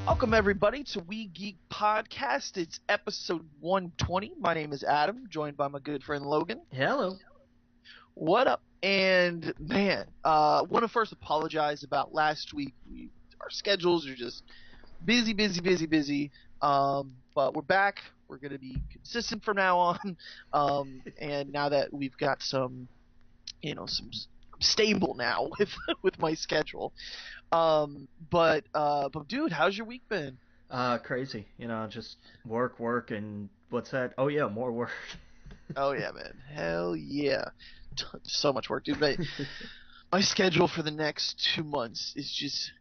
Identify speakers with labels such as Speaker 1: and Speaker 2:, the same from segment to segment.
Speaker 1: Welcome, everybody, to We Geek Podcast. It's episode 120. My name is Adam, joined by my good friend Logan.
Speaker 2: Hello.
Speaker 1: What up? And, man, want to first apologize about last week. Our schedules are just busy. But we're back. We're going to be consistent from now on. And now that we've got some stable now with my schedule. But dude, how's your week been?
Speaker 2: Crazy. Just work, and what's that? Oh yeah, more work.
Speaker 1: Oh yeah, man. Hell yeah. So much work, dude. But my schedule for the next 2 months is just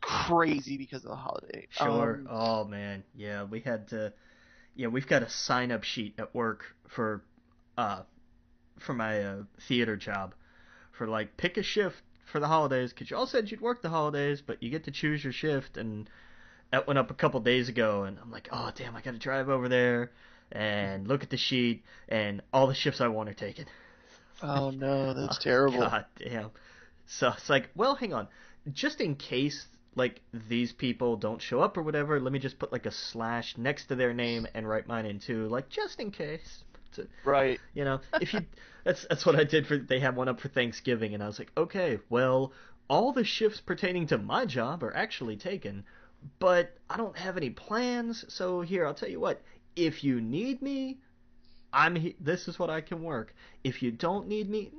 Speaker 1: crazy because of the holiday.
Speaker 2: Sure. Oh man. Yeah, we've got a sign-up sheet at work for my theater job for like pick a shift for the holidays, because you all said you'd work the holidays, but you get to choose your shift, and that went up a couple days ago, and I'm like, oh damn, I gotta drive over there and look at the sheet, and all the shifts I want are taken.
Speaker 1: Oh no, that's terrible.
Speaker 2: God damn. So it's like, well, hang on, just in case like these people don't show up or whatever, let me just put like a slash next to their name and write mine in too, like just in case.
Speaker 1: Right.
Speaker 2: If you that's what I did for, they had one up for Thanksgiving, and I was like, okay, well, all the shifts pertaining to my job are actually taken, but I don't have any plans, so here, I'll tell you what, if you need me, this is what I can work. If you don't need me,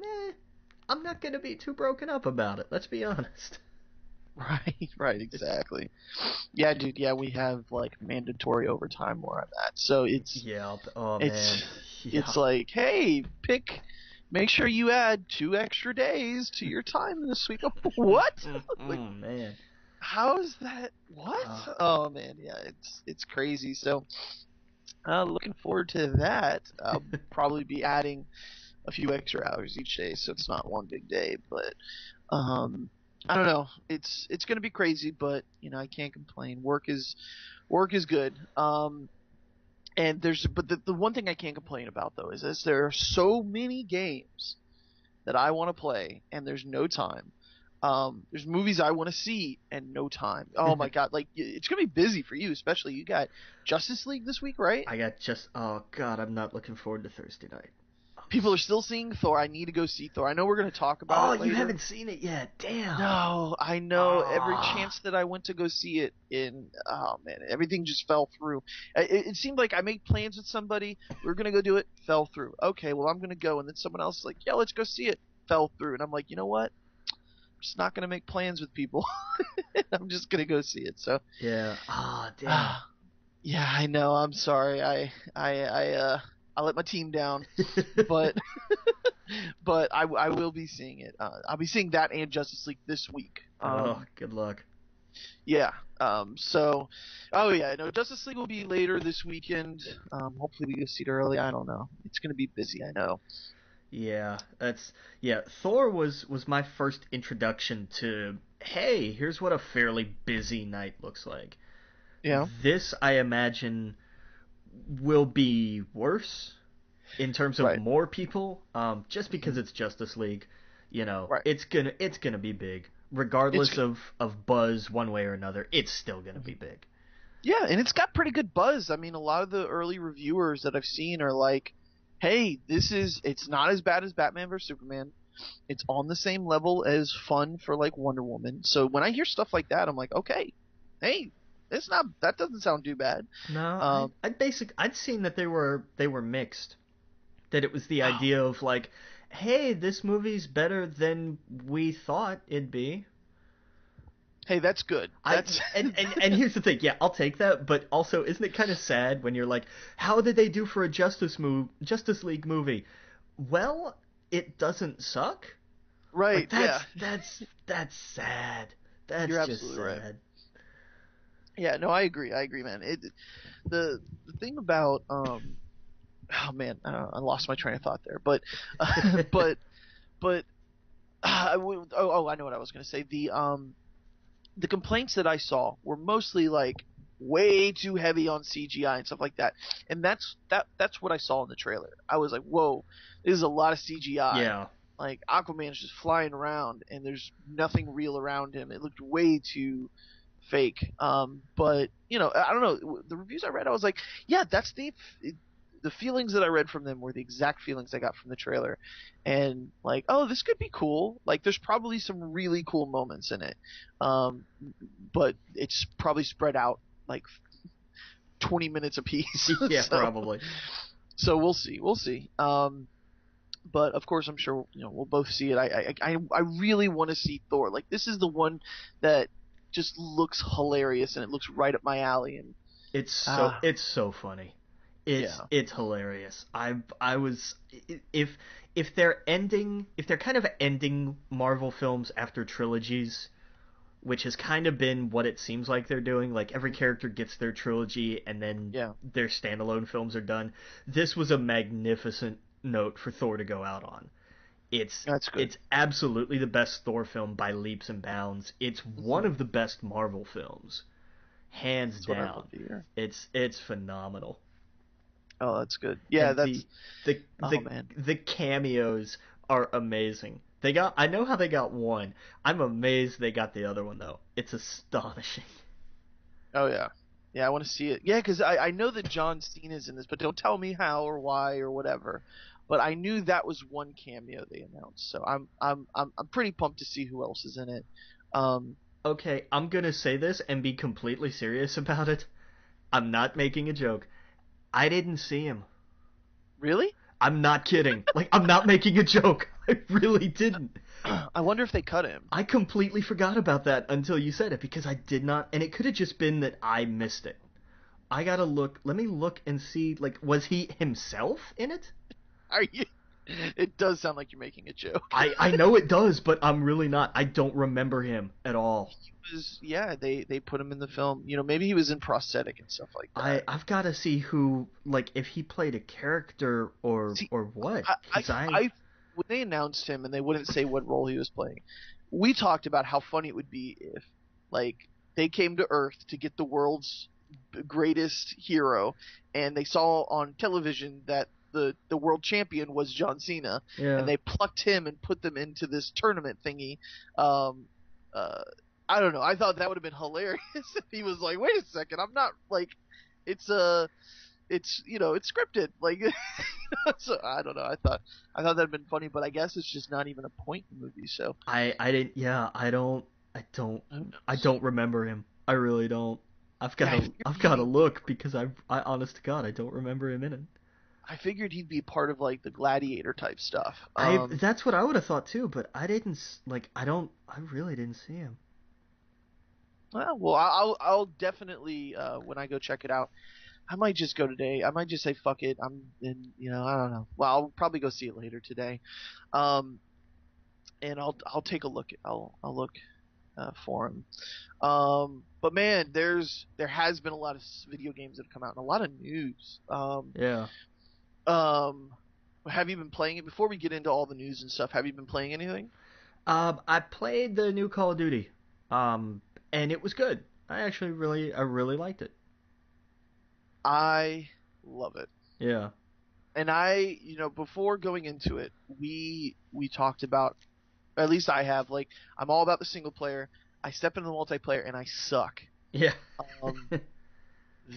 Speaker 2: I'm not going to be too broken up about it, let's be honest.
Speaker 1: Right, exactly. Yeah, dude, we have like mandatory overtime where I'm at. So it's like, hey, make sure you add 2 extra days to your time this week. What? Like,
Speaker 2: man.
Speaker 1: How is that? What? Oh man, yeah, it's crazy. So looking forward to that. I'll probably be adding a few extra hours each day, so it's not one big day, but I don't know. It's gonna be crazy, but I can't complain. Work is good. And the one thing I can't complain about though is there are so many games that I want to play and there's no time. There's movies I want to see and no time. Oh my god, like it's gonna be busy for you, especially you got Justice League this week, right?
Speaker 2: Oh god, I'm not looking forward to Thursday night.
Speaker 1: People are still seeing Thor. I need to go see Thor. I know we're going to talk about it later.
Speaker 2: Oh, you haven't seen it yet. Damn.
Speaker 1: No, I know. Every chance that I went to go see it oh man, everything just fell through. It seemed like I made plans with somebody. We were going to go do it. Fell through. Okay, well, I'm going to go. And then someone else is like, yeah, let's go see it. Fell through. And I'm like, you know what? I'm just not going to make plans with people. I'm just going to go see it. So
Speaker 2: yeah. Damn.
Speaker 1: Yeah, I know. I'm sorry. I let my team down, but I will be seeing it. I'll be seeing that and Justice League this week.
Speaker 2: Good luck.
Speaker 1: Yeah. So, oh yeah, no, Justice League will be later this weekend. Hopefully we go see it early. I don't know. It's gonna be busy. I know.
Speaker 2: Yeah, Thor was my first introduction to, hey, here's what a fairly busy night looks like.
Speaker 1: Yeah.
Speaker 2: This, I imagine, will be worse in terms of more people, just because it's Justice League. It's gonna be big regardless of buzz one way or another. It's still gonna be big.
Speaker 1: Yeah, and it's got pretty good buzz. I mean, a lot of the early reviewers that I've seen are like, hey, it's not as bad as Batman vs Superman. It's on the same level as fun for like Wonder Woman. So when I hear stuff like that, I'm like, okay, hey, that doesn't sound too bad.
Speaker 2: No, I'd seen that they were mixed. That it was the idea of like, hey, this movie's better than we thought it'd be.
Speaker 1: Hey, that's good.
Speaker 2: And here's the thing, yeah, I'll take that, but also, isn't it kind of sad when you're like, how did they do for a Justice League movie? Well, it doesn't suck.
Speaker 1: Right.
Speaker 2: Like, that's sad. That's
Speaker 1: You're
Speaker 2: just
Speaker 1: absolutely
Speaker 2: sad.
Speaker 1: Right. Yeah, no, I agree. I agree, man. The thing about oh man, I lost my train of thought there. But but but I know what I was gonna say. The complaints that I saw were mostly like way too heavy on CGI and stuff like that. And that's what I saw in the trailer. I was like, whoa, this is a lot of CGI.
Speaker 2: Yeah.
Speaker 1: Like Aquaman's just flying around and there's nothing real around him. It looked way too fake. But you know, I don't know. The reviews I read, I was like, yeah, that's the feelings that I read from them were the exact feelings I got from the trailer, and like, oh, this could be cool. Like, there's probably some really cool moments in it, um, but it's probably spread out like 20 minutes a piece.
Speaker 2: Yeah,
Speaker 1: so,
Speaker 2: probably.
Speaker 1: so we'll see, we'll see. But of course, I'm sure we'll both see it. I really want to see Thor. Like, this is the one that just looks hilarious and it looks right up my alley. And
Speaker 2: It's so funny.
Speaker 1: yeah,
Speaker 2: It's hilarious. I was if they're kind of ending Marvel films after trilogies, which has kind of been what it seems like they're doing. Like every character gets their trilogy and then
Speaker 1: yeah,
Speaker 2: their standalone films are done. This was a magnificent note for Thor to go out on.
Speaker 1: that's good.
Speaker 2: It's absolutely the best Thor film by leaps and bounds. It's one
Speaker 1: Mhm.
Speaker 2: of the best Marvel films, hands
Speaker 1: That's what I love
Speaker 2: down.
Speaker 1: to hear.
Speaker 2: It's phenomenal.
Speaker 1: Oh, that's good. Yeah,
Speaker 2: And
Speaker 1: that's.
Speaker 2: the
Speaker 1: Oh
Speaker 2: the
Speaker 1: man.
Speaker 2: the cameos are amazing. They got I know how they got one. I'm amazed they got the other one though. It's astonishing.
Speaker 1: Oh yeah. Yeah, I want to see it. Yeah, because I know that John Cena's in this, but don't tell me how or why or whatever. But I knew that was one cameo they announced, so I'm pretty pumped to see who else is in it. Um,
Speaker 2: Okay, I'm gonna say this and be completely serious about it. I'm not making a joke. I didn't see him.
Speaker 1: really?
Speaker 2: I'm not kidding. Like I'm not making a joke. I really didn't.
Speaker 1: I wonder if they cut him.
Speaker 2: I completely forgot about that until you said it because I did not, and it could have just been that I missed it. I gotta look. Let me look and see. Like, was he himself in it?
Speaker 1: Are you? It does sound like you're making a joke.
Speaker 2: I know it does, but I'm really not. I don't remember him at all.
Speaker 1: Yeah, they put him in the film. Maybe he was in prosthetic and stuff like that.
Speaker 2: I've got to see who, like, if he played a character
Speaker 1: See,
Speaker 2: or what.
Speaker 1: I, I,
Speaker 2: Cause I
Speaker 1: I when they announced him and they wouldn't say what role he was playing, we talked about how funny it would be if, like, they came to Earth to get the world's greatest hero, and they saw on television that the world champion was John Cena, and
Speaker 2: yeah.
Speaker 1: they plucked him and put them into this tournament thingy. Um, uh, I don't know. I thought that would have been hilarious if he was like, "Wait a second, I'm not like, it's it's scripted." Like, so I don't know. I thought that'd been funny, but I guess it's just not even a point in the movie. So
Speaker 2: I didn't. Yeah. I don't.
Speaker 1: who
Speaker 2: I
Speaker 1: knows?
Speaker 2: don't remember him. I really don't.
Speaker 1: Yeah,
Speaker 2: I've got to look because I honest to God I don't remember him in it.
Speaker 1: I figured he'd be part of like the gladiator type stuff.
Speaker 2: I That's what I would have thought too, but I didn't like I really didn't see him.
Speaker 1: Well, I'll definitely when I go check it out. I might just go today. I might just say fuck it. I'm in. I don't know. Well, I'll probably go see it later today. Um, and I'll take a look. I'll look for him. But man, there has been a lot of video games that have come out and a lot of news.
Speaker 2: Yeah.
Speaker 1: Um, have you been playing it? Before we get into all the news and stuff, have you been playing anything?
Speaker 2: I played the new Call of Duty, and it was good. I really liked it.
Speaker 1: I love it.
Speaker 2: Yeah.
Speaker 1: And before going into it, we talked about, or at least I have, like, I'm all about the single player. I step into the multiplayer and I suck.
Speaker 2: Yeah.
Speaker 1: Um,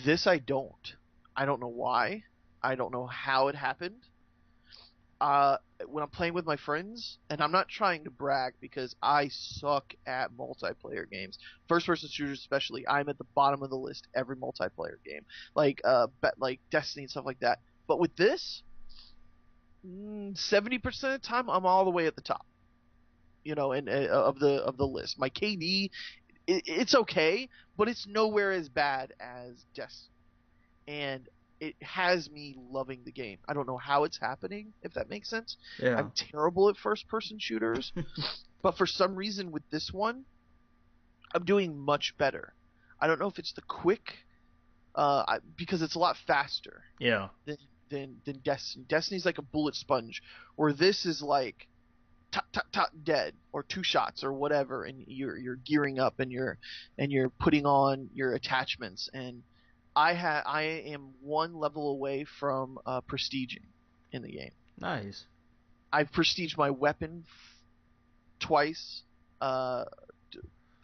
Speaker 1: this I don't. I don't know why. I don't know how it happened. When I'm playing with my friends, and I'm not trying to brag because I suck at multiplayer games, first person shooters especially, I'm at the bottom of the list every multiplayer game, like Destiny and stuff like that. But with this, 70% of the time, I'm all the way at the top. And of the list, my KD, it's okay, but it's nowhere as bad as Destiny, and it has me loving the game. I don't know how it's happening, if that makes sense.
Speaker 2: Yeah.
Speaker 1: I'm terrible at first person shooters, but for some reason with this one, I'm doing much better. I don't know if it's the quick, because it's a lot faster
Speaker 2: Yeah.
Speaker 1: than than Destiny. Destiny's like a bullet sponge, where this is like top top top dead or two shots or whatever, and you're gearing up and you're putting on your attachments. And I am one level away from prestiging in the game.
Speaker 2: Nice.
Speaker 1: I've prestiged my weapon twice. Uh,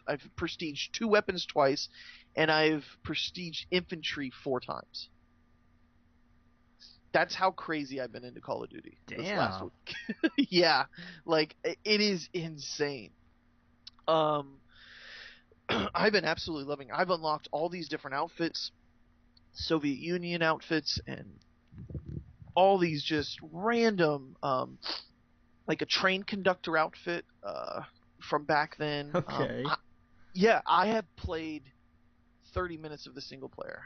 Speaker 1: I've prestiged two weapons twice, and I've prestiged infantry 4 times. That's how crazy I've been into Call of Duty this last
Speaker 2: Damn.
Speaker 1: week. Yeah, like it is insane. Um, I've been absolutely loving it. I've unlocked all these different outfits, Soviet Union outfits, and all these just random, like a train conductor outfit from back then.
Speaker 2: Okay.
Speaker 1: Yeah, I have played 30 minutes of the single player.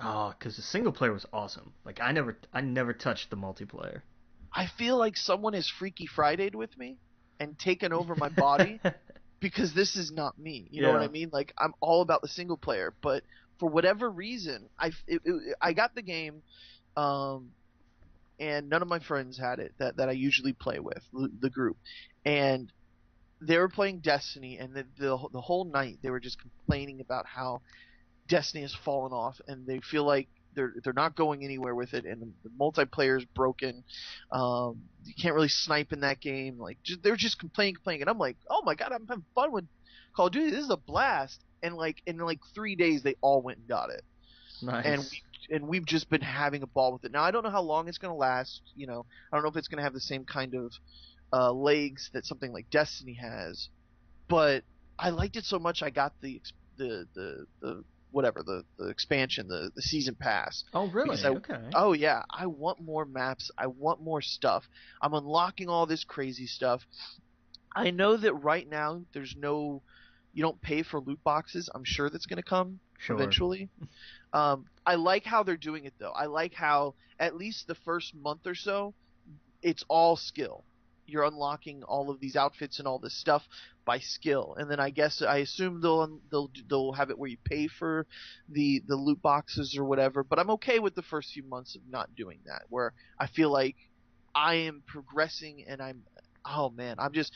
Speaker 2: Oh, because the single player was awesome. Like I never touched the multiplayer.
Speaker 1: I feel like someone has Freaky Friday'd with me and taken over my body because this is not me. You know what I
Speaker 2: Yeah.
Speaker 1: mean? Like I'm all about the single player, but for whatever reason, I got the game, um, and none of my friends had it that I usually play with the group, and they were playing Destiny, and the whole night they were just complaining about how Destiny has fallen off, and they feel like they're not going anywhere with it, and the multiplayer is broken. You can't really snipe in that game. Like they're just complaining, and I'm like, oh my god, I'm having fun with Call of Duty. This is a blast. And like in like 3 days, they all went and got it, and
Speaker 2: Nice.
Speaker 1: we've just been having a ball with it. Now I don't know how long it's gonna last. You know, I don't know if it's gonna have the same kind of legs that something like Destiny has, but I liked it so much I got the whatever the expansion, the season pass,
Speaker 2: Oh,
Speaker 1: because
Speaker 2: really? Okay.
Speaker 1: oh yeah, I want more maps, I want more stuff. I'm unlocking all this crazy stuff. I know that right now you don't pay for loot boxes. I'm sure that's going to come
Speaker 2: Sure.
Speaker 1: eventually. I like how they're doing it though. I like how at least the first month or so it's all skill. You're unlocking all of these outfits and all this stuff by skill, and then I assume they'll have it where you pay for the loot boxes or whatever. But I'm okay with the first few months of not doing that, where I feel like I am progressing and oh man, I'm just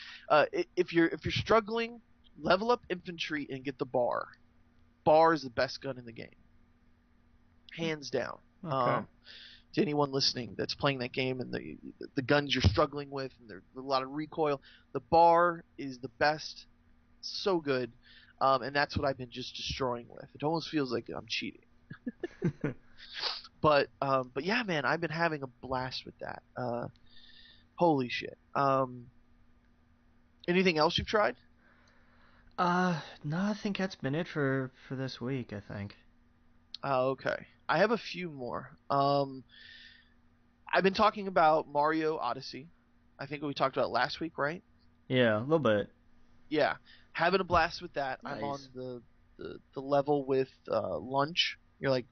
Speaker 1: if you're struggling, level up infantry and get the bar. Bar is the best gun in the game, hands down.
Speaker 2: Okay.
Speaker 1: Um, to anyone listening that's playing that game and the guns you're struggling with and there's a lot of recoil, the bar is the best. So good, and that's what I've been just destroying with. It almost feels like I'm cheating, but yeah, man, I've been having a blast with that. Holy shit. Anything else you've tried?
Speaker 2: No, I think that's been it for this week, I think.
Speaker 1: Okay, I have a few more. I've been talking about Mario Odyssey. I think we talked about last week, right?
Speaker 2: Yeah, a little bit.
Speaker 1: Yeah, having a blast with that. I'm on
Speaker 2: Nice.
Speaker 1: the level with lunch. You're like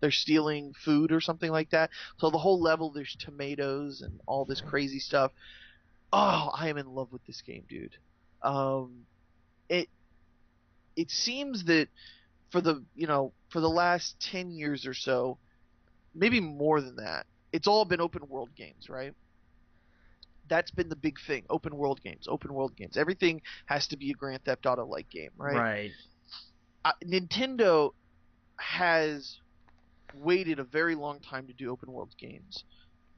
Speaker 1: they're stealing food or something like that. So the whole level there's tomatoes and all this crazy stuff. Oh, I am in love with this game, dude. Um, it it seems that for the last 10 years or so, maybe more than that, it's all been open world games, right? That's been the big thing. Open world games, open world games. Everything has to be a Grand Theft Auto like game, right?
Speaker 2: Right.
Speaker 1: Nintendo has waited a very long time to do open world games,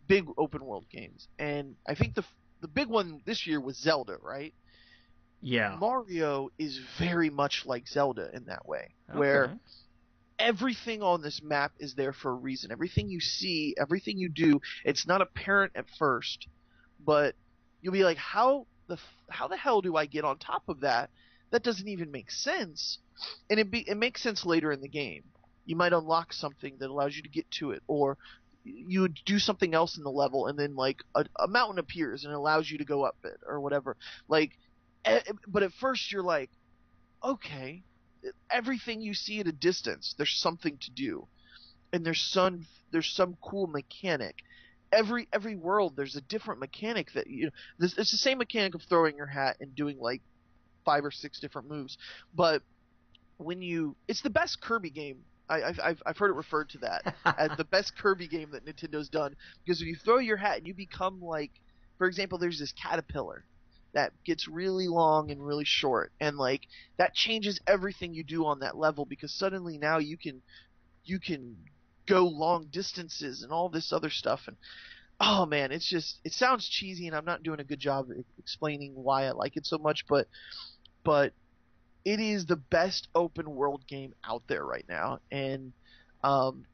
Speaker 1: big open world games, and I think the big one this year was Zelda, right?
Speaker 2: Yeah.
Speaker 1: Mario is very much like Zelda in that way, where
Speaker 2: Okay.
Speaker 1: everything on this map is there for a reason. Everything you see, everything you do, it's not apparent at first, but you'll be like, how the hell do I get on top of that? That doesn't even make sense. And it makes sense later in the game. You might unlock something that allows you to get to it, or you would do something else in the level, and then like a mountain appears and it allows you to go up it or whatever. Like, but at first you're like, okay, everything you see at a distance, there's something to do, and there's some cool mechanic. Every world there's a different mechanic that it's the same mechanic of throwing your hat and doing like 5 or 6 different moves, but it's the best Kirby game. I've heard it referred to that as the best Kirby game that Nintendo's done, because when you throw your hat and you become like, for example, there's this caterpillar that gets really long and really short, and like that changes everything you do on that level, because suddenly now you can go long distances and all this other stuff. And oh man, it sounds cheesy, and I'm not doing a good job explaining why I like it so much, but it is the best open world game out there right now. And um,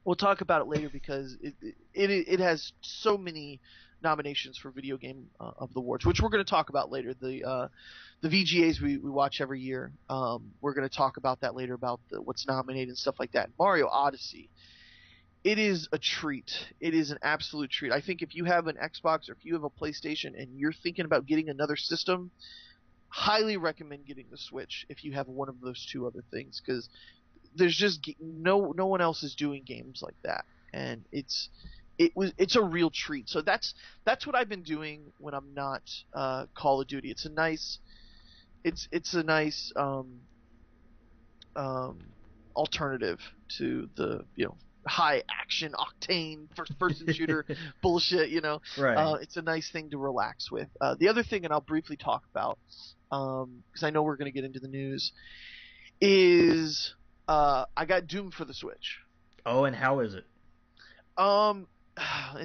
Speaker 1: we'll talk about it later, because it has so many nominations for Video Game of the Awards, which we're going to talk about later. The VGAs we watch every year. We're going to talk about that later, about what's nominated and stuff like that. Mario Odyssey. It is a treat. It is an absolute treat. I think if you have an Xbox or if you have a PlayStation and you're thinking about getting another system, highly recommend getting the Switch if you have one of those two other things, because there's just no one else is doing games like that, and it's a real treat. So that's what I've been doing when I'm not Call of Duty. It's a nice alternative to the high action octane first person shooter bullshit.
Speaker 2: Right.
Speaker 1: It's a nice thing to relax with. The other thing, and I'll briefly talk about, because I know we're going to get into the news, is I got Doom for the Switch.
Speaker 2: Oh, and how is it?
Speaker 1: And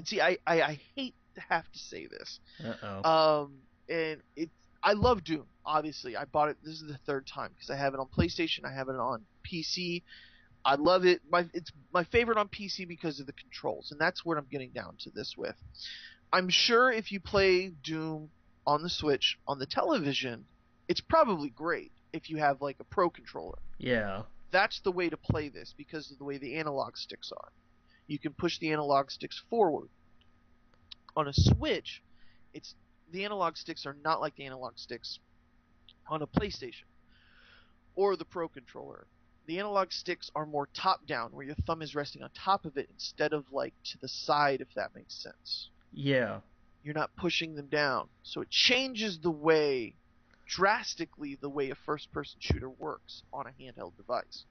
Speaker 1: see, I hate to have to say this.
Speaker 2: Uh-oh.
Speaker 1: And I love Doom. Obviously, I bought it. This is the third time, because I have it on PlayStation. I have it on PC. I love it. It's my favorite on PC because of the controls, and that's what I'm getting down to this with. I'm sure if you play Doom on the Switch on the television, it's probably great if you have like a pro controller.
Speaker 2: Yeah.
Speaker 1: That's the way to play this because of the way the analog sticks are. You can push the analog sticks forward. On a Switch, the analog sticks are not like the analog sticks on a PlayStation or the Pro controller. The analog sticks are more top down, where your thumb is resting on top of it instead of like to the side, if that makes sense.
Speaker 2: Yeah.
Speaker 1: You're not pushing them down. So it changes drastically the way a first person shooter works on a handheld device.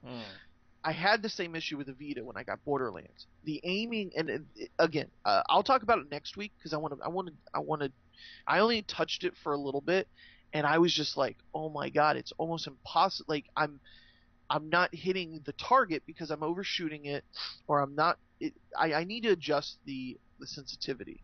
Speaker 1: I had the same issue with the Vita when I got Borderlands. The aiming, and again, I'll talk about it next week, because I only touched it for a little bit, and I was just like, oh my god, it's almost impossible. Like I'm not hitting the target because I'm overshooting it, or I'm not. I need to adjust the sensitivity.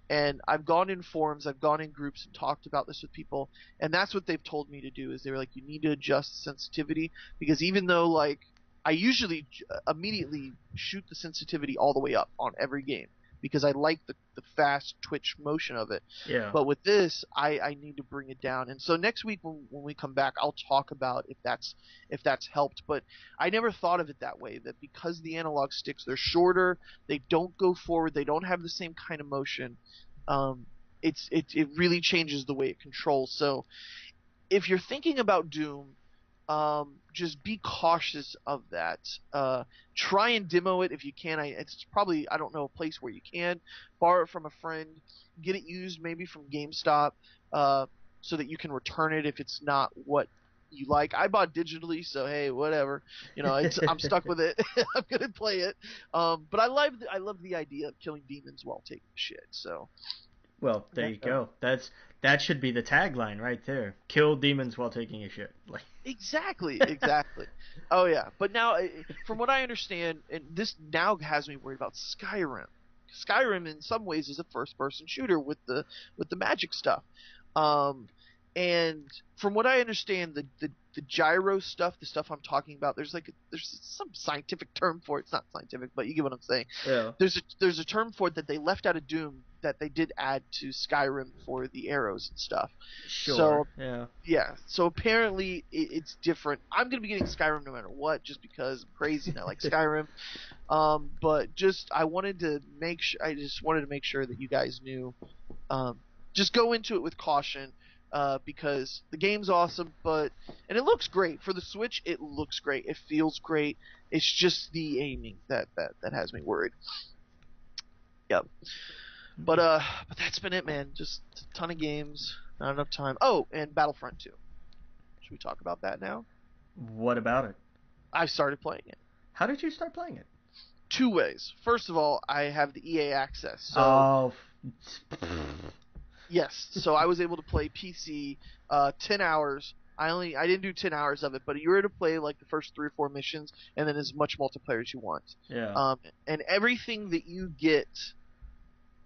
Speaker 1: And I've gone in forums, I've gone in groups and talked about this with people, and that's what they've told me to do. Is they're like, you need to adjust the sensitivity, because even though like I usually immediately shoot the sensitivity all the way up on every game, because I like the fast twitch motion of it.
Speaker 2: Yeah.
Speaker 1: But with this, I need to bring it down. And so next week when we come back, I'll talk about if that's helped. But I never thought of it that way, that because the analog sticks, they're shorter, they don't go forward, they don't have the same kind of motion. It really changes the way it controls. So if you're thinking about Doom, just be cautious of that. Try and demo it if you can. It's probably, I don't know, a place where you can borrow it from a friend, get it used maybe from GameStop, so that you can return it if it's not what you like. I bought digitally, so hey, whatever. I'm stuck with it. I'm gonna play it. But I love the idea of killing demons while taking shit. So.
Speaker 2: Well, there you go. That should be the tagline right there. Kill demons while taking a shit. Like
Speaker 1: Exactly. Oh yeah, but now, from what I understand, and this now has me worried about Skyrim. Skyrim, in some ways, is a first-person shooter with the magic stuff. And from what I understand, the gyro stuff, the stuff I'm talking about, there's some scientific term for it. It's not scientific, but you get what I'm saying.
Speaker 2: Yeah.
Speaker 1: There's a term for it that they left out of Doom that they did add to Skyrim for the arrows and stuff.
Speaker 2: Sure.
Speaker 1: So,
Speaker 2: yeah.
Speaker 1: Yeah. So apparently it's different. I'm gonna be getting Skyrim no matter what, just because I'm crazy and I like Skyrim. But I just wanted to make sure that you guys knew. Just go into it with caution. Because the game's awesome, and it looks great for the Switch. It looks great. It feels great. It's just the aiming that has me worried. Yep. But that's been it, man. Just a ton of games, not enough time. Oh, and Battlefront 2. Should we talk about that now?
Speaker 2: What about it?
Speaker 1: I started playing it.
Speaker 2: How did you start playing it?
Speaker 1: 2 ways. First of all, I have the EA access, so
Speaker 2: Oh.
Speaker 1: yes, so I was able to play PC 10 hours. I didn't do 10 hours of it, but you were to play like the first 3 or 4 missions and then as much multiplayer as you want.
Speaker 2: Yeah.
Speaker 1: And everything that you get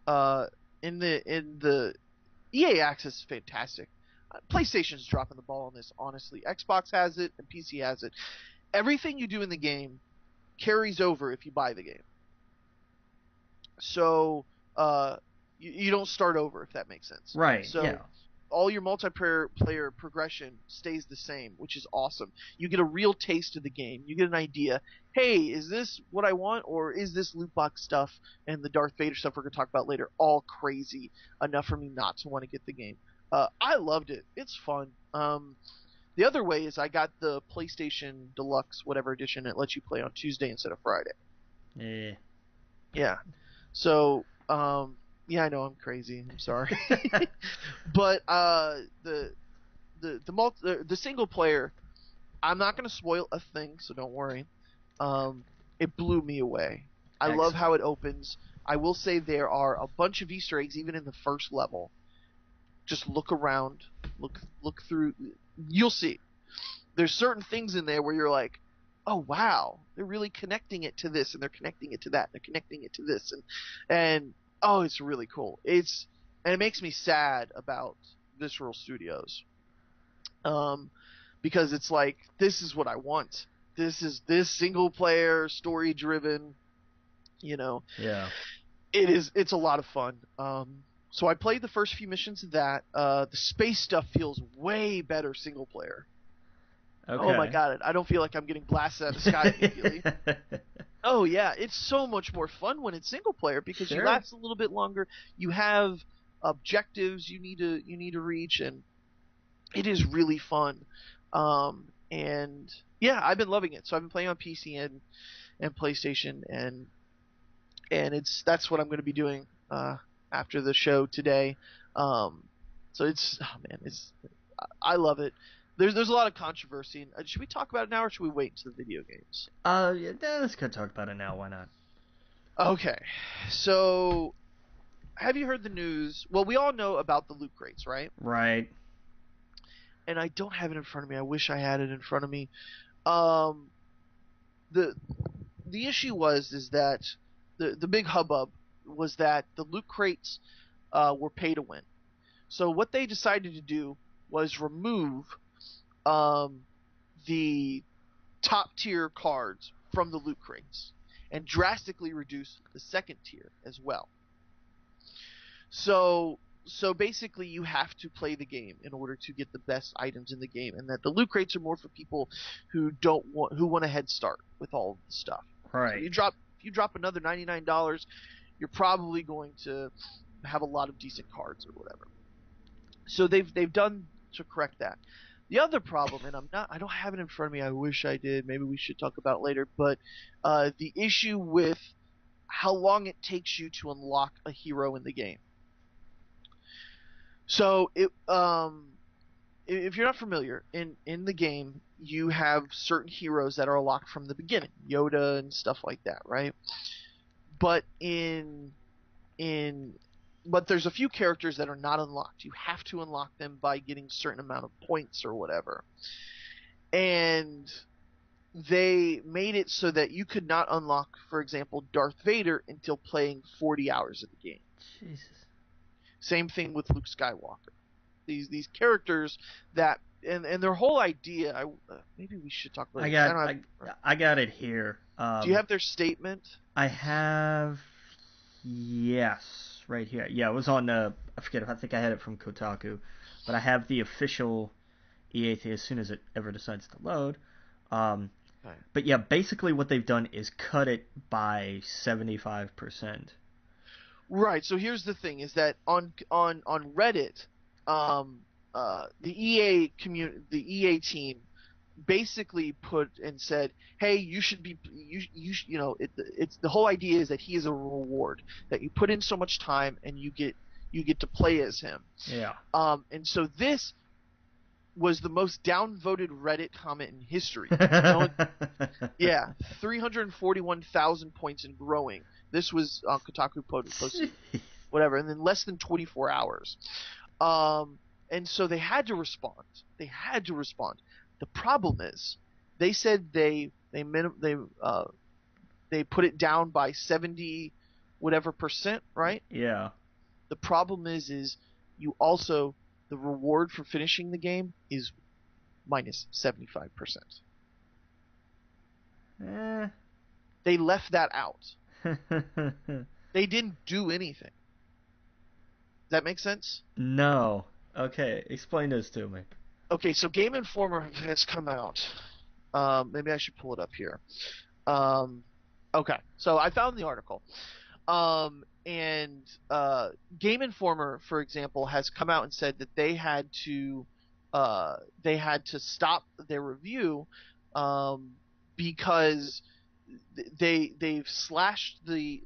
Speaker 1: in the EA access is fantastic. PlayStation's dropping the ball on this, honestly. Xbox has it and PC has it. Everything you do in the game carries over if you buy the game. So you don't start over, if that makes sense.
Speaker 2: Right.
Speaker 1: So
Speaker 2: yeah.
Speaker 1: all your multiplayer progression stays the same, which is awesome. You get a real taste of the game. You get an idea. Hey, is this what I want, or is this loot box stuff and the Darth Vader stuff we're gonna talk about later all crazy enough for me not to want to get the game? I loved it. It's fun. The other way is I got the PlayStation Deluxe whatever edition. It lets you play on Tuesday instead of Friday.
Speaker 2: Yeah.
Speaker 1: Yeah. So, yeah, I know I'm crazy. I'm sorry. But the single player, I'm not going to spoil a thing, so don't worry. It blew me away. I love how it opens. I will say there are a bunch of Easter eggs even in the first level. Just look around, look through. You'll see. There's certain things in there where you're like, oh wow, they're really connecting it to this, and they're connecting it to that, and they're connecting it to this, and oh, it's really cool. And it makes me sad about Visceral Studios, because it's like this is what I want. This single player story driven,
Speaker 2: Yeah.
Speaker 1: It's a lot of fun. So I played the first few missions of that. The space stuff feels way better single player.
Speaker 2: Okay.
Speaker 1: Oh my god, I don't feel like I'm getting blasted out of the sky immediately. Oh yeah, it's so much more fun when it's single player because you last a little bit longer. You have objectives you need to reach, and it is really fun. And yeah, I've been loving it. So I've been playing on PC and PlayStation, and that's what I'm going to be doing after the show today. So I love it. There's a lot of controversy. Should we talk about it now, or should we wait until the video games?
Speaker 2: Yeah, let's go talk about it now. Why not?
Speaker 1: Okay, so have you heard the news? Well, we all know about the loot crates, right?
Speaker 2: Right.
Speaker 1: And I don't have it in front of me. I wish I had it in front of me. The issue is that the big hubbub was that the loot crates were pay to win. So what they decided to do was remove the top tier cards from the loot crates and drastically reduce the second tier as well. So basically you have to play the game in order to get the best items in the game, and that the loot crates are more for people who want a head start with all of the stuff.
Speaker 2: Right.
Speaker 1: So if you drop another $99, you're probably going to have a lot of decent cards or whatever. So they've done to correct that. The other problem, and I don't have it in front of me. I wish I did. Maybe we should talk about it later. But the issue with how long it takes you to unlock a hero in the game. So if you're not familiar, in the game you have certain heroes that are unlocked from the beginning, Yoda and stuff like that, right? But but there's a few characters that are not unlocked. You have to unlock them by getting a certain amount of points or whatever. And they made it so that you could not unlock, for example, Darth Vader until playing 40 hours of the game.
Speaker 2: Jesus.
Speaker 1: Same thing with Luke Skywalker. These characters that and their whole idea. Maybe we should talk about.
Speaker 2: I got it here.
Speaker 1: Do you have their statement?
Speaker 2: I have. Yes, right here. Yeah, it was on. I forget. I think I had it from Kotaku, but I have the official EA thing as soon as it ever decides to load. Okay. But yeah, basically what they've done is cut it by 75%.
Speaker 1: Right. So here's the thing: is that on Reddit, the EA team basically put and said, "Hey, you should be it's the whole idea is that he is a reward, that you put in so much time and you get to play as him."
Speaker 2: Yeah.
Speaker 1: And so this was the most downvoted Reddit comment in history. No one, yeah, 341,000 points and growing. This was Kotaku posted, whatever, and then less than 24 hours. And so they had to respond. The problem is, they said they put it down by 70 whatever percent, right?
Speaker 2: Yeah.
Speaker 1: The problem is you also, the reward for finishing the game is minus 75%. They left that out. They didn't do anything. Does that make sense?
Speaker 2: No. Okay, explain this to me.
Speaker 1: Okay, so Game Informer has come out. Maybe I should pull it up here. Okay, so I found the article. And Game Informer, for example, has come out and said that they had to stop their review because they've slashed the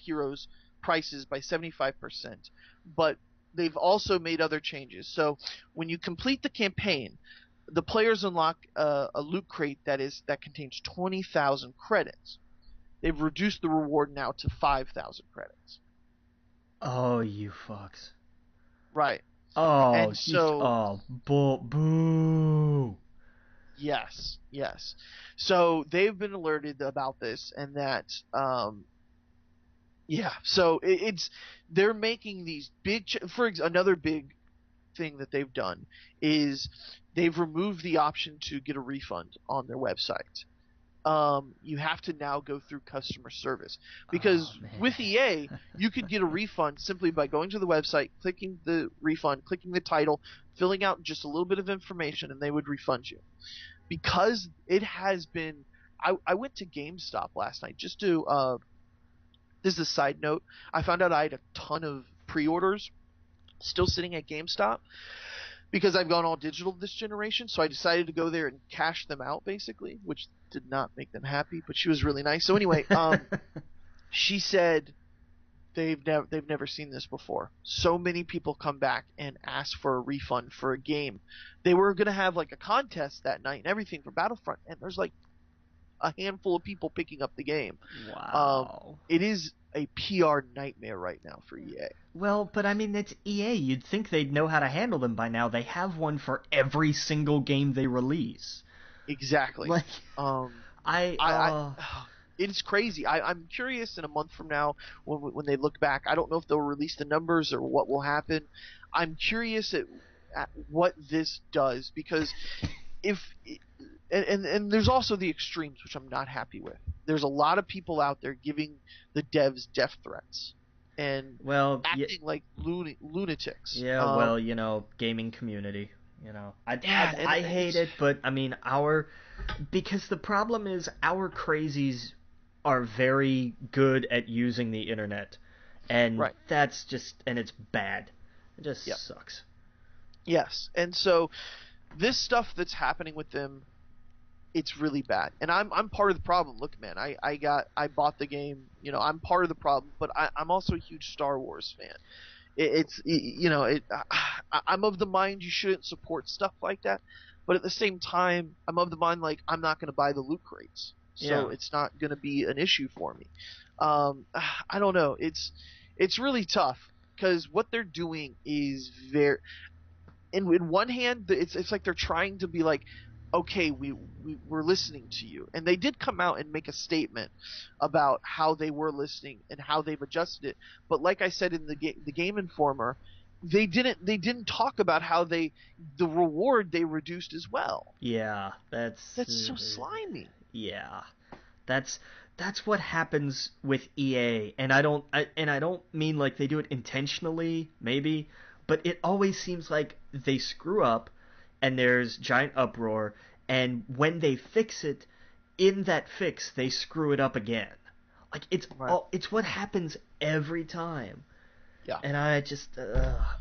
Speaker 1: heroes' prices by 75%, but they've also made other changes. So when you complete the campaign, the players unlock a loot crate that contains 20,000 credits. They've reduced the reward now to 5,000 credits.
Speaker 2: Oh, you fucks.
Speaker 1: Right.
Speaker 2: Oh,
Speaker 1: and so
Speaker 2: boo.
Speaker 1: Yes. So they've been alerted about this, and that so they're making these big another big thing that they've done is they've removed the option to get a refund on their website. You have to now go through customer service, because with EA you could get a refund simply by going to the website, clicking the refund, clicking the title, filling out just a little bit of information, and they would refund you. Because it has been, I went to GameStop last night just to this is a side note. I found out I had a ton of pre-orders still sitting at GameStop because I've gone all digital this generation, so I decided to go there and cash them out, basically, which did not make them happy, but she was really nice. So anyway, she said they've never seen this before. So many people come back and ask for a refund for a game. They were going to have like a contest that night and everything for Battlefront, and there's like a handful of people picking up the game.
Speaker 2: Wow.
Speaker 1: It is a PR nightmare right now for EA.
Speaker 2: Well, but I mean, it's EA. You'd think they'd know how to handle them by now. They have one for every single game they release.
Speaker 1: Exactly.
Speaker 2: Like,
Speaker 1: it's crazy. I'm curious in a month from now when they look back. I don't know if they'll release the numbers or what will happen. I'm curious at what this does, because and there's also the extremes, which I'm not happy with. There's a lot of people out there giving the devs death threats and acting like lunatics.
Speaker 2: Yeah, gaming community. I hate it, but I mean because the problem is our crazies are very good at using the internet, and that's just, and it's bad. It just sucks.
Speaker 1: Yes, and so this stuff that's happening with them, it's really bad, and I'm part of the problem. Look, man, I bought the game. I'm part of the problem, but I'm also a huge Star Wars fan. I'm of the mind you shouldn't support stuff like that, but at the same time, I'm of the mind like I'm not going to buy the loot crates, so it's not going to be an issue for me. I don't know. It's really tough because what they're doing is very. In one hand, it's like they're trying to be like, okay, we're listening to you, and they did come out and make a statement about how they were listening and how they've adjusted it. But like I said in the Game Informer, they didn't talk about how the reward they reduced as well.
Speaker 2: Yeah, that's
Speaker 1: so slimy.
Speaker 2: Yeah, that's what happens with EA, and I don't mean like they do it intentionally, maybe, but it always seems like they screw up. And there's giant uproar, and when they fix it, in that fix they screw it up again. Like it's what happens every time.
Speaker 1: Yeah.
Speaker 2: And I just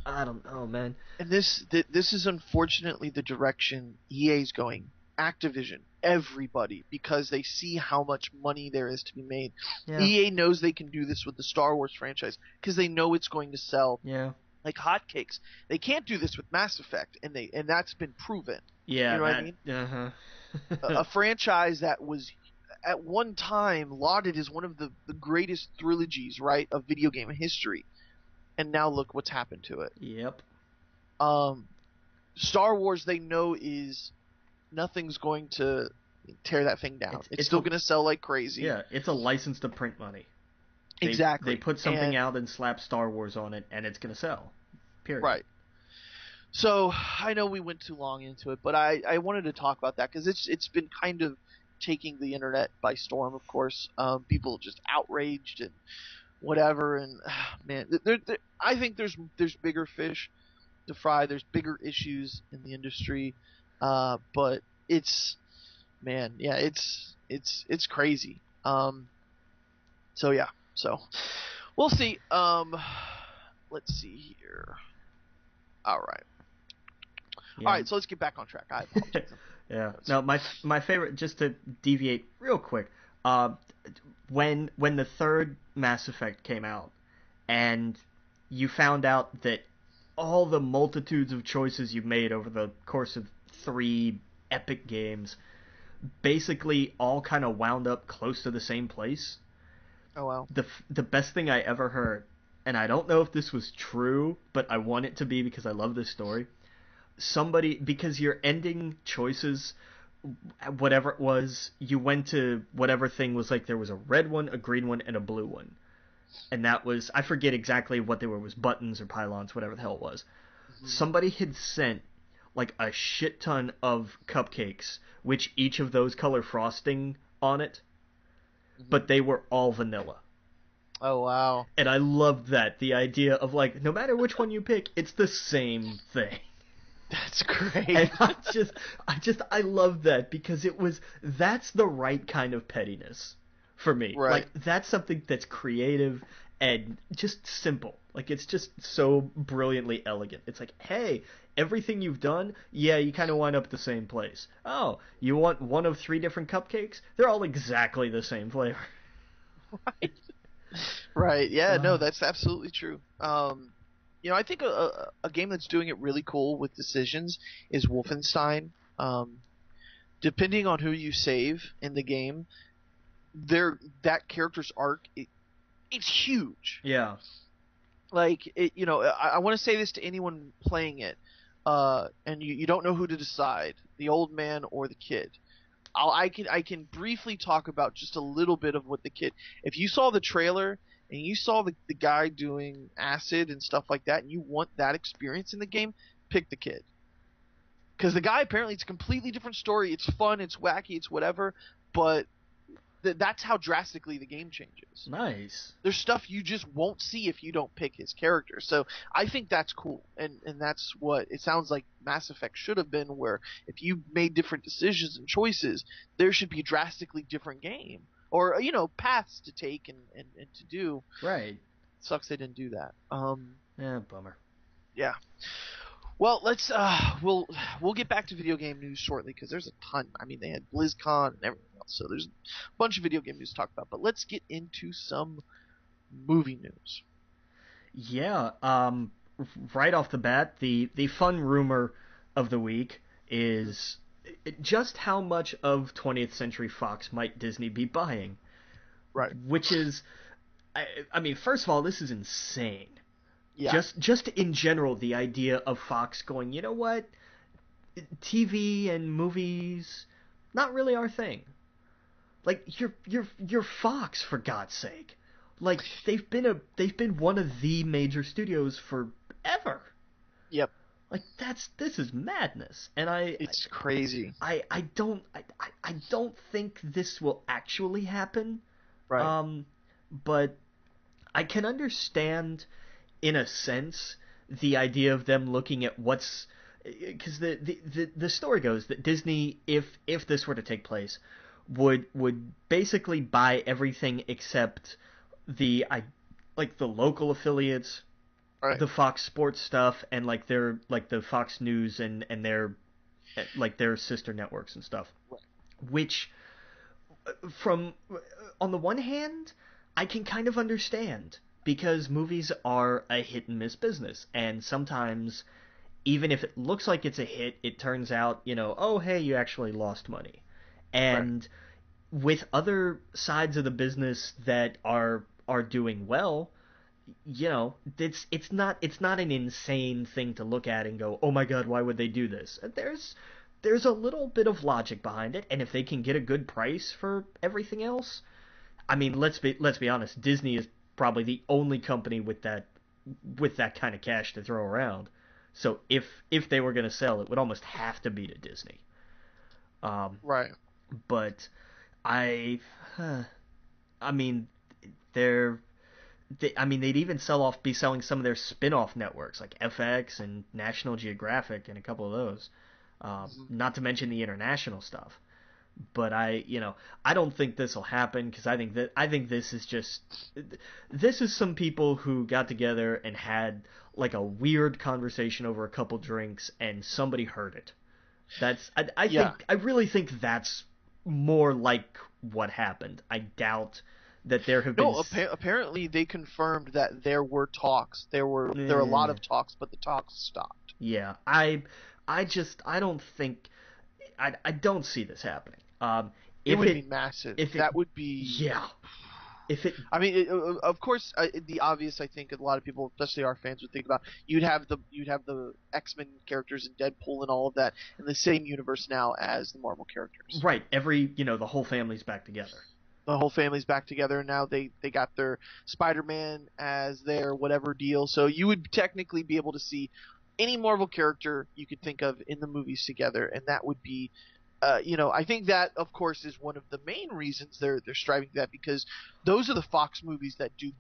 Speaker 2: I don't know, man.
Speaker 1: And this is unfortunately the direction EA's going. Activision, everybody, because they see how much money there is to be made. Yeah. EA knows they can do this with the Star Wars franchise because they know it's going to sell.
Speaker 2: Yeah.
Speaker 1: like hotcakes. They can't do this with Mass Effect, and that's been proven. You
Speaker 2: Yeah,
Speaker 1: know what I
Speaker 2: that.
Speaker 1: mean? A
Speaker 2: Uh-huh.
Speaker 1: franchise that was at one time lauded as one of the greatest trilogies, right, of video game history, and now look what's happened to it.
Speaker 2: Yep.
Speaker 1: Um, Star Wars, they know is nothing's going to tear that thing down. It's
Speaker 2: It's
Speaker 1: still
Speaker 2: a
Speaker 1: going to sell like crazy.
Speaker 2: Yeah, it's a license to print money. They
Speaker 1: Exactly.
Speaker 2: put something
Speaker 1: And
Speaker 2: out and slap Star Wars on it, and it's gonna sell. Period.
Speaker 1: right. So I know we went too long into it, but I wanted to talk about that because it's been kind of taking the internet by storm. Of course, people just outraged and whatever. And man, I think there's bigger fish to fry. There's bigger issues in the industry, but it's man, yeah, it's crazy. So yeah, so we'll see. Let's see here. All right. All
Speaker 2: Yeah.
Speaker 1: right, so let's get back on track. I apologize.
Speaker 2: Yeah. No, my favorite, just to deviate real quick, uh, when the third Mass Effect came out, and you found out that all the multitudes of choices you've made over the course of three epic games basically all kind of wound up close to the same place.
Speaker 1: Oh wow.
Speaker 2: The best thing I ever heard, and I don't know if this was true, but I want it to be because I love this story. Somebody, because your ending choices, whatever it was, you went to whatever thing was, like there was a red one, a green one, and a blue one, and that was, I forget exactly what they were, was buttons or pylons, whatever the hell it was.
Speaker 1: Mm-hmm.
Speaker 2: Somebody had sent like a shit ton of cupcakes, which each of those color frosting on it,
Speaker 1: Mm-hmm.
Speaker 2: but they were all vanilla.
Speaker 1: Oh wow.
Speaker 2: And I loved that, the idea of like, no matter which one you pick, it's the same thing.
Speaker 1: That's
Speaker 2: And
Speaker 1: great.
Speaker 2: I love that, because that's the right kind of pettiness for me.
Speaker 1: Right.
Speaker 2: Like, that's something that's creative and just simple. Like, it's just so brilliantly elegant. It's like, hey, everything you've done, yeah, you kind of wind up at the same place. Oh, you want one of three different cupcakes? They're all exactly the same flavor.
Speaker 1: Right. Right. Yeah. No,
Speaker 2: Uh,
Speaker 1: that's absolutely true. I think a game that's doing it really cool with decisions is Wolfenstein. Um, Depending on who you save in the game, that character's arc it's huge.
Speaker 2: yeah.
Speaker 1: Like I want to say this to anyone playing it, and you don't know who to decide, the old man or the kid. I can briefly talk about just a little bit of what the kid. If you saw the trailer and you saw the guy doing acid and stuff like that, and you want that experience in the game, pick the kid. Because the guy, apparently, it's a completely different story. It's fun, it's wacky, it's whatever, but that's how drastically the game changes.
Speaker 2: Nice.
Speaker 1: There's stuff you just won't see if you don't pick his character. So I think that's cool, and that's what it sounds like Mass Effect should have been. Where if you made different decisions and choices, there should be a drastically different game, or paths to take and to do.
Speaker 2: Right.
Speaker 1: Sucks they didn't do that.
Speaker 2: Yeah, bummer.
Speaker 1: Yeah. Well, we'll get back to video game news shortly because there's a ton. I mean, they had BlizzCon and everything else, so there's a bunch of video game news to talk about. But let's get into some movie news.
Speaker 2: Yeah, right off the bat, the fun rumor of the week is just how much of 20th Century Fox might Disney be buying,
Speaker 1: Right.
Speaker 2: which is, I mean, first of all, this is insane.
Speaker 1: Yeah.
Speaker 2: Just in general, the idea of Fox going, you know what, TV and movies, not really our thing. Like, you're Fox, for God's sake. Like, they've been one of the major studios forever.
Speaker 1: Yep.
Speaker 2: Like, this is madness. And
Speaker 1: It's crazy.
Speaker 2: I don't think this will actually happen.
Speaker 1: Right.
Speaker 2: But I can understand, in a sense, the idea of them looking at what's, because the story goes that Disney, if this were to take place, would basically buy everything except the local affiliates,
Speaker 1: Right.
Speaker 2: the Fox Sports stuff, and like the Fox News and their like their sister networks and stuff.
Speaker 1: Right.
Speaker 2: Which, from on the one hand, I can kind of understand, because movies are a hit and miss business, and sometimes even if it looks like it's a hit, it turns out, oh hey, you actually lost money.
Speaker 1: Right.
Speaker 2: And with other sides of the business that are doing well, it's not an insane thing to look at and go, oh my god, why would they do this? There's a little bit of logic behind it, and if they can get a good price for everything else, I mean, let's be honest, Disney is probably the only company with that kind of cash to throw around. So if they were going to sell, it would almost have to be to Disney. Um,
Speaker 1: Right.
Speaker 2: but I, I mean, they're I mean, they'd even be selling some of their spin-off networks like FX and National Geographic and a couple of those.
Speaker 1: Mhm.
Speaker 2: Not to mention the international stuff. But I don't think this will happen because I think this is some people who got together and had like a weird conversation over a couple drinks and somebody heard it.
Speaker 1: Yeah.
Speaker 2: I really think that's more like what happened. I doubt that there have been.
Speaker 1: No, apparently they confirmed that there were talks. There were a lot
Speaker 2: Eh,
Speaker 1: of talks, but the talks stopped.
Speaker 2: yeah, I don't think I don't see this happening.
Speaker 1: It
Speaker 2: If
Speaker 1: would
Speaker 2: it
Speaker 1: be massive.
Speaker 2: if it
Speaker 1: That would be.
Speaker 2: yeah if it
Speaker 1: I mean, of course, the obvious. I think a lot of people, especially our fans, would think about you'd have the X-Men characters and Deadpool and all of that in the same universe now as the Marvel characters.
Speaker 2: right, the whole family's back together.
Speaker 1: The whole family's back together, and now they got their Spider-Man as their whatever deal. So you would technically be able to see any Marvel character you could think of in the movies together, and that would be, I think that of course is one of the main reasons they're striving for that, because those are the Fox movies that do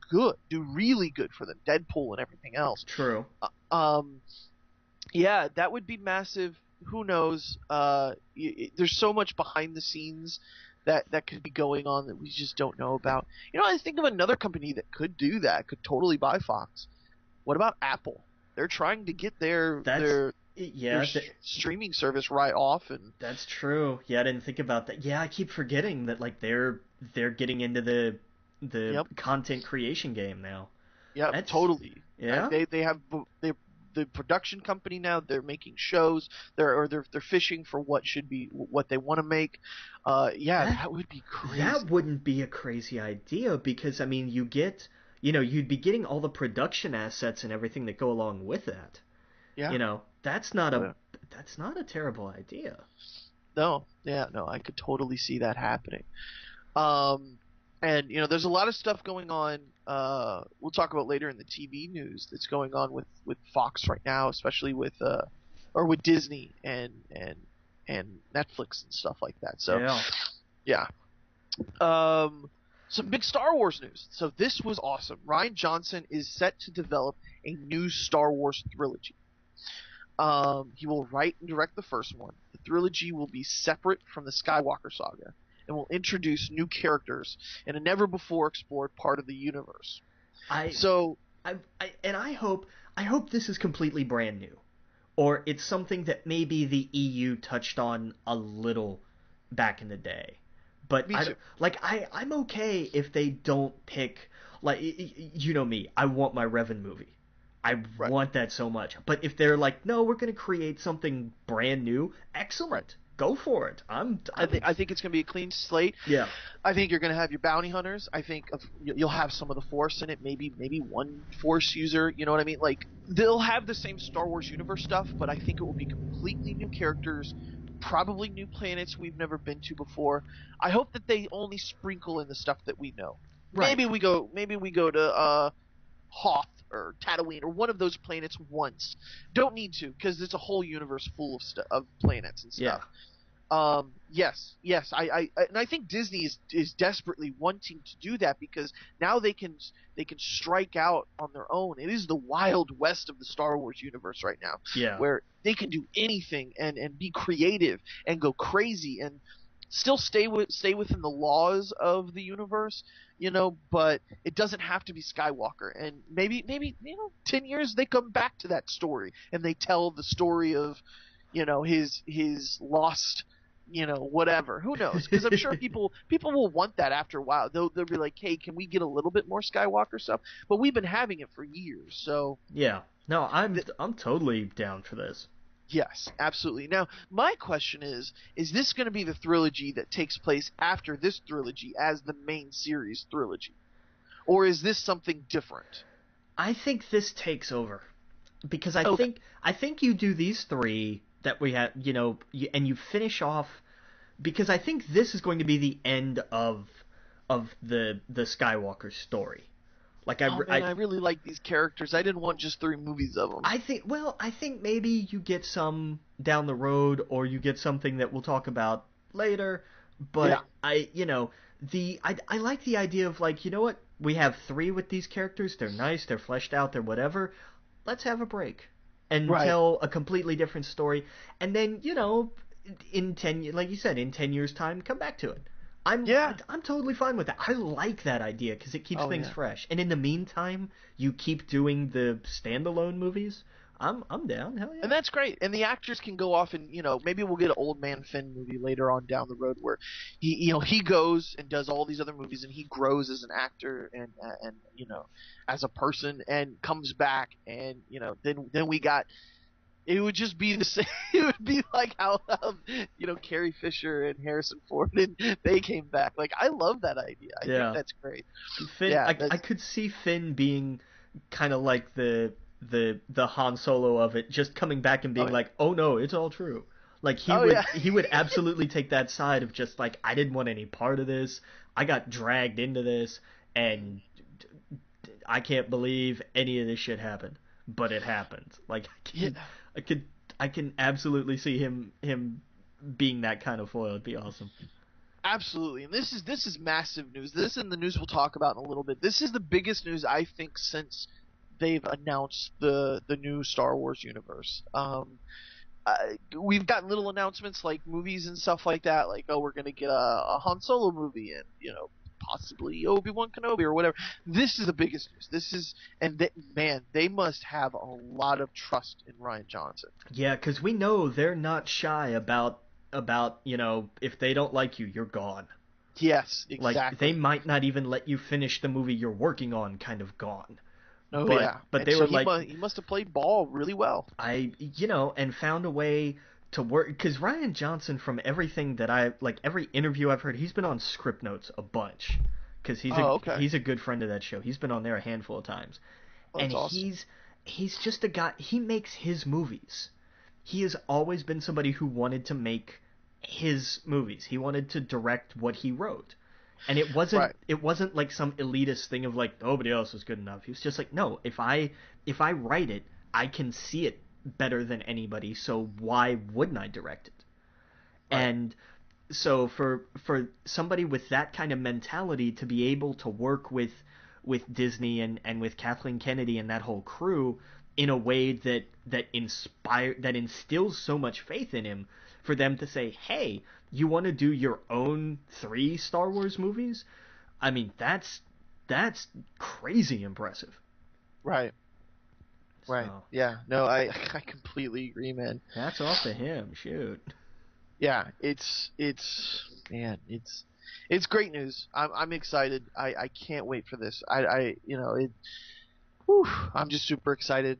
Speaker 1: really good for them, Deadpool and everything else.
Speaker 2: True.
Speaker 1: Um, yeah, that would be massive. Who knows? There's so much behind the scenes that could be going on that we just don't know about. I think of another company that could do that, could totally buy Fox. What about Apple? They're trying to get their
Speaker 2: That's
Speaker 1: their their
Speaker 2: yeah,
Speaker 1: streaming service right off, and
Speaker 2: that's true. Yeah, I didn't think about that. Yeah, I keep forgetting that like they're getting into the
Speaker 1: yep,
Speaker 2: content creation game now.
Speaker 1: yep,
Speaker 2: That's
Speaker 1: totally.
Speaker 2: yeah.
Speaker 1: They have the production company now. They're making shows. They're fishing for what they want to make. Yeah,
Speaker 2: That
Speaker 1: that would be
Speaker 2: that
Speaker 1: crazy.
Speaker 2: wouldn't be a crazy idea because I mean you'd be getting all the production assets and everything that go along with that.
Speaker 1: Yeah.
Speaker 2: That's not a
Speaker 1: Yeah.
Speaker 2: that's not a terrible idea.
Speaker 1: No, yeah, no, I could totally see that happening. Um, and there's a lot of stuff going on. We'll talk about later in the TV news that's going on with Fox right now, especially or with Disney and Netflix and stuff like that. So
Speaker 2: Yeah.
Speaker 1: yeah. Um, some big Star Wars news. So this was awesome. Rian Johnson is set to develop a new Star Wars trilogy. He will write and direct the first one. The trilogy will be separate from the Skywalker saga and will introduce new characters in a never before explored part of the universe.
Speaker 2: I
Speaker 1: So,
Speaker 2: I hope this is completely brand new, or it's something that maybe the EU touched on a little back in the day. But
Speaker 1: me too.
Speaker 2: I'm okay if they don't pick like you know me. I want my Revan movie. I
Speaker 1: Right,
Speaker 2: want that so much. But if they're like, no, we're gonna create something brand new,
Speaker 1: right.
Speaker 2: excellent. Go for it.
Speaker 1: I think it's going to be a clean slate.
Speaker 2: Yeah.
Speaker 1: I think you're going to have your bounty hunters. I think you'll have some of the Force in it. Maybe one Force user. You know what I mean? Like they'll have the same Star Wars universe stuff, but I think it will be completely new characters, probably new planets we've never been to before. I hope that they only sprinkle in the stuff that we know.
Speaker 2: Right.
Speaker 1: Maybe we go to Hoth or Tatooine or one of those planets once. Don't need to, because there's a whole universe full of planets and
Speaker 2: Yeah.
Speaker 1: stuff. Yes. And I think Disney is desperately wanting to do that, because now they can strike out on their own. It is the wild west of the Star Wars universe right now,
Speaker 2: Yeah.
Speaker 1: where they can do anything and be creative and go crazy and still stay within the laws of the universe, but it doesn't have to be Skywalker. And maybe 10 years they come back to that story and they tell the story of his lost whatever. Who knows? Because I'm sure people will want that after a while. They'll be like, hey, can we get a little bit more Skywalker stuff? But we've been having it for years, so
Speaker 2: Yeah. No, I'm
Speaker 1: th-
Speaker 2: I'm totally down for this.
Speaker 1: yes, absolutely. Now, my question is this going to be the trilogy that takes place after this trilogy as the main series trilogy, or is this something different?
Speaker 2: I think this takes over because I
Speaker 1: Okay.
Speaker 2: think I think you do these three that we have, and you finish off because I think this is going to be the end of the Skywalker story. Like
Speaker 1: Oh man, I really like these characters. I didn't want just 3 movies of them.
Speaker 2: I think maybe you get some down the road, or you get something that we'll talk about later.
Speaker 1: Yeah.
Speaker 2: But I like the idea of, like, you know what? We have three with these characters. They're nice. They're fleshed out. They're whatever. Let's have a break and
Speaker 1: Right.
Speaker 2: tell a completely different story. And then, in 10, like you said, in 10 years' time, come back to it.
Speaker 1: Yeah.
Speaker 2: I'm totally fine with that. I like that idea because it keeps
Speaker 1: Oh
Speaker 2: things
Speaker 1: yeah.
Speaker 2: fresh. And in the meantime, you keep doing the standalone movies. I'm down. Hell
Speaker 1: And
Speaker 2: yeah.
Speaker 1: that's great. And the actors can go off and, maybe we'll get an Old Man Finn movie later on down the road where he goes and does all these other movies and he grows as an actor and as a person and comes back and, then we got it would just be the same. It would be like how Carrie Fisher and Harrison Ford and they came back. Like I love that idea. I think
Speaker 2: Yeah.
Speaker 1: that's great.
Speaker 2: Finn,
Speaker 1: Yeah,
Speaker 2: I
Speaker 1: that's
Speaker 2: could see Finn being kind of like the Han Solo of it, just coming back and
Speaker 1: oh
Speaker 2: being
Speaker 1: yeah.
Speaker 2: like, "Oh no, it's all true." Like
Speaker 1: Oh yeah.
Speaker 2: he would absolutely take that side of just like, I didn't want any part of this. I got dragged into this, and I can't believe any of this shit happened, but it happened. Like
Speaker 1: Yeah.
Speaker 2: I could, I can absolutely see him being that kind of foil. It'd be awesome.
Speaker 1: Absolutely, and this is massive news. This and the news we'll talk about in a little bit. This is the biggest news I think since they've announced the new Star Wars universe. We've got little announcements like movies and stuff like that, like oh we're gonna get a Han Solo movie and possibly Obi-Wan Kenobi or whatever. This is the biggest news. This is man, they must have a lot of trust in Ryan Johnson.
Speaker 2: Yeah, because we know they're not shy about if they don't like you, you're gone.
Speaker 1: Yes,
Speaker 2: Like they
Speaker 1: exactly.
Speaker 2: might not even let you finish the movie you're working on, kind of gone.
Speaker 1: Oh
Speaker 2: But
Speaker 1: yeah,
Speaker 2: but
Speaker 1: and
Speaker 2: they
Speaker 1: so
Speaker 2: were
Speaker 1: he
Speaker 2: like,
Speaker 1: must he must have played ball really well.
Speaker 2: and found a way to work, because Ryan Johnson, from everything that I like, every interview I've heard, he's been on Script Notes a bunch, because
Speaker 1: Oh okay,
Speaker 2: he's a good friend of that show. He's been on there a handful of times,
Speaker 1: well,
Speaker 2: and
Speaker 1: that's awesome.
Speaker 2: he's just a guy. He makes his movies. He has always been somebody who wanted to make his movies. He wanted to direct what he wrote. And
Speaker 1: Right.
Speaker 2: it wasn't like some elitist thing of like nobody else is good enough. He was just like, no, if I write it, I can see it better than anybody, so why wouldn't I direct it?
Speaker 1: Right.
Speaker 2: And so for somebody with that kind of mentality to be able to work with Disney and with Kathleen Kennedy and that whole crew in a way that instills so much faith in him, for them to say, "Hey, you want to do your own 3 Star Wars movies?" I mean, that's crazy impressive.
Speaker 1: Right. Right.
Speaker 2: So,
Speaker 1: Yeah. No, I I completely agree, man.
Speaker 2: hats off to him. Shoot.
Speaker 1: Yeah, it's man, it's great news. I'm excited. I can't wait for this. I it. Whew, I'm just super excited.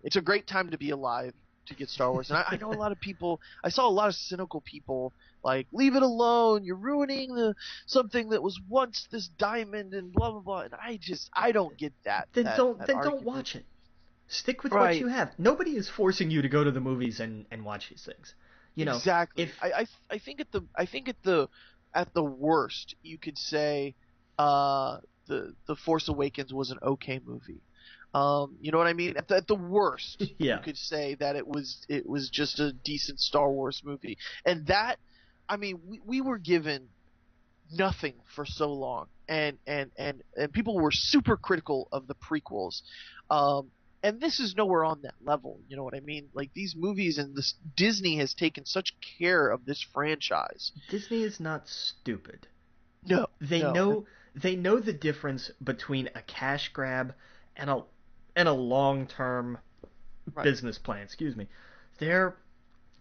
Speaker 1: It's a great time to be alive to get Star Wars, and I know a lot of people. I saw a lot of cynical people like, "Leave it alone. You're ruining something that was once this diamond," and blah blah blah. And I don't get that
Speaker 2: Then don't
Speaker 1: argument.
Speaker 2: watch it. Stick with what
Speaker 1: Right.
Speaker 2: you have. Nobody is forcing you to go to the movies and watch these things. You know, if
Speaker 1: Exactly. I think at the worst you could say the Force Awakens was an okay movie. You know what I mean? At the worst, you
Speaker 2: yeah,
Speaker 1: could say that it was just a decent Star Wars movie. And that I mean, we were given nothing for so long, and people were super critical of the prequels. Um, and this is nowhere on that level. You know what I mean? Like these movies and this Disney has taken such care of this franchise.
Speaker 2: Disney is not stupid.
Speaker 1: No,
Speaker 2: They
Speaker 1: no,
Speaker 2: know they know the difference between a cash grab and a long-term
Speaker 1: right,
Speaker 2: business plan, excuse me. They're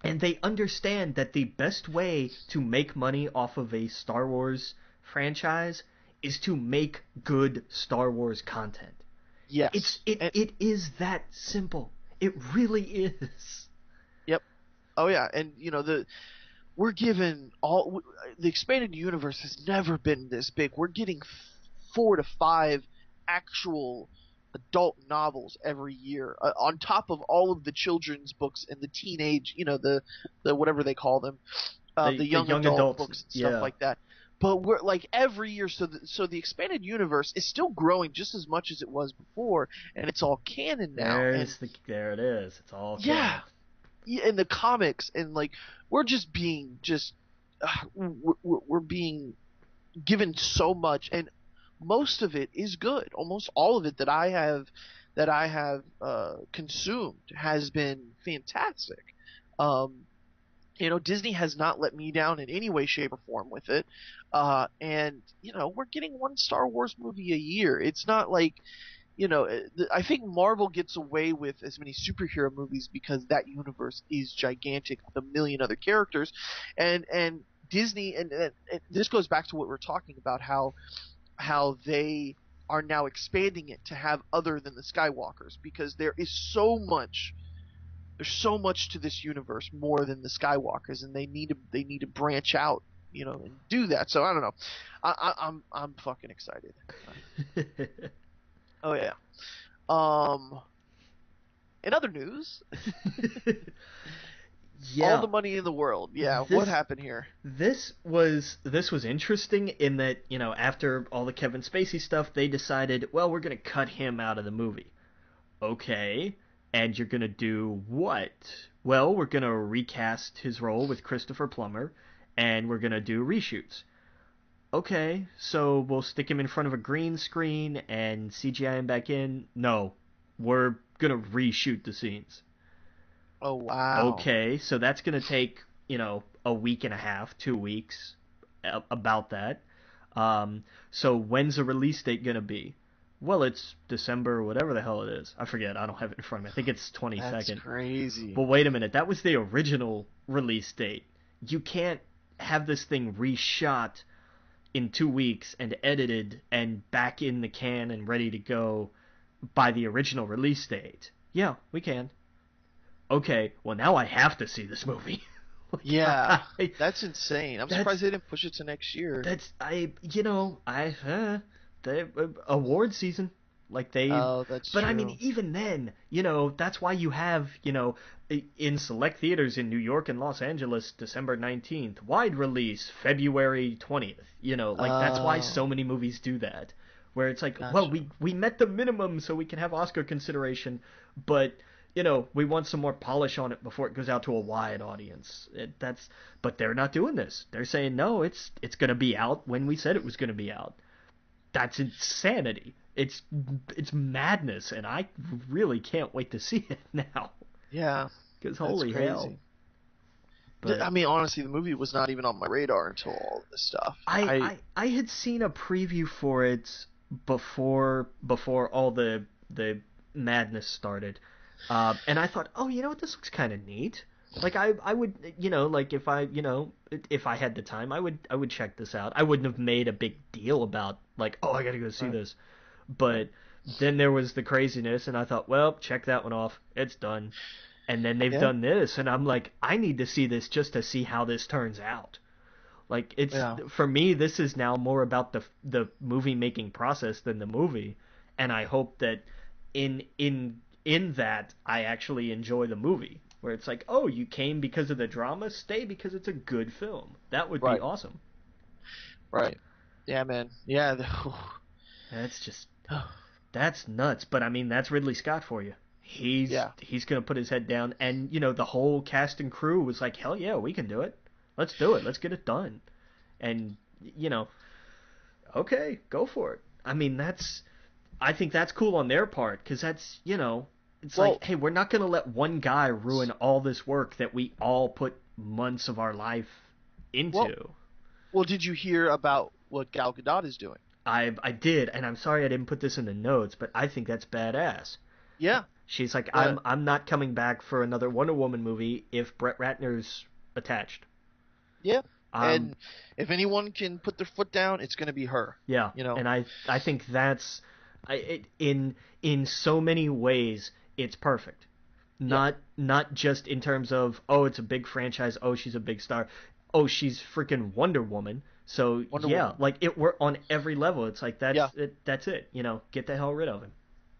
Speaker 2: And they understand that the best way to make money off of a Star Wars franchise is to make good Star Wars content.
Speaker 1: Yes.
Speaker 2: It is that simple. It really is.
Speaker 1: Yep. Oh yeah, and we're given the expanded universe has never been this big. We're getting 4 to 5 actual adult novels every year, on top of all of the children's books and the teenage, the whatever they call them, the
Speaker 2: The
Speaker 1: young
Speaker 2: young
Speaker 1: adult
Speaker 2: adults,
Speaker 1: books and stuff
Speaker 2: yeah.
Speaker 1: like that. But we're like every year, so the expanded universe is still growing just as much as it was before, and it's all canon now. And
Speaker 2: There it is. It's all
Speaker 1: yeah,
Speaker 2: canon.
Speaker 1: yeah, in the comics, and like we're just being we're being given so much, and most of it is good. Almost all of it that I have consumed has been fantastic. Um, Disney has not let me down in any way, shape, or form with it. And we're getting one Star Wars movie a year. It's not like I think Marvel gets away with as many superhero movies because that universe is gigantic with a million other characters, and Disney, and this goes back to what we're talking about, how they are now expanding it to have other than the Skywalkers, because there's so much to this universe more than the Skywalkers, and they need to branch out, and do that. So I don't know. I'm fucking excited. Oh yeah. Um, in other news, all
Speaker 2: Yeah.
Speaker 1: the money in the world. Yeah, what
Speaker 2: This
Speaker 1: happened here?
Speaker 2: this was interesting in that, after all the Kevin Spacey stuff, they decided, well, we're going to cut him out of the movie. Okay. And you're going to do what? Well, we're going to recast his role with Christopher Plummer, and we're going to do reshoots. Okay, so we'll stick him in front of a green screen and CGI him back in? No, we're gonna reshoot the scenes.
Speaker 1: Oh wow.
Speaker 2: Okay, so that's gonna take, a week and a half, 2 weeks, about that. So when's the release date gonna be? Well, it's December, whatever the hell it is. I forget. I don't have it in front of me. I think it's
Speaker 1: That's
Speaker 2: 22nd.
Speaker 1: crazy.
Speaker 2: But wait a minute, that was the original release date. You can't have this thing reshot in 2 weeks and edited and back in the can and ready to go by the original release date. Yeah, we can. Okay, well now I have to see this movie.
Speaker 1: Yeah,
Speaker 2: I,
Speaker 1: that's insane. I'm
Speaker 2: that's
Speaker 1: surprised they didn't push it to next year.
Speaker 2: that's the award season, like they.
Speaker 1: Oh, that's
Speaker 2: But I mean,
Speaker 1: true.
Speaker 2: even then, that's why you have, in select theaters in New York and Los Angeles, December 19th, wide release February 20th. Like that's why
Speaker 1: Oh,
Speaker 2: so many movies do that, where it's like, well,
Speaker 1: gotcha.
Speaker 2: we met the minimum so we can have Oscar consideration, but we want some more polish on it before it goes out to a wide audience. But they're not doing this. They're saying no, it's gonna be out when we said it was gonna be out. That's insanity. It's madness, and I really can't wait to see it now.
Speaker 1: Yeah,
Speaker 2: Because
Speaker 1: that's
Speaker 2: holy hell!
Speaker 1: crazy.
Speaker 2: But
Speaker 1: I mean, honestly, the movie was not even on my radar until all this stuff.
Speaker 2: I I had seen a preview for it before all the madness started, and I thought, oh, you know what, this looks kind of neat. Like I would, like if I had the time, I would check this out. I wouldn't have made a big deal about, like, oh, I gotta go see
Speaker 1: Right,
Speaker 2: this.
Speaker 1: right.
Speaker 2: But then there was the craziness, and I thought, well, check that one off. It's done. And then they've
Speaker 1: Yeah,
Speaker 2: done this, and I'm like, I need to see this just to see how this turns out. Like, it's,
Speaker 1: yeah,
Speaker 2: for me, this is now more about the movie making process than the movie, and I hope that in that I actually enjoy the movie. Where it's like, oh, you came because of the drama, stay because it's a good film. That would be
Speaker 1: right,
Speaker 2: awesome.
Speaker 1: right. Yeah, man. Yeah,
Speaker 2: That's just That's nuts. But I mean, that's Ridley Scott for you. He's
Speaker 1: yeah,
Speaker 2: he's gonna put his head down, and the whole cast and crew was like, hell yeah, we can do it. Let's do it. Let's get it done. And you know, okay, go for it. I mean, I think that's cool on their part, because that's it's
Speaker 1: well,
Speaker 2: like, hey, we're not gonna let one guy ruin all this work that we all put months of our life
Speaker 1: well,
Speaker 2: into.
Speaker 1: well. Did you hear about what Gal Gadot is doing?
Speaker 2: I did, and I'm sorry I didn't put this in the notes, but I think that's badass.
Speaker 1: Yeah,
Speaker 2: She's like,
Speaker 1: Yeah.
Speaker 2: I'm not coming back for another Wonder Woman movie if Brett Ratner's attached.
Speaker 1: Yeah.
Speaker 2: Um,
Speaker 1: And if anyone can put their foot down, it's going to be her.
Speaker 2: yeah,
Speaker 1: You know.
Speaker 2: and I think that's in so many ways it's perfect.
Speaker 1: Yep.
Speaker 2: Not just in terms of, oh, it's a big franchise, oh, she's a big star, oh, she's freaking Wonder Woman. So
Speaker 1: Wonder
Speaker 2: yeah,
Speaker 1: Woman.
Speaker 2: like it worked on every level. It's like
Speaker 1: Yeah.
Speaker 2: that's it. Get the hell rid of him.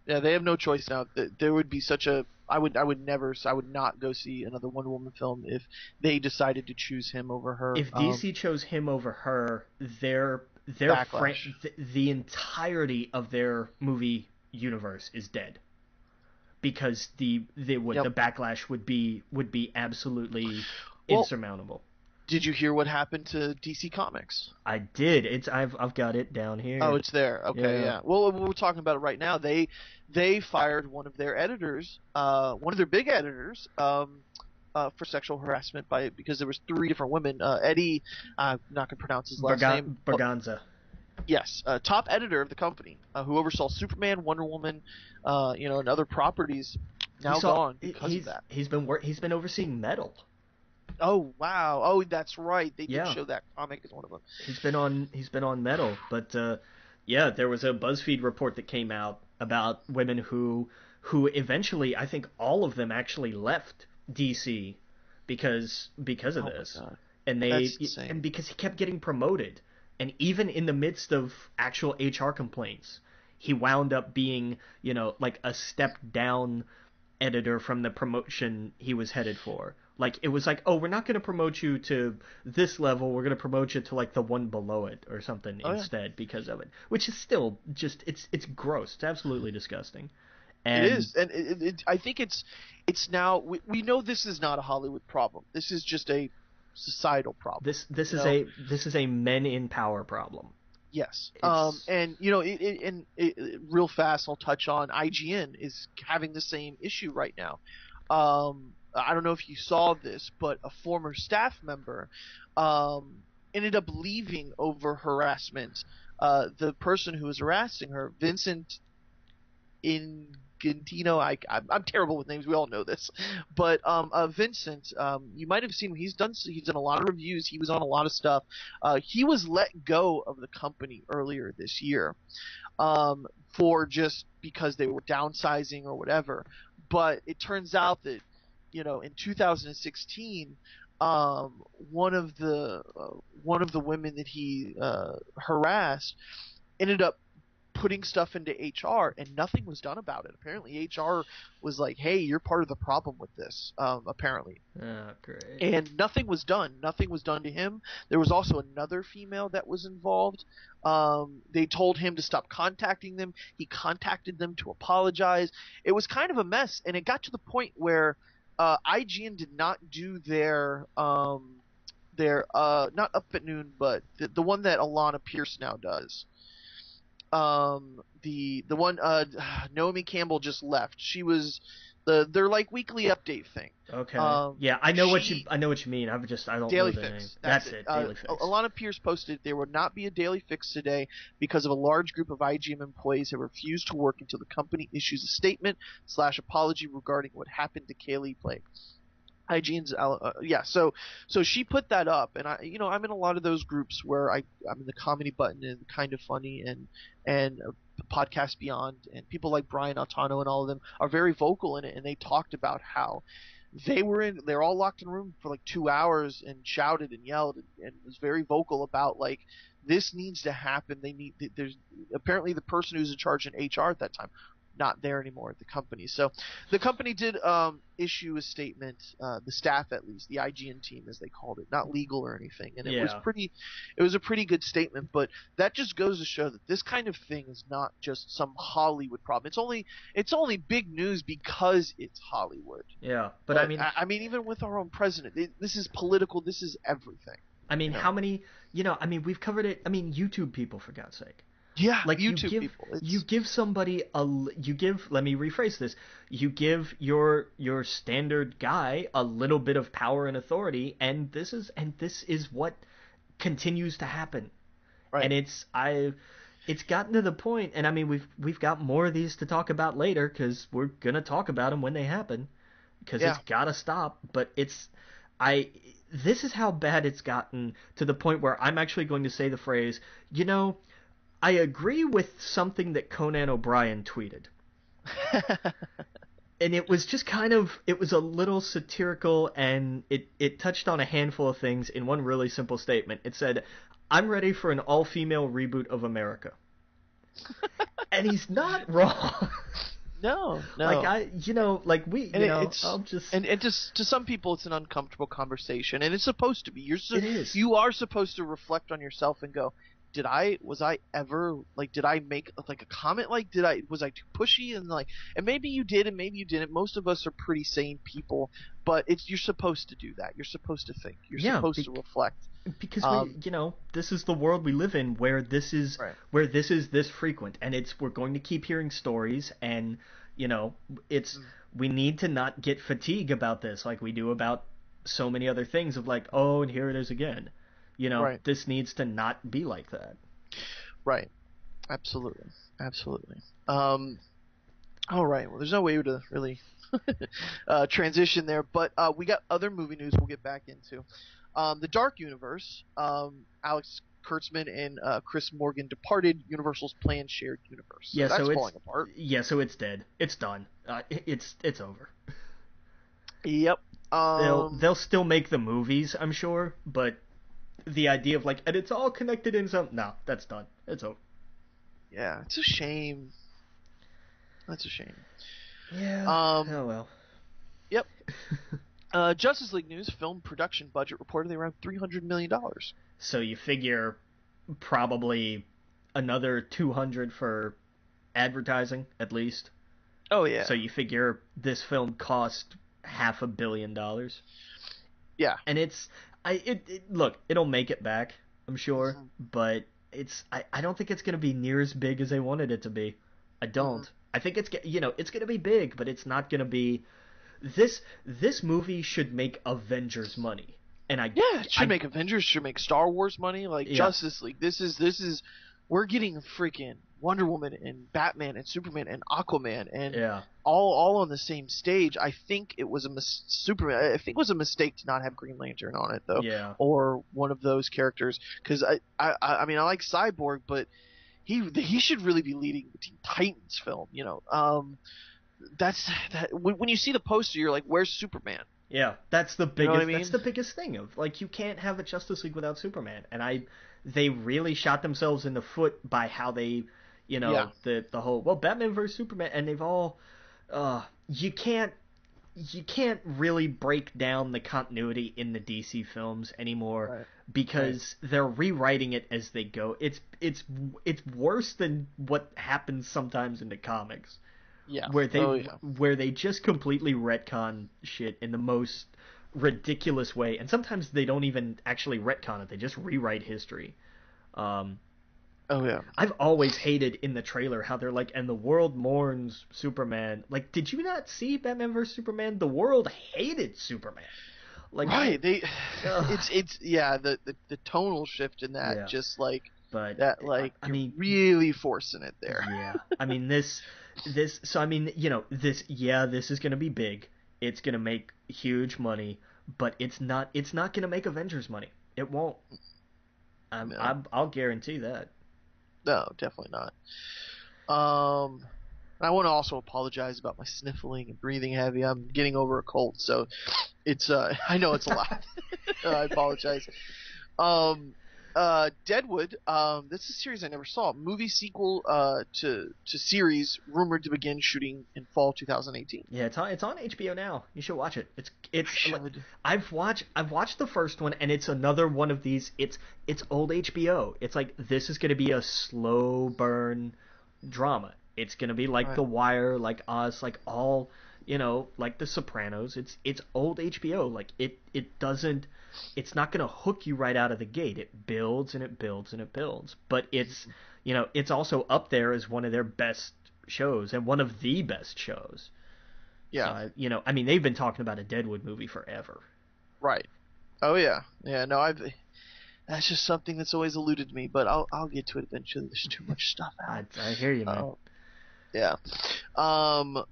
Speaker 1: Yeah. They have no choice now. There would be such a. I would not go see another Wonder Woman film if they decided to choose him over her.
Speaker 2: If DC chose him over her,
Speaker 1: Backlash.
Speaker 2: the entirety of their movie universe is dead because the
Speaker 1: Yep.
Speaker 2: backlash would be absolutely
Speaker 1: Well,
Speaker 2: insurmountable.
Speaker 1: did you hear what happened to DC Comics?
Speaker 2: I did. I've got it down here.
Speaker 1: Oh, it's there. Okay,
Speaker 2: Yeah.
Speaker 1: yeah. Well, we're talking about it right now. They fired one of their editors, one of their big editors, for sexual harassment because there was three different women. Eddie, I'm not gonna pronounce his last name.
Speaker 2: Berganza.
Speaker 1: Yes, top editor of the company, who oversaw Superman, Wonder Woman, and other properties. Now gone because of that.
Speaker 2: He's been overseeing Metal.
Speaker 1: Oh wow! Oh, that's right. They did
Speaker 2: Yeah.
Speaker 1: show that comic as one of them.
Speaker 2: He's been on Metal, but yeah, there was a BuzzFeed report that came out about women who eventually, I think all of them actually left DC because of this.
Speaker 1: My God.
Speaker 2: And
Speaker 1: That's insane.
Speaker 2: and because he kept getting promoted, and even in the midst of actual HR complaints, he wound up being, like a step down editor from the promotion he was headed for. Like, it was like, oh, we're not going to promote you to this level, we're going to promote you to like the one below it or something instead because of it, which is still just it's gross. It's absolutely disgusting. And
Speaker 1: It is, and I think it's now we know this is not a Hollywood problem. This is just a societal problem.
Speaker 2: this is a men in power problem.
Speaker 1: Yes.
Speaker 2: It's
Speaker 1: And real fast, I'll touch on IGN is having the same issue right now. I don't know if you saw this, but a former staff member ended up leaving over harassment. The person who was harassing her, Vincent Ingantino, I'm terrible with names. We all know this, but Vincent, you might have seen him. He's done a lot of reviews. He was on a lot of stuff. He was let go of the company earlier this year, for just because they were downsizing or whatever. But it turns out that in 2016, one of the women that he harassed ended up putting stuff into HR, and nothing was done about it. Apparently, HR was like, "Hey, you're part of the problem with this." Apparently,
Speaker 2: oh, great.
Speaker 1: and nothing was done. Nothing was done to him. There was also another female that was involved. They told him to stop contacting them. He contacted them to apologize. It was kind of a mess, and it got to the point where IGN did not do their not Up at Noon, but the one that Alana Pierce now does. The one Naomi Campbell just left. She was their like weekly update thing.
Speaker 2: Okay. Yeah, I know what you mean. I don't
Speaker 1: Daily
Speaker 2: know the
Speaker 1: Fix.
Speaker 2: name.
Speaker 1: That's
Speaker 2: it.
Speaker 1: it.
Speaker 2: Daily Fix.
Speaker 1: Alana Pierce posted there would not be a Daily Fix today because of a large group of IGN employees have refused to work until the company issues a statement / apology regarding what happened to Kaylee Blake. IGN's so she put that up, and I'm in a lot of those groups where I'm in the Comedy Button and Kind of Funny and Podcast Beyond, and people like Brian Altano and all of them are very vocal in it, and they talked about how they're all locked in a room for like 2 hours and shouted and yelled and was very vocal about like this needs to happen. There's apparently the person who's in charge in HR at that time not there anymore at the company. So the company did issue a statement, the staff at least, the IGN team as they called it, not legal or anything. And it was a pretty good statement, but that just goes to show that this kind of thing is not just some Hollywood problem. It's only big news because it's Hollywood.
Speaker 2: Yeah, but I mean
Speaker 1: even with our own president, this is political, this is everything.
Speaker 2: I mean, how many, we've covered it. I mean, YouTube people, for God's sake.
Speaker 1: Yeah,
Speaker 2: like
Speaker 1: YouTube
Speaker 2: people.
Speaker 1: Let
Speaker 2: me rephrase this. You give your standard guy a little bit of power and authority, and this is what continues to happen.
Speaker 1: Right.
Speaker 2: And it's gotten to the point, and I mean we've got more of these to talk about later because we're gonna talk about them when they happen because it's
Speaker 1: Yeah.
Speaker 2: gotta stop. But I this is how bad it's gotten to the point where I'm actually going to say the phrase, I agree with something that Conan O'Brien tweeted. And it was just it was a little satirical, and it touched on a handful of things in one really simple statement. It said, I'm ready for an all-female reboot of America. And he's not wrong.
Speaker 1: No.
Speaker 2: I'll just...
Speaker 1: And to some people it's an uncomfortable conversation, and it's supposed to be.
Speaker 2: It is.
Speaker 1: You are supposed to reflect on yourself and go, did I ever did I make a comment, was I too pushy, and maybe you did and maybe you didn't. Most of us are pretty sane people, but you're supposed to do that. You're supposed to think. You're supposed to reflect.
Speaker 2: Because this is the world we live in where this is
Speaker 1: right.
Speaker 2: this frequent, and we're going to keep hearing stories, and we need to not get fatigue about this like we do about so many other things of and here it is again.
Speaker 1: Right.
Speaker 2: This needs to not be like that.
Speaker 1: Right. Absolutely. All right. Well, there's no way to really transition there, but we got other movie news we'll get back into. The Dark Universe, Alex Kurtzman and Chris Morgan departed Universal's planned shared universe. So that's falling apart.
Speaker 2: Yeah, so it's dead. It's done. It's over.
Speaker 1: Yep.
Speaker 2: They'll still make the movies, I'm sure, but the idea of and it's all connected in some... No, that's done. It's over.
Speaker 1: Yeah, it's a shame. That's a shame.
Speaker 2: Yeah. Oh well.
Speaker 1: Yep. Justice League news: film production budget reportedly around $300 million.
Speaker 2: So you figure probably another 200 for advertising at least.
Speaker 1: Oh yeah.
Speaker 2: So you figure this film cost $500 million.
Speaker 1: Yeah.
Speaker 2: And look, it'll make it back, I'm sure, but I don't think it's going to be near as big as they wanted it to be. I don't. Mm-hmm. I think it's going to be big, but it's not going to be... This movie should make Avengers money. And
Speaker 1: it should make Avengers, should make Star Wars money, Justice League. This is we're getting freaking Wonder Woman and Batman and Superman and Aquaman and all on the same stage. I think it was Superman. I think it was a mistake to not have Green Lantern on it though, or one of those characters. Because I mean I like Cyborg, but he should really be leading the Teen Titans film. That's when you see the poster, you're like, where's Superman?
Speaker 2: Yeah, that's the biggest.
Speaker 1: I mean?
Speaker 2: That's the biggest thing of you can't have a Justice League without Superman, and they really shot themselves in the foot by how they, the whole Batman versus Superman, and they've all, you can't really break down the continuity in the DC films anymore because they're rewriting it as they go. It's worse than what happens sometimes in the comics.
Speaker 1: Yeah.
Speaker 2: Where they just completely retcon shit in the most ridiculous way, and sometimes they don't even actually retcon it; they just rewrite history. I've always hated in the trailer how they're and the world mourns Superman. Did you not see Batman vs Superman? The world hated Superman.
Speaker 1: The tonal shift in that
Speaker 2: but
Speaker 1: that you're really forcing it there.
Speaker 2: Yeah, I mean this is going to be big. It's going to make huge money, but it's not going to make Avengers money. It won't. I'll guarantee that.
Speaker 1: No, definitely not. I want to also apologize about my sniffling and breathing heavy. I'm getting over a cold, so it's I know it's a lot. I apologize. Deadwood, this is a series I never saw. Movie sequel to series rumored to begin shooting in fall 2018.
Speaker 2: Yeah, it's on HBO now. You should watch it. I've watched the first one, and it's another one of these. It's old HBO. It's this is going to be a slow burn drama. It's going to be The Wire, like Us, all like The Sopranos. It's old HBO. It doesn't. It's not going to hook you right out of the gate. It builds and it builds and it builds. But it's it's also up there as one of their best shows and one of the best shows.
Speaker 1: Yeah.
Speaker 2: I mean, they've been talking about a Deadwood movie forever.
Speaker 1: Right. Oh yeah. Yeah. No, That's just something that's always eluded me, but I'll get to it eventually. There's too much stuff out.
Speaker 2: I hear you, man.
Speaker 1: Yeah.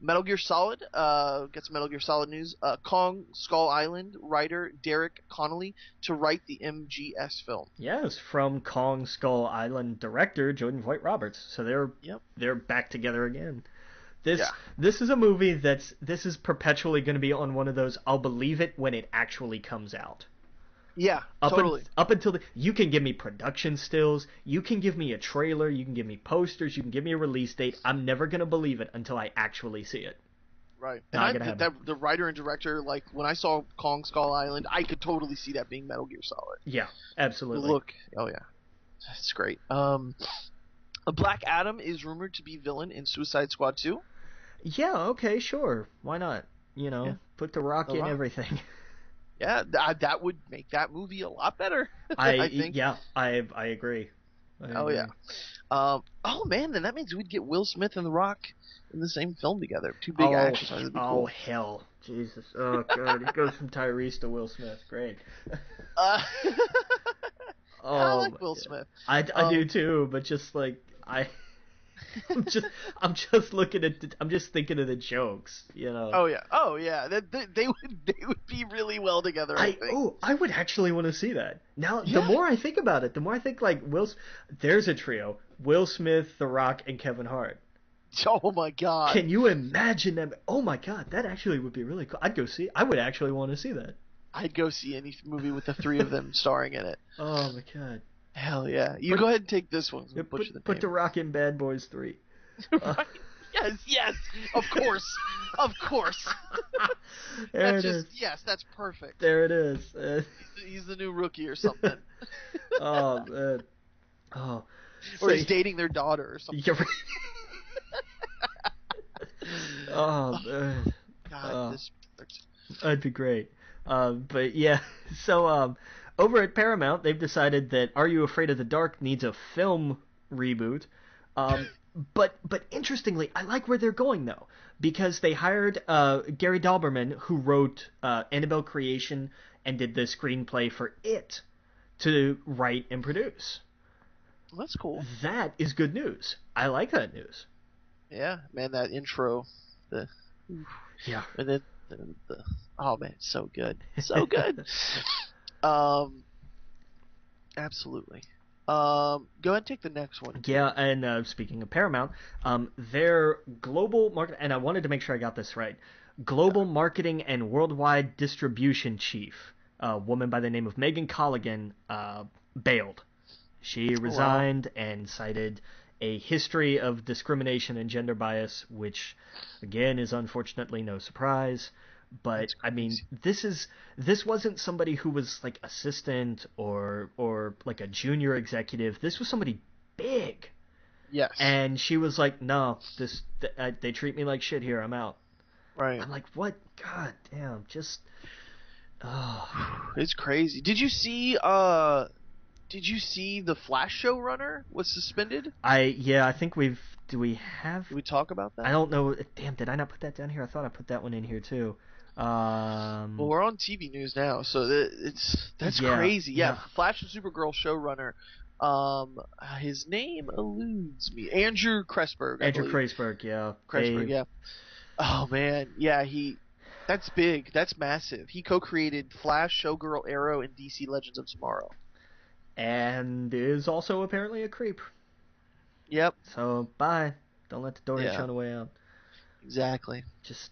Speaker 1: Metal Gear Solid. Get some Metal Gear Solid news. Kong Skull Island writer Derek Connolly to write the MGS film.
Speaker 2: Yes, from Kong Skull Island director Jordan Voight Roberts. So they're back together again. This is a movie this is perpetually going to be on one of those I'll believe it when it actually comes out.
Speaker 1: Yeah, totally.
Speaker 2: Up until you can give me production stills, you can give me a trailer, you can give me posters, you can give me a release date. I'm never gonna believe it until I actually see it.
Speaker 1: Right. And the writer and director, like when I saw Kong Skull Island, I could totally see that being Metal Gear Solid.
Speaker 2: Yeah, absolutely.
Speaker 1: The look, oh yeah, that's great. A Black Adam is rumored to be villain in Suicide Squad 2.
Speaker 2: Yeah. Okay. Sure. Why not? Put the Rock in everything.
Speaker 1: Yeah, that would make that movie a lot better. I think.
Speaker 2: Yeah, I agree.
Speaker 1: Yeah. Oh man, then that means we'd get Will Smith and The Rock in the same film together. Two big action stars. That'd be cool.
Speaker 2: Oh hell, Jesus! Oh god, he goes from Tyrese to Will Smith. Great.
Speaker 1: I like Will Smith.
Speaker 2: I do too, but just like I'm just looking at I'm just thinking of the jokes,
Speaker 1: Oh yeah. They would be really well together. I think.
Speaker 2: I would actually want to see that. Now, the more I think about it, the more I think like there's a trio: Will Smith, The Rock, and Kevin Hart.
Speaker 1: Oh my god!
Speaker 2: Can you imagine them? Oh my god, that actually would be really cool. I would actually want to see that.
Speaker 1: I'd go see any movie with the three of them starring in it.
Speaker 2: Oh my god.
Speaker 1: Hell yeah! Go ahead and take this one.
Speaker 2: Put The Rock in Bad Boys 3.
Speaker 1: Right? Yes, of course.
Speaker 2: There it is.
Speaker 1: Yes, that's perfect.
Speaker 2: There it is.
Speaker 1: He's the new rookie or something.
Speaker 2: Oh man. Oh.
Speaker 1: Or he's dating their daughter or something.
Speaker 2: You're right. Oh man.
Speaker 1: God,
Speaker 2: that'd be great. But yeah, so over at Paramount, they've decided that Are You Afraid of the Dark needs a film reboot. But interestingly, I like where they're going though, because they hired Gary Dalberman, who wrote Annabelle Creation and did the screenplay for It, to write and produce.
Speaker 1: Well, that's cool.
Speaker 2: That is good news. I like that news.
Speaker 1: Yeah, man, that intro,
Speaker 2: yeah,
Speaker 1: and then the oh man, it's so good, so good. Absolutely. Go ahead and take the next one.
Speaker 2: Yeah, and speaking of Paramount, their global market, and I wanted to make sure I got this right, global marketing and worldwide distribution chief, a woman by the name of Megan Colligan, bailed. She resigned and cited a history of discrimination and gender bias, which, again, is unfortunately no surprise. But I mean, this wasn't somebody who was like assistant or like a junior executive. This was somebody big.
Speaker 1: Yes.
Speaker 2: And she was like, "No, they treat me like shit here. I'm out."
Speaker 1: Right.
Speaker 2: I'm like, "What? God damn! Just
Speaker 1: It's crazy. Did you see the Flash showrunner was suspended?
Speaker 2: I think do we
Speaker 1: talk about that?
Speaker 2: I don't know. Damn, did I not put that down here? I thought I put that one in here too.
Speaker 1: Well, we're on TV news now, so that's crazy. Yeah, Flash and Supergirl showrunner. His name eludes me. Andrew Kreisberg.
Speaker 2: Andrew Kreisberg, yeah.
Speaker 1: Kreisberg, yeah. Oh man, yeah. That's big. That's massive. He co-created Flash, Showgirl, Arrow, and DC Legends of Tomorrow.
Speaker 2: And is also apparently a creep.
Speaker 1: Yep.
Speaker 2: So bye. Don't let the door get shown away out.
Speaker 1: Exactly.
Speaker 2: Just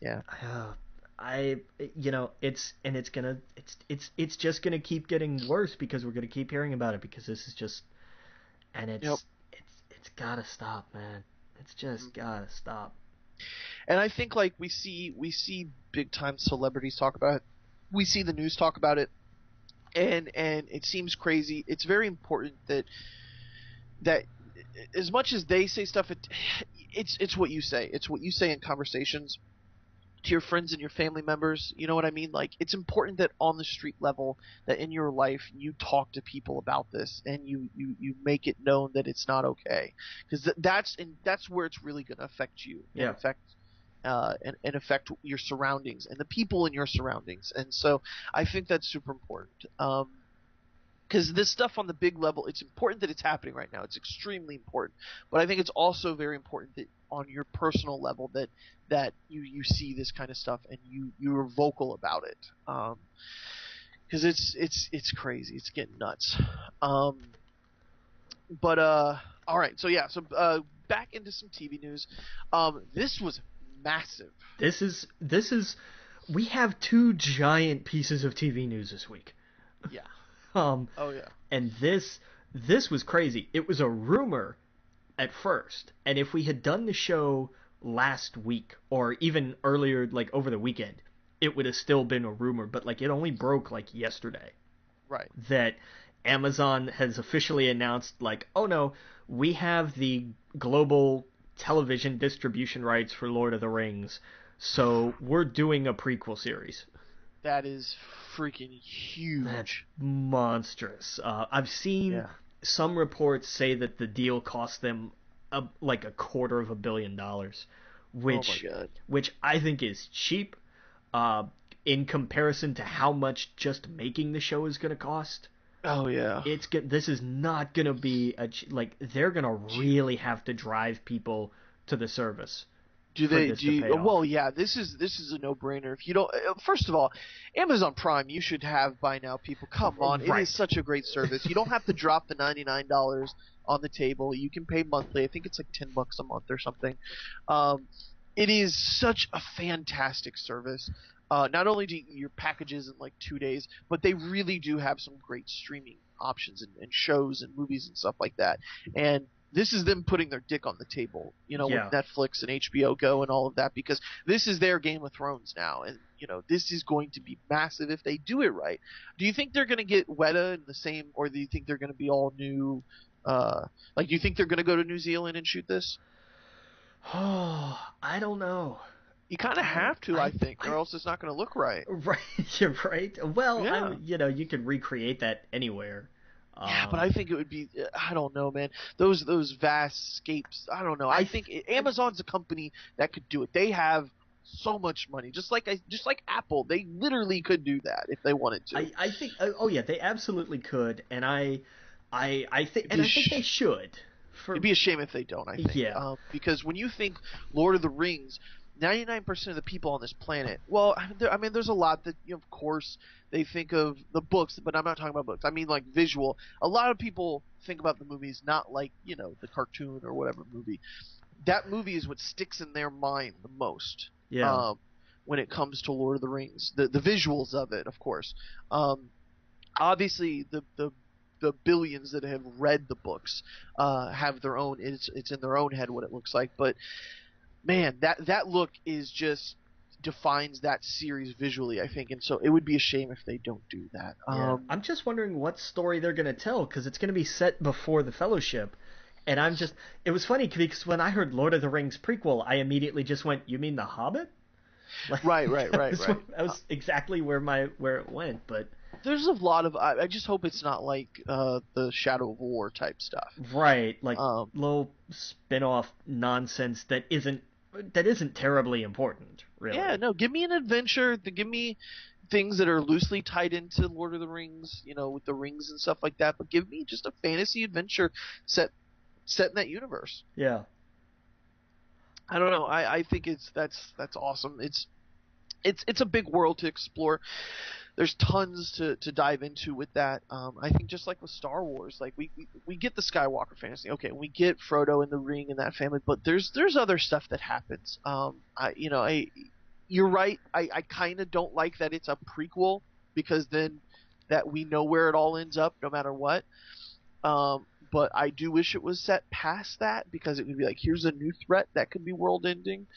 Speaker 2: it's just gonna keep getting worse because we're gonna keep hearing about it because this is just, and it's gotta stop, man. It's just gotta stop.
Speaker 1: And I think like we see big time celebrities talk about it. We see the news talk about it, and it seems crazy. It's very important that as much as they say stuff, it's what you say. It's what you say in conversations to your friends and your family members. You know what I mean? Like, it's important that on the street level, that in your life you talk to people about this and you make it known that it's not okay, because that's where it's really going to affect you.
Speaker 2: Yeah.
Speaker 1: And affect your surroundings and the people in your surroundings. And so I think that's super important. because this stuff on the big level, it's important that it's happening right now. It's extremely important, but I think it's also very important that on your personal level that you see this kind of stuff and you're vocal about it, because it's crazy. It's getting nuts. But all right, so yeah, so back into some TV news. This was massive.
Speaker 2: This is we have two giant pieces of TV news this week.
Speaker 1: Yeah.
Speaker 2: Oh
Speaker 1: yeah.
Speaker 2: And this was crazy. It was a rumor at first, and if we had done the show last week or even earlier, like over the weekend, it would have still been a rumor. But like it only broke like yesterday.
Speaker 1: Right.
Speaker 2: That Amazon has officially announced, like, oh no, we have the global television distribution rights for Lord of the Rings, so we're doing a prequel series.
Speaker 1: That is freaking huge.
Speaker 2: That's monstrous. I've seen some reports say that the deal cost them like $250 million, which I think is cheap in comparison to how much just making the show is going to cost.
Speaker 1: Oh yeah.
Speaker 2: This is not going to be they're going to really have to drive people to the service.
Speaker 1: Well, yeah, this is a no-brainer. If you don't, first of all, Amazon Prime you should have by now, people. Come on, right. It is such a great service. You don't have to drop the $99 on the table. You can pay monthly. I think it's like $10 a month or something. It is such a fantastic service. Not only do your packages in like 2 days, but they really do have some great streaming options and shows and movies and stuff like that. And this is them putting their dick on the table, with Netflix and HBO Go and all of that, because this is their Game of Thrones now. And, this is going to be massive if they do it right. Do you think they're going to get Weta in the same, or do you think they're going to be all new? Do you think they're going to go to New Zealand and shoot this?
Speaker 2: Oh, I don't know.
Speaker 1: You kind of have to, I think, or else it's not going to look right.
Speaker 2: Right, you're right. Well, you could recreate that anywhere.
Speaker 1: Yeah, but I think it would be, I don't know, man. Those vast scapes, I don't know. I think Amazon's a company that could do it. They have so much money, just like Apple. They literally could do that if they wanted to.
Speaker 2: I think, they absolutely could, and I think they should.
Speaker 1: It'd be a shame if they don't. I think, because when you think Lord of the Rings, 99% of the people on this planet, well, there's a lot that, of course, they think of the books, but I'm not talking about books. I mean, like, visual. A lot of people think about the movies not like, the cartoon or whatever movie. That movie is what sticks in their mind the most.
Speaker 2: Yeah.
Speaker 1: When it comes to Lord of the Rings. The visuals of it, of course. Obviously, the billions that have read the books have their own, it's in their own head what it looks like, but man, that look is just defines that series visually, I think, and so it would be a shame if they don't do that.
Speaker 2: I'm just wondering what story they're going to tell, because it's going to be set before the Fellowship, and it was funny because when I heard Lord of the Rings prequel, I immediately just went, you mean The Hobbit?
Speaker 1: Right.
Speaker 2: That was exactly where it went, but
Speaker 1: there's a lot of, I just hope it's not like the Shadow of War type stuff.
Speaker 2: Right, like little spin-off nonsense that isn't terribly important, really.
Speaker 1: Yeah, no, give me an adventure. Give me things that are loosely tied into Lord of the Rings, with the rings and stuff like that. But give me just a fantasy adventure set in that universe.
Speaker 2: Yeah. I
Speaker 1: don't know. I think that's awesome. It's a big world to explore. There's tons to dive into with that. I think just like with Star Wars, like we get the Skywalker fantasy, okay, we get Frodo and the ring and that family, but there's other stuff that happens. You're right. I kind of don't like that it's a prequel, because then that we know where it all ends up no matter what. But I do wish it was set past that, because it would be like, here's a new threat that could be world ending.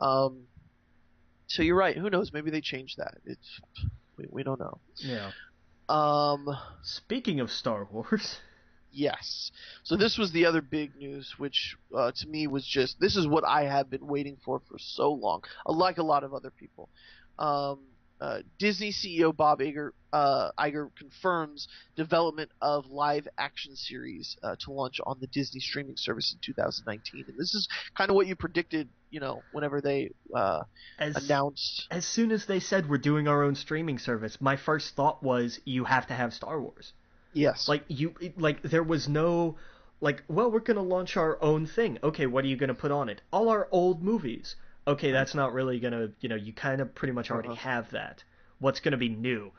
Speaker 1: So you're right. Who knows? Maybe they change that. We don't know.
Speaker 2: Yeah. Speaking of Star Wars.
Speaker 1: Yes. So this was the other big news, which to me was just, this is what I have been waiting for so long, like a lot of other people. Disney CEO Bob Iger confirms development of live-action series to launch on the Disney streaming service in 2019. And this is kind of what you predicted, whenever they announced.
Speaker 2: As soon as they said we're doing our own streaming service, my first thought was, you have to have Star Wars.
Speaker 1: Yes.
Speaker 2: Like there was no like, well, we're gonna launch our own thing. Okay, what are you gonna put on it? All our old movies. Okay,
Speaker 1: Right.
Speaker 2: that's not really gonna, you kind of pretty much already
Speaker 1: Uh-huh.
Speaker 2: have that. What's gonna be new?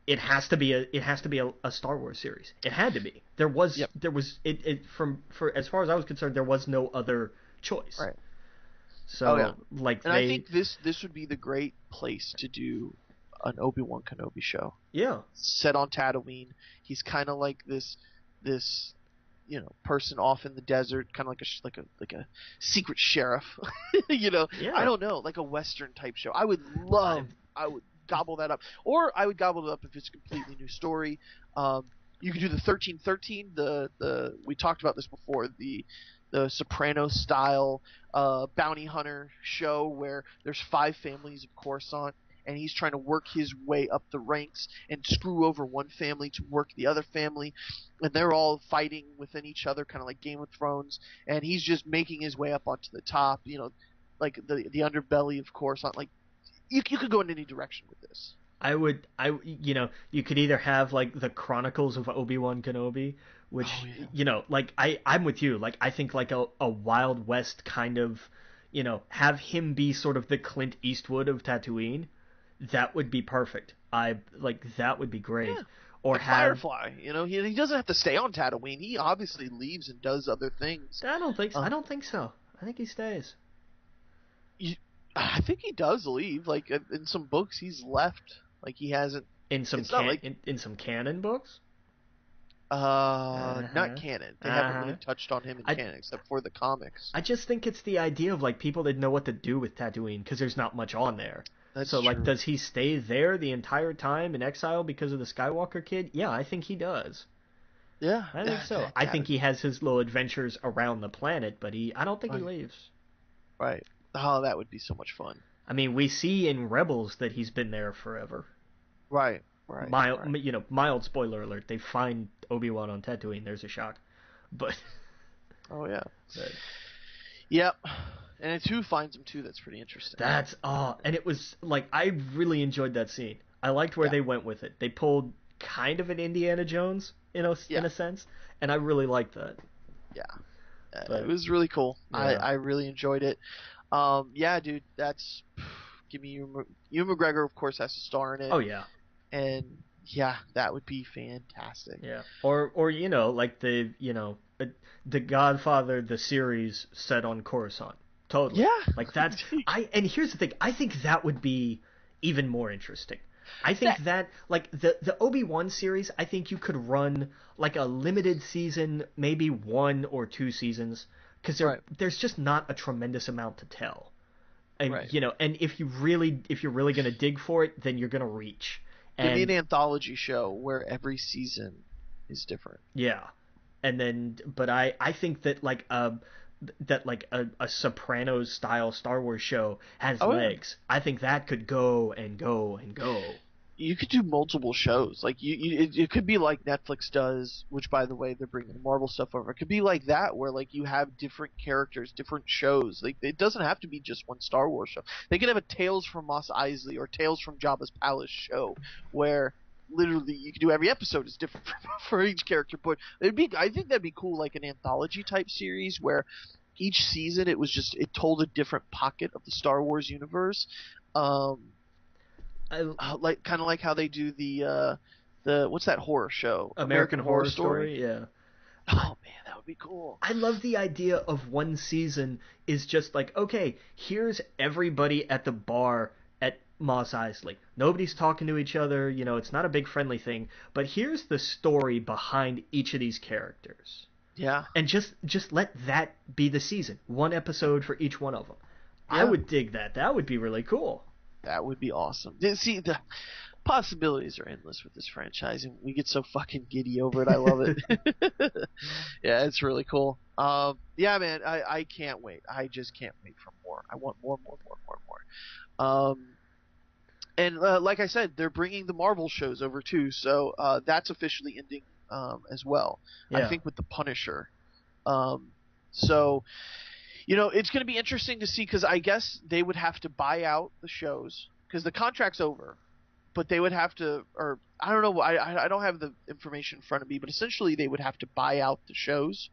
Speaker 2: It has to be a Star Wars series. It had to be.
Speaker 1: Yep.
Speaker 2: There was it from for as far as I was concerned, there was no other choice.
Speaker 1: Right. Oh yeah.
Speaker 2: So like
Speaker 1: And I think this would be the great place to do an Obi-Wan Kenobi show.
Speaker 2: yeah.
Speaker 1: Set on Tatooine. He's kind of like this person off in the desert, kind of like a secret sheriff. I
Speaker 2: Yeah.
Speaker 1: don't know, like a Western type show. I would gobble that up, or I would gobble it up if it's a completely new story. You could do the 1313. The we talked about this before. The Soprano style bounty hunter show where there's 5 families of Coruscant, and he's trying to work his way up the ranks and screw over one family to work the other family, and they're all fighting within each other, kind of like Game of Thrones, and he's just making his way up onto the top, like the underbelly of Coruscant. Like you could go in any direction with this.
Speaker 2: You could either have like the Chronicles of Obi-Wan Kenobi,
Speaker 1: Oh
Speaker 2: which,
Speaker 1: yeah.
Speaker 2: like I'm with you. Like I think like a Wild West kind of, have him be sort of the Clint Eastwood of Tatooine. That would be perfect. That would be great.
Speaker 1: Yeah.
Speaker 2: Or
Speaker 1: Like
Speaker 2: have
Speaker 1: Firefly, he doesn't have to stay on Tatooine. He obviously leaves and does other things.
Speaker 2: I
Speaker 1: Um,
Speaker 2: don't think so. I think he stays.
Speaker 1: you, I think he does leave. Like in some books, he's left. Like he hasn't. It's not like
Speaker 2: In some canon books.
Speaker 1: not
Speaker 2: Uh-huh.
Speaker 1: canon. They haven't
Speaker 2: Uh-huh.
Speaker 1: really touched on him in
Speaker 2: I
Speaker 1: canon except for the comics.
Speaker 2: I just think it's the idea of like people didn't know what to do with Tatooine because there's not much on there.
Speaker 1: That's
Speaker 2: So like,
Speaker 1: true.
Speaker 2: does he stay there the entire time in exile because of the Skywalker kid? Yeah, I think he does.
Speaker 1: Yeah,
Speaker 2: I think so. I
Speaker 1: that
Speaker 2: think
Speaker 1: would
Speaker 2: he
Speaker 1: be
Speaker 2: has his little adventures around the planet, but I don't think he
Speaker 1: right.
Speaker 2: leaves.
Speaker 1: Right. Oh, that would be so much fun.
Speaker 2: I mean, we see in Rebels that he's been there forever.
Speaker 1: Right. Right. Right.
Speaker 2: Mild spoiler alert. They find Obi-Wan on Tatooine. There's a shock, but,
Speaker 1: Oh yeah.
Speaker 2: but
Speaker 1: Yep. And it's who finds him too. That's pretty interesting.
Speaker 2: and it was like I really enjoyed that scene. I liked where
Speaker 1: Yeah.
Speaker 2: they went with it. They pulled kind of an Indiana Jones in
Speaker 1: Yeah.
Speaker 2: a sense, and I really liked that.
Speaker 1: Yeah. It
Speaker 2: But
Speaker 1: was really cool.
Speaker 2: yeah,
Speaker 1: I really enjoyed it. Yeah, dude. That's give me Ewan McGregor. Of course, has to star in it,
Speaker 2: oh yeah,
Speaker 1: and yeah, that would be fantastic.
Speaker 2: yeah. Or like the Godfather the series set on Coruscant. Totally.
Speaker 1: Yeah.
Speaker 2: Like that's I and here's the thing. I think that would be even more interesting. I think
Speaker 1: That-
Speaker 2: that like the Obi-Wan series, I think you could run like a limited season, maybe 1 or 2 seasons, because
Speaker 1: Right.
Speaker 2: there's just not a tremendous amount to tell. And
Speaker 1: Right.
Speaker 2: and if you're really gonna dig for it, then you're gonna reach.
Speaker 1: Give me an
Speaker 2: And
Speaker 1: anthology show where every season is different.
Speaker 2: yeah, and then but I think that a Sopranos style Star Wars show has
Speaker 1: Oh yeah.
Speaker 2: legs. I think that could go and go and go.
Speaker 1: You could do multiple shows. Like it could be like Netflix does, which by the way they're bringing the Marvel stuff over. It could be like that, where like you have different characters, different shows. Like it doesn't have to be just one Star Wars show. They could have a Tales from Mos Eisley or Tales from Jabba's Palace show, where literally you could do every episode is different for each character. But I think that'd be cool, like an anthology type series where each season it told a different pocket of the Star Wars universe. Um,
Speaker 2: I,
Speaker 1: like kind of like how they do the what's that horror show?
Speaker 2: American Horror Story, yeah.
Speaker 1: Oh man, that would be cool.
Speaker 2: I love the idea of one season is just like, okay, here's everybody at the bar at Mos Eisley. Nobody's talking to each other, it's not a big friendly thing, but here's the story behind each of these characters.
Speaker 1: Yeah.
Speaker 2: And just let that be the season. One episode for each one of them.
Speaker 1: Yeah.
Speaker 2: I would dig that. That would be really cool.
Speaker 1: That would be awesome. See, the possibilities are endless with this franchise, and we get so fucking giddy over it. I love it. Yeah, it's really cool. Yeah, man, I can't wait. I just can't wait for more. I want more. And like I said, they're bringing the Marvel shows over too, so that's officially ending as well.
Speaker 2: Yeah.
Speaker 1: I think with the Punisher. So it's going to be interesting to see, because I guess they would have to buy out the shows because the contract's over. but they would have to, or I don't know, I don't have the information in front of me, but essentially they would have to buy out the shows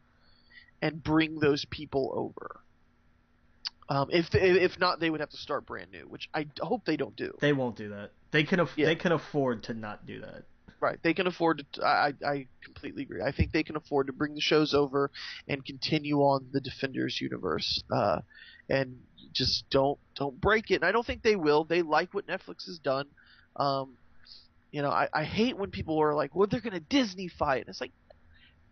Speaker 1: and bring those people over. If not, they would have to start brand new, which I hope they don't do.
Speaker 2: They won't do that. They can
Speaker 1: Yeah.
Speaker 2: they can afford to not do that.
Speaker 1: Right. They can afford to. I completely agree. I think they can afford to bring the shows over and continue on the Defenders universe, and just don't break it. And I don't think they will. They like what Netflix has done. I hate when people are like, "Well, they're gonna Disney-fy it." And it's like,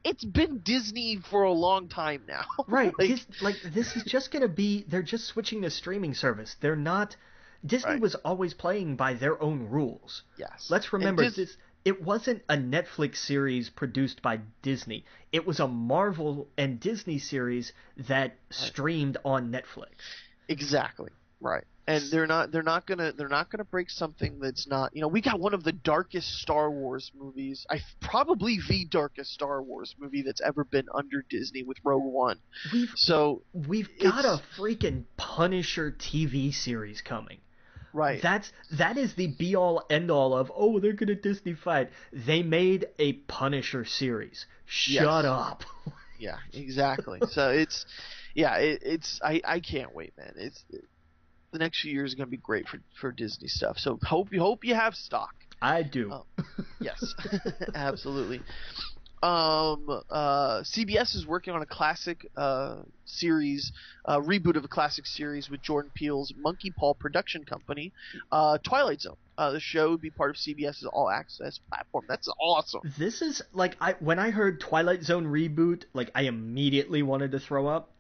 Speaker 1: it's been Disney for a long time now.
Speaker 2: Right. This is just gonna be. They're just switching to streaming service. They're not. Disney was always playing by their own rules.
Speaker 1: Yes.
Speaker 2: Let's remember this. It wasn't a Netflix series produced by Disney. It was a Marvel and Disney series that streamed on Netflix.
Speaker 1: Exactly. Right. And they're not gonna break something that's not. We got one of the darkest Star Wars movies. Probably the darkest Star Wars movie that's ever been under Disney with Rogue One.
Speaker 2: We've got a freaking Punisher TV series coming.
Speaker 1: Right.
Speaker 2: That is the be all end all of, oh, they're gonna Disney-fy it. They made a Punisher series. Shut up.
Speaker 1: Yeah, exactly. So I can't wait, man. The next few years are gonna be great for Disney stuff. So hope you have stock.
Speaker 2: I do.
Speaker 1: Yes, absolutely. CBS is working on a classic series, reboot of a classic series with Jordan Peele's Monkey Paw production company, Twilight Zone. The show would be part of CBS's All Access platform. That's awesome.
Speaker 2: This is when I heard Twilight Zone reboot, I immediately wanted to throw up,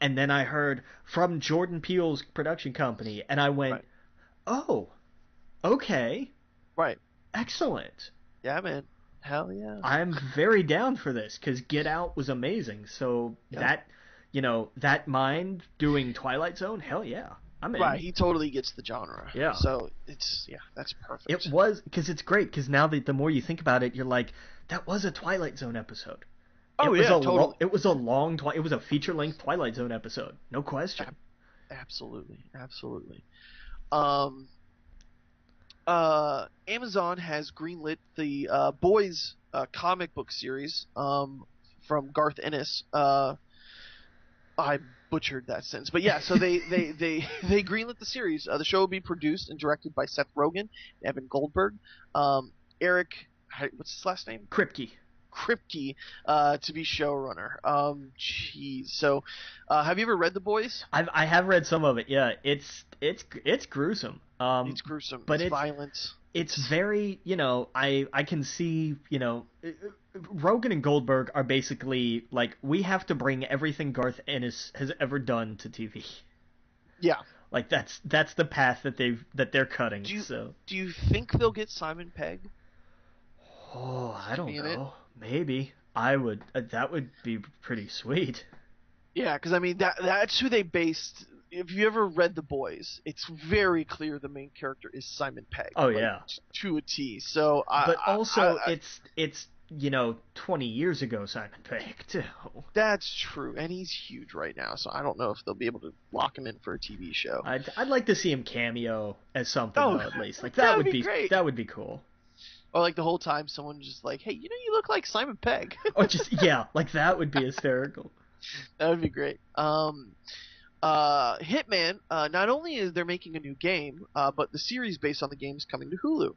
Speaker 2: and then I heard from Jordan Peele's production company, and I went, oh, okay,
Speaker 1: right,
Speaker 2: excellent.
Speaker 1: Yeah, man. Hell yeah.
Speaker 2: I'm very down for this because Get Out was amazing. So that mind doing Twilight Zone, hell yeah. I'm in.
Speaker 1: Right, he totally gets the genre.
Speaker 2: Yeah.
Speaker 1: So that's perfect.
Speaker 2: It was, because it's great, because now the more you think about it, you're like, that was a Twilight Zone episode.
Speaker 1: Totally.
Speaker 2: It was a feature-length Twilight Zone episode. No question.
Speaker 1: Absolutely. Amazon has greenlit the Boys comic book series from Garth Ennis. I butchered that sentence, but yeah. So they greenlit the series. The show will be produced and directed by Seth Rogen, Evan Goldberg, Eric. What's his last name?
Speaker 2: Kripke
Speaker 1: to be showrunner. Jeez. So, have you ever read The Boys?
Speaker 2: I have read some of it. Yeah, it's gruesome.
Speaker 1: It's gruesome. But it's violent.
Speaker 2: It's very, I can see, Rogen and Goldberg are basically like, we have to bring everything Garth Ennis has ever done to TV.
Speaker 1: Yeah.
Speaker 2: Like that's the path that they're cutting. Do
Speaker 1: you think they'll get Simon Pegg?
Speaker 2: Oh, I don't know. Maybe. I would. That would be pretty sweet.
Speaker 1: Yeah, because I mean that's who they based. If you ever read The Boys, it's very clear the main character is Simon Pegg.
Speaker 2: Oh yeah,
Speaker 1: to a T. So,
Speaker 2: but it's 20 years ago Simon Pegg too.
Speaker 1: That's true, and he's huge right now. So I don't know if they'll be able to lock him in for a TV show.
Speaker 2: I'd like to see him cameo as something though, at least. Like that would be great. That would be cool.
Speaker 1: Or like the whole time someone just like, hey, you look like Simon Pegg.
Speaker 2: Or just like that would be hysterical.
Speaker 1: That would be great. Hitman, not only is they're making a new game, but the series based on the game is coming to Hulu.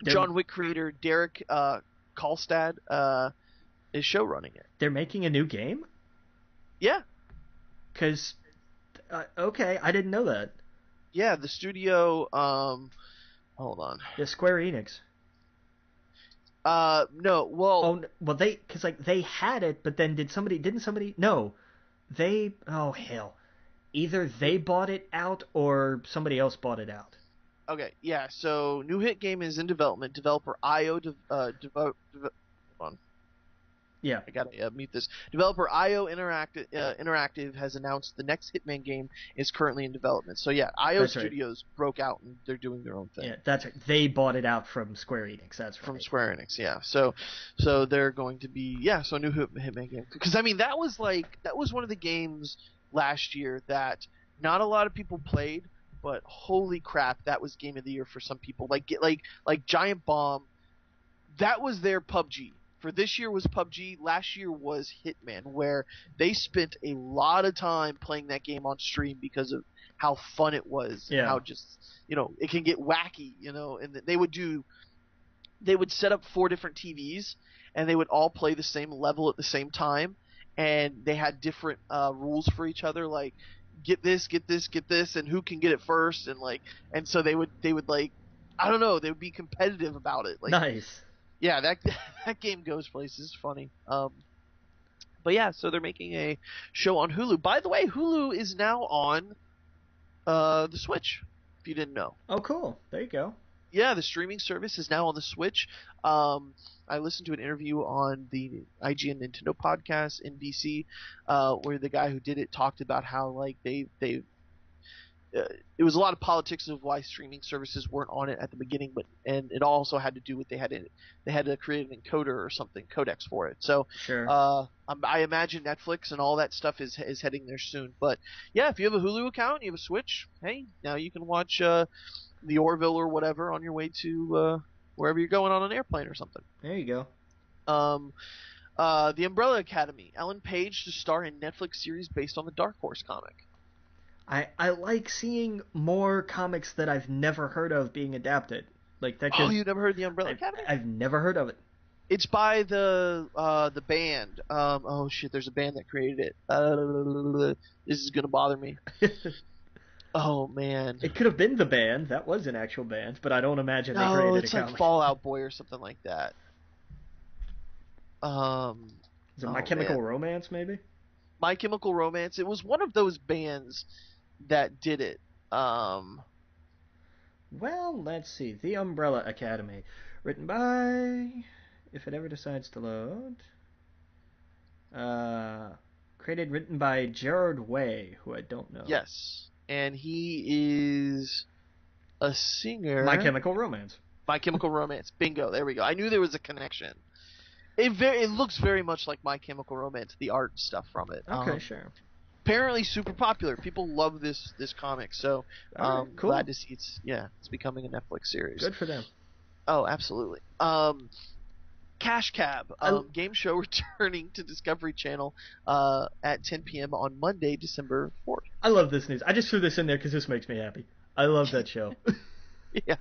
Speaker 1: John Wick creator Derek Kolstad is showrunning it.
Speaker 2: They're making a new game?
Speaker 1: Yeah.
Speaker 2: Because, okay, I didn't know that.
Speaker 1: Yeah, the studio, hold on.
Speaker 2: Yeah, Square Enix.
Speaker 1: No, well...
Speaker 2: Oh, well, they had it, but then didn't somebody... No. Oh, hell. Either they bought it out or somebody else bought it out.
Speaker 1: Okay, yeah, so new hit game is in development. Developer IO... hold on.
Speaker 2: Yeah.
Speaker 1: I gotta mute this. Developer IO Interactive has announced the next Hitman game is currently in development. So yeah, IO Studios broke out and they're doing their own thing.
Speaker 2: Yeah, that's right. They bought it out from Square Enix. That's right.
Speaker 1: From Square Enix, yeah. So they're going to be so new Hitman game. Because I mean that was one of the games last year that not a lot of people played, but holy crap, that was game of the year for some people. Like Giant Bomb, that was their PUBG. For this year was PUBG. Last year was Hitman, where they spent a lot of time playing that game on stream because of how fun it was and how just it can get wacky, and they would set up 4 different TVs and they would all play the same level at the same time, and they had different rules for each other, like get this, and who can get it first, and so they would like, I don't know, they would be competitive about it. Like,
Speaker 2: nice.
Speaker 1: Yeah, that game goes places. It's funny. But yeah, so they're making a show on Hulu. By the way, Hulu is now on the Switch, if you didn't know.
Speaker 2: Oh, cool. There you go.
Speaker 1: Yeah, the streaming service is now on the Switch. I listened to an interview on the IGN Nintendo podcast, NBC, where the guy who did it talked about how like they it was a lot of politics of why streaming services weren't on it at the beginning, and it also had to do with they had to create an encoder or something, codecs for it. So
Speaker 2: sure.
Speaker 1: I imagine Netflix and all that stuff is heading there soon. But yeah, if you have a Hulu account, you have a Switch, hey, now you can watch the Orville or whatever on your way to wherever you're going on an airplane or something.
Speaker 2: There you
Speaker 1: go. The Umbrella Academy, Ellen Page to star in Netflix series based on the Dark Horse comic.
Speaker 2: I like seeing more comics that I've never heard of being adapted. Like that.
Speaker 1: Oh, you never heard of the Umbrella Academy?
Speaker 2: I've never heard of it.
Speaker 1: It's by the band. Oh shit, there's a band that created it. This is gonna bother me. Oh man.
Speaker 2: It could have been the band. That was an actual band, but I don't imagine they created a comic.
Speaker 1: It's like Fall Out Boy or something like that.
Speaker 2: Is it My Chemical Romance, maybe?
Speaker 1: My Chemical Romance. It was one of those bands that did it. Well,
Speaker 2: let's see. The Umbrella Academy. Written by... If it ever decides to load... written by Gerard Way, who I don't know.
Speaker 1: Yes. And he is a singer...
Speaker 2: My Chemical Romance.
Speaker 1: My Chemical Romance. Bingo. There we go. I knew there was a connection. It looks very much like My Chemical Romance, the art stuff from it.
Speaker 2: Okay, sure.
Speaker 1: Apparently super popular. People love this comic, so
Speaker 2: cool.
Speaker 1: Glad to see it's becoming a Netflix series.
Speaker 2: Good for them.
Speaker 1: Oh, absolutely. Cash Cab, game show returning to Discovery Channel at 10 p.m. on Monday, December 4th.
Speaker 2: I love this news. I just threw this in there because this makes me happy. I love that show.
Speaker 1: Yeah.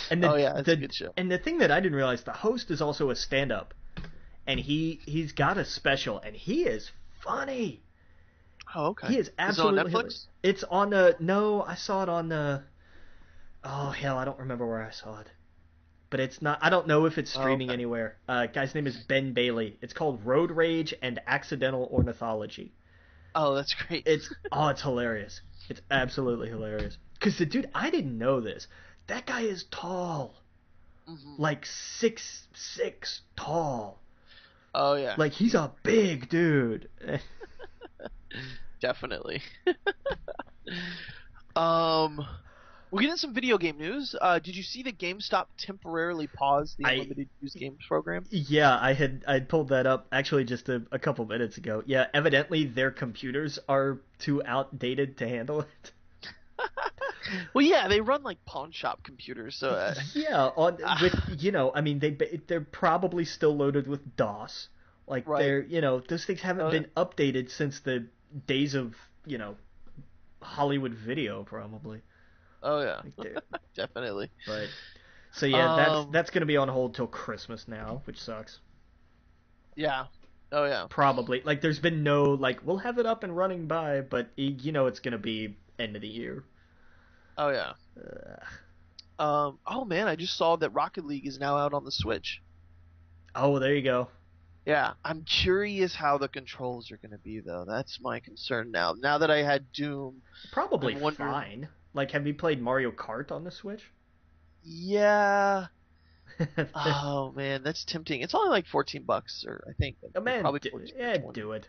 Speaker 2: And
Speaker 1: it's a good show.
Speaker 2: And the thing that I didn't realize, the host is also a stand-up. And he's got a special, and he is funny.
Speaker 1: Oh, okay.
Speaker 2: He is absolutely.
Speaker 1: Is it on Netflix?
Speaker 2: It's on no, I saw it on the. Oh hell, I don't remember where I saw it. But it's not. I don't know if it's streaming anywhere. Guy's name is Ben Bailey. It's called Road Rage and Accidental Ornithology.
Speaker 1: Oh, that's great.
Speaker 2: It's hilarious. It's absolutely hilarious. Because the dude, I didn't know this. That guy is tall. Mm-hmm. Like 6'6" tall.
Speaker 1: Oh yeah.
Speaker 2: Like he's a big dude.
Speaker 1: Definitely. We'll get in some video game news. Did you see that GameStop temporarily paused the unlimited use games program?
Speaker 2: Yeah, I'd pulled that up actually just a couple minutes ago. Yeah, evidently their computers are too outdated to handle it.
Speaker 1: Well, yeah, they run like pawn shop computers, so
Speaker 2: they're probably still loaded with DOS. Like they're those things haven't been updated since the days of Hollywood Video probably.
Speaker 1: Oh yeah, definitely.
Speaker 2: But so yeah, that's going to be on hold till Christmas now, which sucks.
Speaker 1: Yeah. Oh yeah.
Speaker 2: Probably. Like there's been no we'll have it up and running by, but it's going to be end of the year.
Speaker 1: Oh yeah. Oh man, I just saw that Rocket League is now out on the Switch.
Speaker 2: Oh, there you go.
Speaker 1: Yeah, I'm curious how the controls are going to be though. That's my concern now. Now that I had Doom,
Speaker 2: probably fine. Like, have you played Mario Kart on the Switch?
Speaker 1: Yeah. Oh man, that's tempting. It's only like $14, or I think.
Speaker 2: Oh man,
Speaker 1: probably
Speaker 2: do it.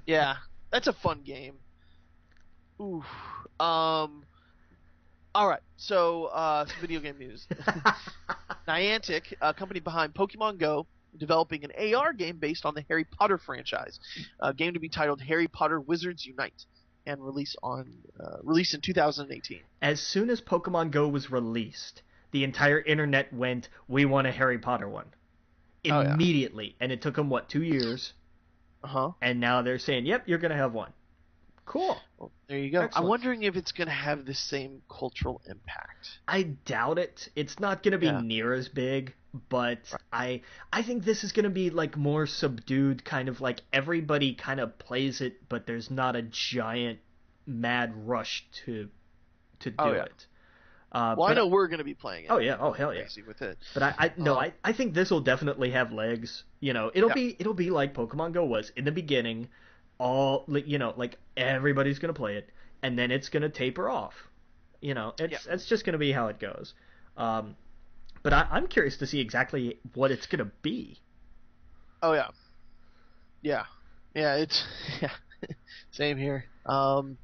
Speaker 1: Yeah, that's a fun game. Oof. All right, so some video game news. Niantic, a company behind Pokemon Go, developing an AR game based on the Harry Potter franchise. A game to be titled Harry Potter Wizards Unite. and released in 2018.
Speaker 2: As soon as Pokemon Go was released, the entire internet went, "We want a Harry Potter one."
Speaker 1: Oh, yeah.
Speaker 2: Immediately. And it took them, 2 years?
Speaker 1: Uh-huh.
Speaker 2: And now they're saying, "Yep, you're going to have one." Cool.
Speaker 1: Well, there you go.
Speaker 2: Excellent.
Speaker 1: I'm wondering if it's going to have the same cultural impact.
Speaker 2: I doubt it. It's not going to be near as big, but right. I think this is going to be like more subdued, kind of like everybody kind of plays it, but there's not a giant mad rush to do it.
Speaker 1: Well, I know we're going to be playing it.
Speaker 2: Oh yeah, oh hell yeah.
Speaker 1: With it.
Speaker 2: But I think this will definitely have legs. You know, it'll be like Pokemon Go was in the beginning. All like everybody's gonna play it, and then it's gonna taper off. It's just gonna be how it goes. But I'm curious to see exactly what it's gonna be.
Speaker 1: Oh yeah, it's same here. Man,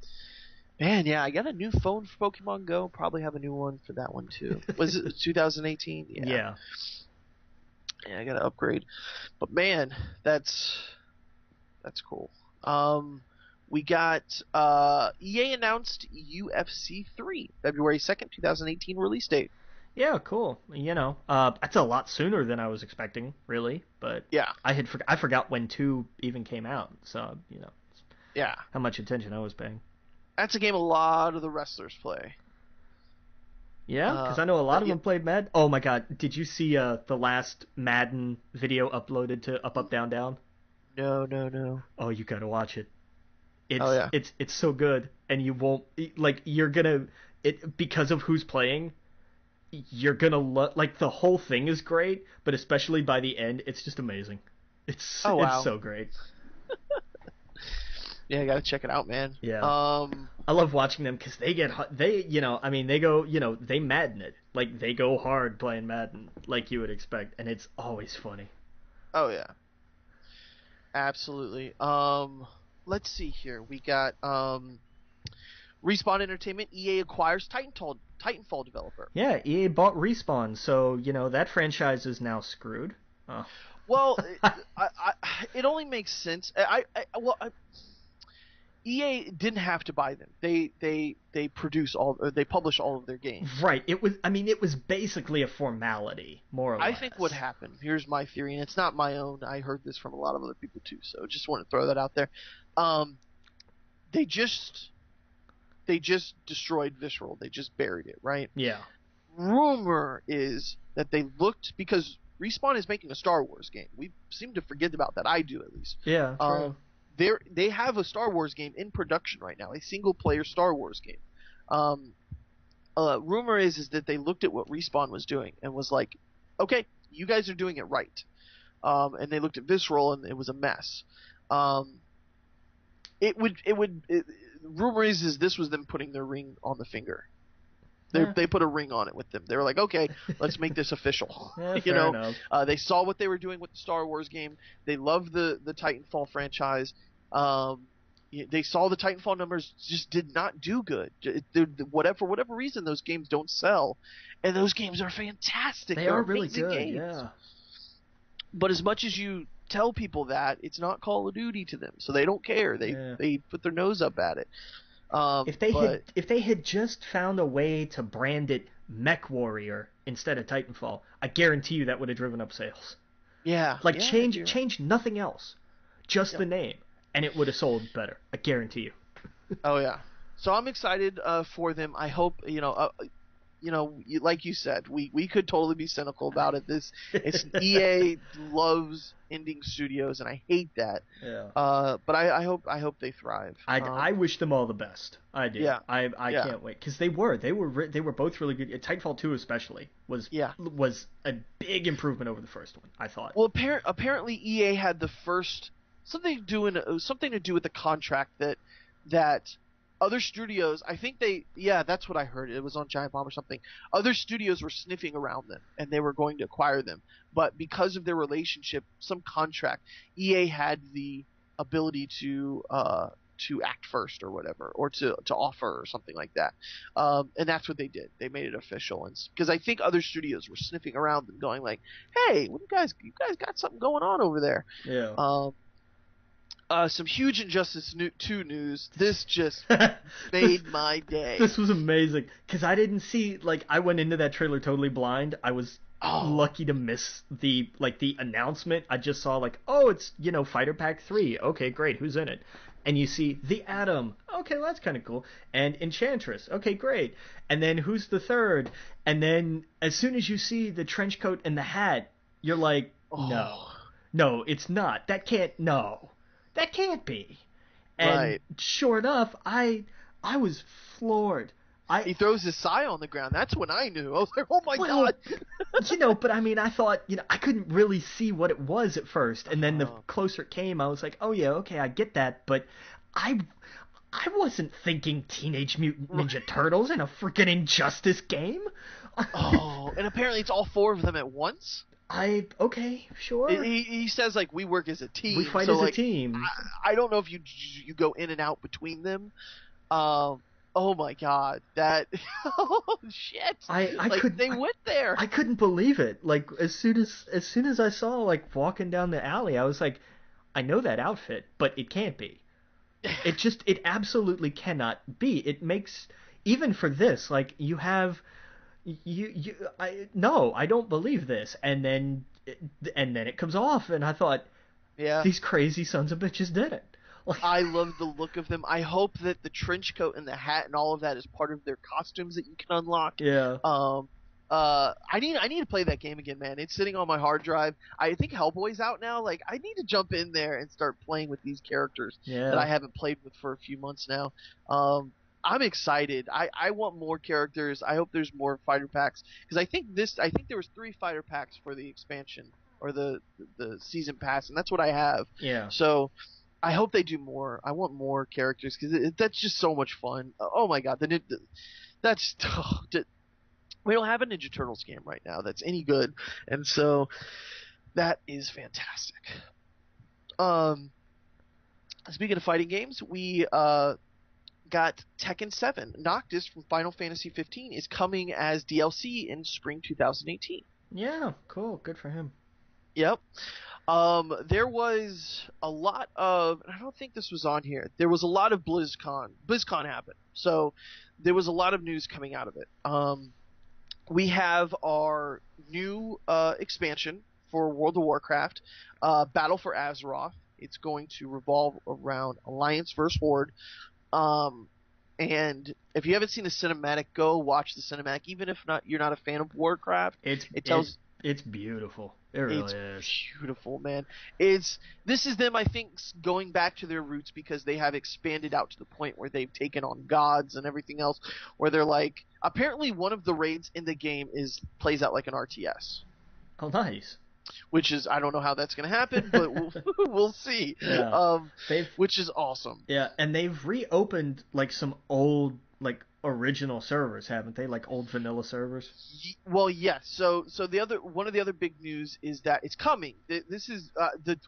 Speaker 1: yeah, I got a new phone for Pokemon Go. Probably have a new one for that one too. Was it 2018? Yeah. Yeah, I got to upgrade. But man, that's cool. We got EA announced UFC 3, February 2nd, 2018 release date.
Speaker 2: Yeah, cool. That's a lot sooner than I was expecting, really. But
Speaker 1: yeah,
Speaker 2: I forgot when 2 even came out, so
Speaker 1: yeah,
Speaker 2: how much attention I was paying.
Speaker 1: That's a game a lot of the wrestlers play.
Speaker 2: Yeah, because I know a lot of them played Madden. Oh my God, did you see the last Madden video uploaded to Up Up Down Down?
Speaker 1: No.
Speaker 2: Oh, you gotta watch it. It's so good, and you won't you're gonna because of who's playing. You're gonna the whole thing is great, but especially by the end, it's just amazing. It's so great.
Speaker 1: Yeah, I gotta check it out, man.
Speaker 2: Yeah. I love watching them because they go, they Madden it. Like, they go hard playing Madden, like you would expect, and it's always funny.
Speaker 1: Oh yeah. Absolutely. Let's see here. We got Respawn Entertainment. EA acquires Titanfall developer.
Speaker 2: Yeah, EA bought Respawn, so that franchise is now screwed. Oh.
Speaker 1: Well, it only makes sense. EA didn't have to buy them. They publish all of their games.
Speaker 2: Right. It was basically a formality, more or less.
Speaker 1: I think what happened, here's my theory, and it's not my own. I heard this from a lot of other people too, so just want to throw that out there. They just destroyed Visceral. They just buried it, right?
Speaker 2: Yeah.
Speaker 1: Rumor is that they looked, because Respawn is making a Star Wars game. We seem to forget about that. I do, at least.
Speaker 2: Yeah, true.
Speaker 1: They have a Star Wars game in production right now, a single-player Star Wars game. Rumor is that they looked at what Respawn was doing and was like, okay, you guys are doing it right. And they looked at Visceral and it was a mess. Rumor is this was them putting their ring on the finger. They put a ring on it with them. They were like, okay, let's make this official.
Speaker 2: Fair enough.
Speaker 1: They saw what they were doing with the Star Wars game. They loved the Titanfall franchise. They saw the Titanfall numbers just did not do good. For whatever reason, those games don't sell, and those games are fantastic.
Speaker 2: They're
Speaker 1: are
Speaker 2: really good.
Speaker 1: Games.
Speaker 2: Yeah.
Speaker 1: But as much as you tell people that, it's not Call of Duty to them, so they don't care. They put their nose up at it.
Speaker 2: If they had just found a way to brand it Mech Warrior instead of Titanfall, I guarantee you that would have driven up sales.
Speaker 1: Yeah.
Speaker 2: Change nothing else, just the name, and it would have sold better. I guarantee you.
Speaker 1: Oh yeah. So I'm excited for them. I hope like you said, we could totally be cynical about it. EA loves ending studios, and I hate that.
Speaker 2: Yeah.
Speaker 1: But I hope they thrive.
Speaker 2: I wish them all the best. I do.
Speaker 1: Yeah.
Speaker 2: I can't wait, because they were both really good. Titanfall 2 especially was a big improvement over the first one, I thought.
Speaker 1: Well, apparently EA had the first something to do with the contract that other studios, I think that's what I heard. It was on Giant Bomb or something. Other studios were sniffing around them, and they were going to acquire them. But because of their relationship, some contract, EA had the ability to act first or whatever, or to offer or something like that. And that's what they did. They made it official. And because I think other studios were sniffing around them, going like, "Hey, you guys got something going on over there."
Speaker 2: Yeah.
Speaker 1: Some huge Injustice 2 news. This just made my day.
Speaker 2: This was amazing because I didn't see, like, I went into that trailer totally blind. I was
Speaker 1: Oh,
Speaker 2: lucky to miss the announcement. I just saw, like, oh, it's, Fighter Pack 3. Okay, great. Who's in it? And you see the Atom. Okay, well, that's kind of cool. And Enchantress. Okay, great. And then who's the third? And then as soon as you see the trench coat and the hat, you're like, no.
Speaker 1: oh,
Speaker 2: No, it's not. That can't, no. That can't be. And
Speaker 1: right.
Speaker 2: sure enough, I was floored. I
Speaker 1: He throws his sai on the ground. That's when I knew. I was like, oh my
Speaker 2: well,
Speaker 1: god.
Speaker 2: but I mean, I thought, I couldn't really see what it was at first, and then the
Speaker 1: Oh,
Speaker 2: closer it came, I was like, oh yeah, okay, I get that, but I I wasn't thinking Teenage Mutant
Speaker 1: right.
Speaker 2: Ninja Turtles in a freaking Injustice game.
Speaker 1: Oh, and apparently it's all four of them at once.
Speaker 2: Okay, sure.
Speaker 1: He says like we work as a
Speaker 2: We
Speaker 1: team.
Speaker 2: fight
Speaker 1: So
Speaker 2: as a
Speaker 1: like
Speaker 2: team.
Speaker 1: I don't know if you go in and out between them. Um. Oh my god, that oh shit!
Speaker 2: I
Speaker 1: Like
Speaker 2: could
Speaker 1: they went there.
Speaker 2: I couldn't believe it. Like as soon as I saw, like, walking down the alley, I was like, I know that outfit, but it can't be. It absolutely cannot be. It makes, even for this, like, you have you I no, I don't believe this. And then it comes off, and I thought,
Speaker 1: Yeah,
Speaker 2: these crazy sons of bitches did it. Like,
Speaker 1: I love the look of them. I hope that the trench coat and the hat and all of that is part of their costumes that you can unlock.
Speaker 2: yeah.
Speaker 1: Um, I need to play that game again, man. It's sitting on my hard drive. I think Hellboy's out now. Like, I need to jump in there and start playing with these characters that I
Speaker 2: Yeah.
Speaker 1: haven't played with for a few months now. I'm excited. I want more characters. I hope there's more fighter packs because I think there was 3 fighter packs for the expansion or the season pass, and that's what I have.
Speaker 2: Yeah.
Speaker 1: So I hope they do more. I want more characters because that's just so much fun. Oh my god, that's we don't have a Ninja Turtles game right now that's any good, and so that is fantastic. Um, Speaking of fighting games, we got Tekken 7. Noctis from Final Fantasy 15 is coming as DLC in spring 2018.
Speaker 2: Yeah, cool. Good for him.
Speaker 1: Yep. There was a lot of, and I don't think this was on here. There was a lot of BlizzCon. BlizzCon happened, so there was a lot of news coming out of it. We have our new expansion for World of Warcraft, Battle for Azeroth. It's going to revolve around Alliance versus Horde. Um, and if you haven't seen the cinematic, go watch the cinematic. Even if you're not a fan of Warcraft,
Speaker 2: It's
Speaker 1: it
Speaker 2: it
Speaker 1: tells
Speaker 2: it's beautiful. It
Speaker 1: it's
Speaker 2: really is.
Speaker 1: beautiful, man. This is them, I think, going back to their roots because they have expanded out to the point where they've taken on gods and everything else. Where they're like, apparently, one of the raids in the game plays out like an RTS,
Speaker 2: Oh, nice.
Speaker 1: which is I don't know how that's going to happen, but we'll see.
Speaker 2: Yeah. They've
Speaker 1: Which is awesome.
Speaker 2: Yeah, and they've reopened, like, some old, like, original servers, haven't they? Like, old vanilla servers.
Speaker 1: Well, yes. So one of the other big news is that it's coming. This is the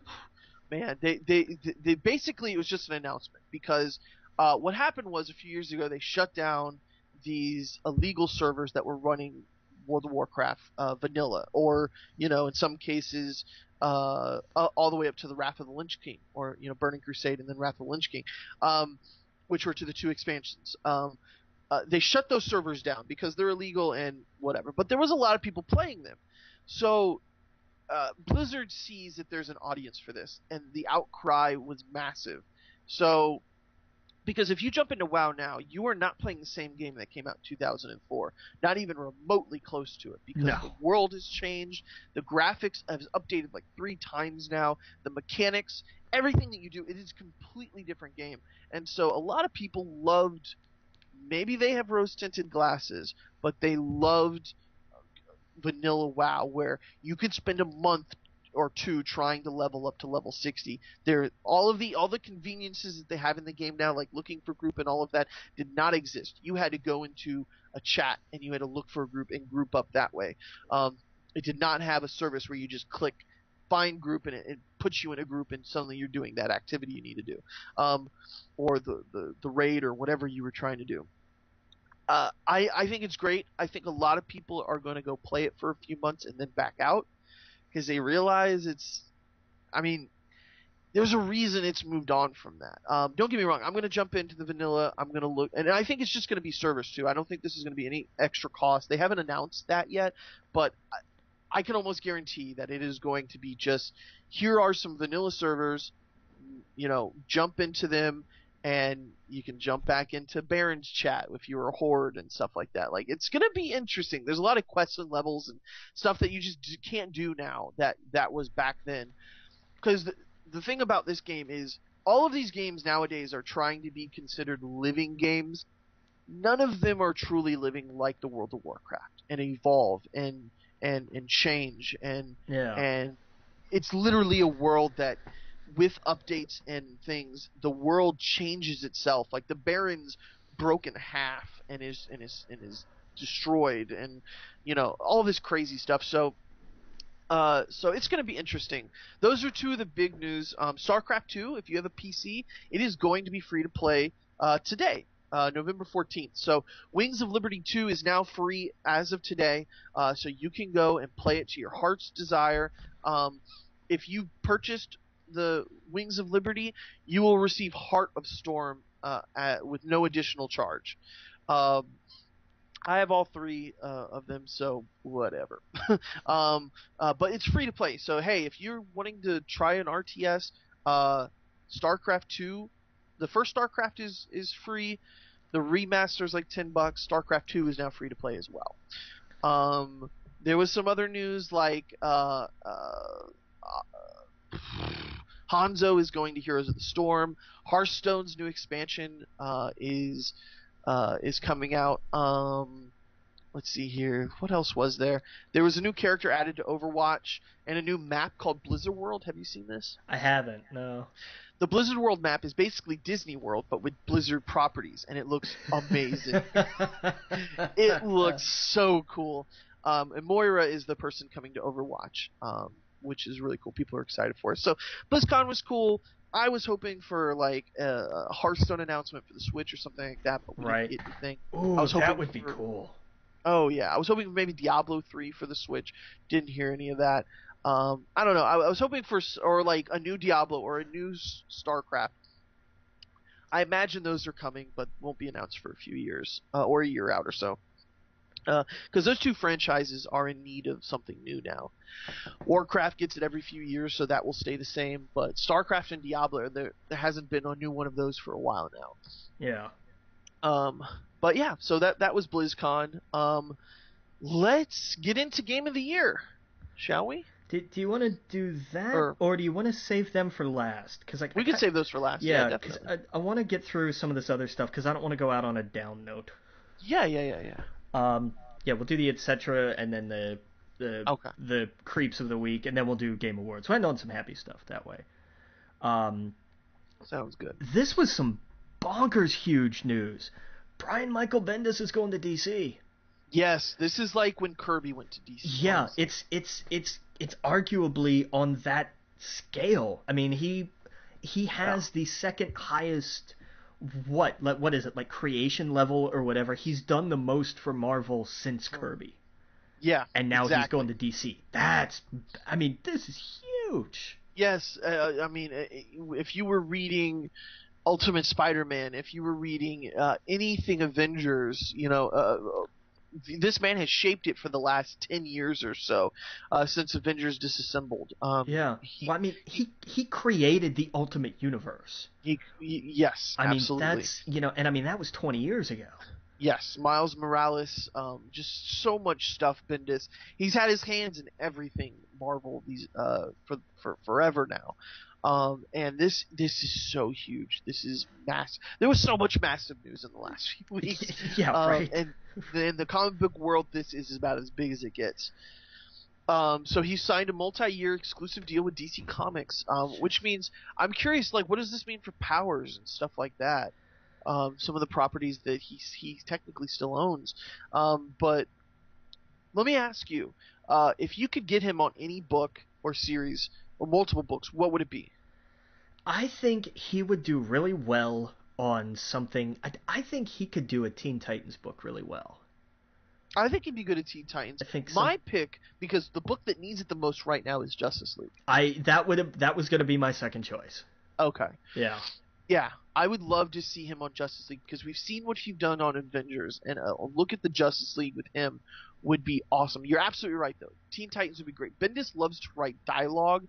Speaker 1: man. They basically it was just an announcement because what happened was a few years ago they shut down these illegal servers that were running World of Warcraft vanilla, or in some cases all the way up to the Wrath of the Lich King, or Burning Crusade and then Wrath of the Lich King, which were to the 2 expansions. They shut those servers down because they're illegal and whatever. But there was a lot of people playing them. So Blizzard sees that there's an audience for this, and the outcry was massive. So, because if you jump into WoW now, you are not playing the same game that came out in 2004. Not even remotely close to it, because
Speaker 2: No.
Speaker 1: the world has changed. The graphics have updated like 3 times now. The mechanics, everything that you do, it is a completely different game. And so a lot of people loved. Maybe they have rose tinted glasses, but they loved vanilla WoW, where you could spend a month or 2 trying to level up to level 60. There, all the conveniences that they have in the game now, like looking for group and all of that, did not exist. You had to go into a chat and you had to look for a group and group up that way. It did not have a service where you just click find group and it puts you in a group and suddenly you're doing that activity you need to do, or the raid or whatever you were trying to do. I think it's great. I think a lot of people are going to go play it for a few months and then back out because they realize it's. I mean, there's a reason it's moved on from that. Don't get me wrong. I'm going to jump into the vanilla. I'm going to look, and I think it's just going to be service too. I don't think this is going to be any extra cost. They haven't announced that yet, but I can almost guarantee that it is going to be just, here are some vanilla servers, jump into them, and you can jump back into Baron's chat if you're a horde and stuff like that. Like, it's going to be interesting. There's a lot of quests and levels and stuff that you just can't do now that was back then. Because the thing about this game is all of these games nowadays are trying to be considered living games. None of them are truly living like the World of Warcraft and evolve and change
Speaker 2: Yeah.
Speaker 1: and it's literally a world that, with updates and things, the world changes itself. Like the Baron's broke in half and is destroyed, and all this crazy stuff. So it's going to be interesting. Those are two of the big news. StarCraft 2, if you have a PC, it is going to be free to play today, November 14th. So Wings of Liberty 2 is now free as of today, so you can go and play it to your heart's desire. If you purchased the Wings of Liberty, you will receive Heart of Storm with no additional charge. I have all three of them, so whatever. But it's free to play. So hey, if you're wanting to try an RTS, StarCraft 2, the first StarCraft is free. The remaster's like $10. StarCraft 2 is now free to play as well. There was some other news like Hanzo is going to Heroes of the Storm. Hearthstone's new expansion is coming out. Let's see here. What else was there? There was a new character added to Overwatch and a new map called Blizzard World. Have you seen this?
Speaker 2: I haven't, no.
Speaker 1: The Blizzard World map is basically Disney World, but with Blizzard properties, and it looks amazing. It looks so cool. And Moira is the person coming to Overwatch, which is really cool. People are excited for it. So BlizzCon was cool. I was hoping for like a Hearthstone announcement for the Switch or something like that, but we didn't get anything.
Speaker 2: Ooh, that would be cool.
Speaker 1: Oh yeah, I was hoping for maybe Diablo 3 for the Switch. Didn't hear any of that. I don't know. I was hoping for like a new Diablo or a new StarCraft. I imagine those are coming, but won't be announced for a few years or a year out or so. Because those two franchises are in need of something new now. Warcraft gets it every few years, so that will stay the same. But StarCraft and Diablo, there hasn't been a new one of those for a while now.
Speaker 2: Yeah.
Speaker 1: But yeah, so that was BlizzCon. Let's get into Game of the Year, shall we?
Speaker 2: Do you want to do that, or do you want to save them for last? Cause
Speaker 1: we could save those for last. Yeah, definitely.
Speaker 2: Because I want to get through some of this other stuff, because I don't want to go out on a down note.
Speaker 1: Yeah.
Speaker 2: Yeah, we'll do the etc. and then the creeps of the week, and then we'll do Game Awards. So I end on some happy stuff that way.
Speaker 1: Sounds good.
Speaker 2: This was some bonkers huge news. Brian Michael Bendis is going to DC.
Speaker 1: Yes, this is like when Kirby went to DC.
Speaker 2: Yeah, it's arguably on that scale. I mean, he has the second highest what is it, like creation level or whatever. He's done the most for Marvel since Kirby.
Speaker 1: Yeah,
Speaker 2: and now he's going to DC. This is huge.
Speaker 1: Yes, I mean, if you were reading Ultimate Spider-Man, if you were reading anything Avengers, this man has shaped it for the last 10 years or so, since Avengers Disassembled.
Speaker 2: He created the Ultimate Universe.
Speaker 1: Yes, absolutely.
Speaker 2: That was 20 years ago.
Speaker 1: Yes, Miles Morales, just so much stuff. Bendis, he's had his hands in everything Marvel for forever now. And this is so huge. This is massive. There was so much massive news in the last few weeks.
Speaker 2: Yeah, right.
Speaker 1: And in the comic book world, this is about as big as it gets. So he signed a multi-year exclusive deal with DC Comics, which means, I'm curious, like, what does this mean for Powers and stuff like that? Some of the properties that he technically still owns. But let me ask you, if you could get him on any book or series or multiple books, what would it be?
Speaker 2: I think he would do really well on something. I think he could do a Teen Titans book really well.
Speaker 1: I think he'd be good at Teen Titans.
Speaker 2: I think so.
Speaker 1: My pick, because the book that needs it the most right now is Justice League.
Speaker 2: That was going to be my second choice.
Speaker 1: Okay.
Speaker 2: Yeah.
Speaker 1: Yeah, I would love to see him on Justice League because we've seen what he's done on Avengers, and a look at the Justice League with him would be awesome. You're absolutely right, though. Teen Titans would be great. Bendis loves to write dialogue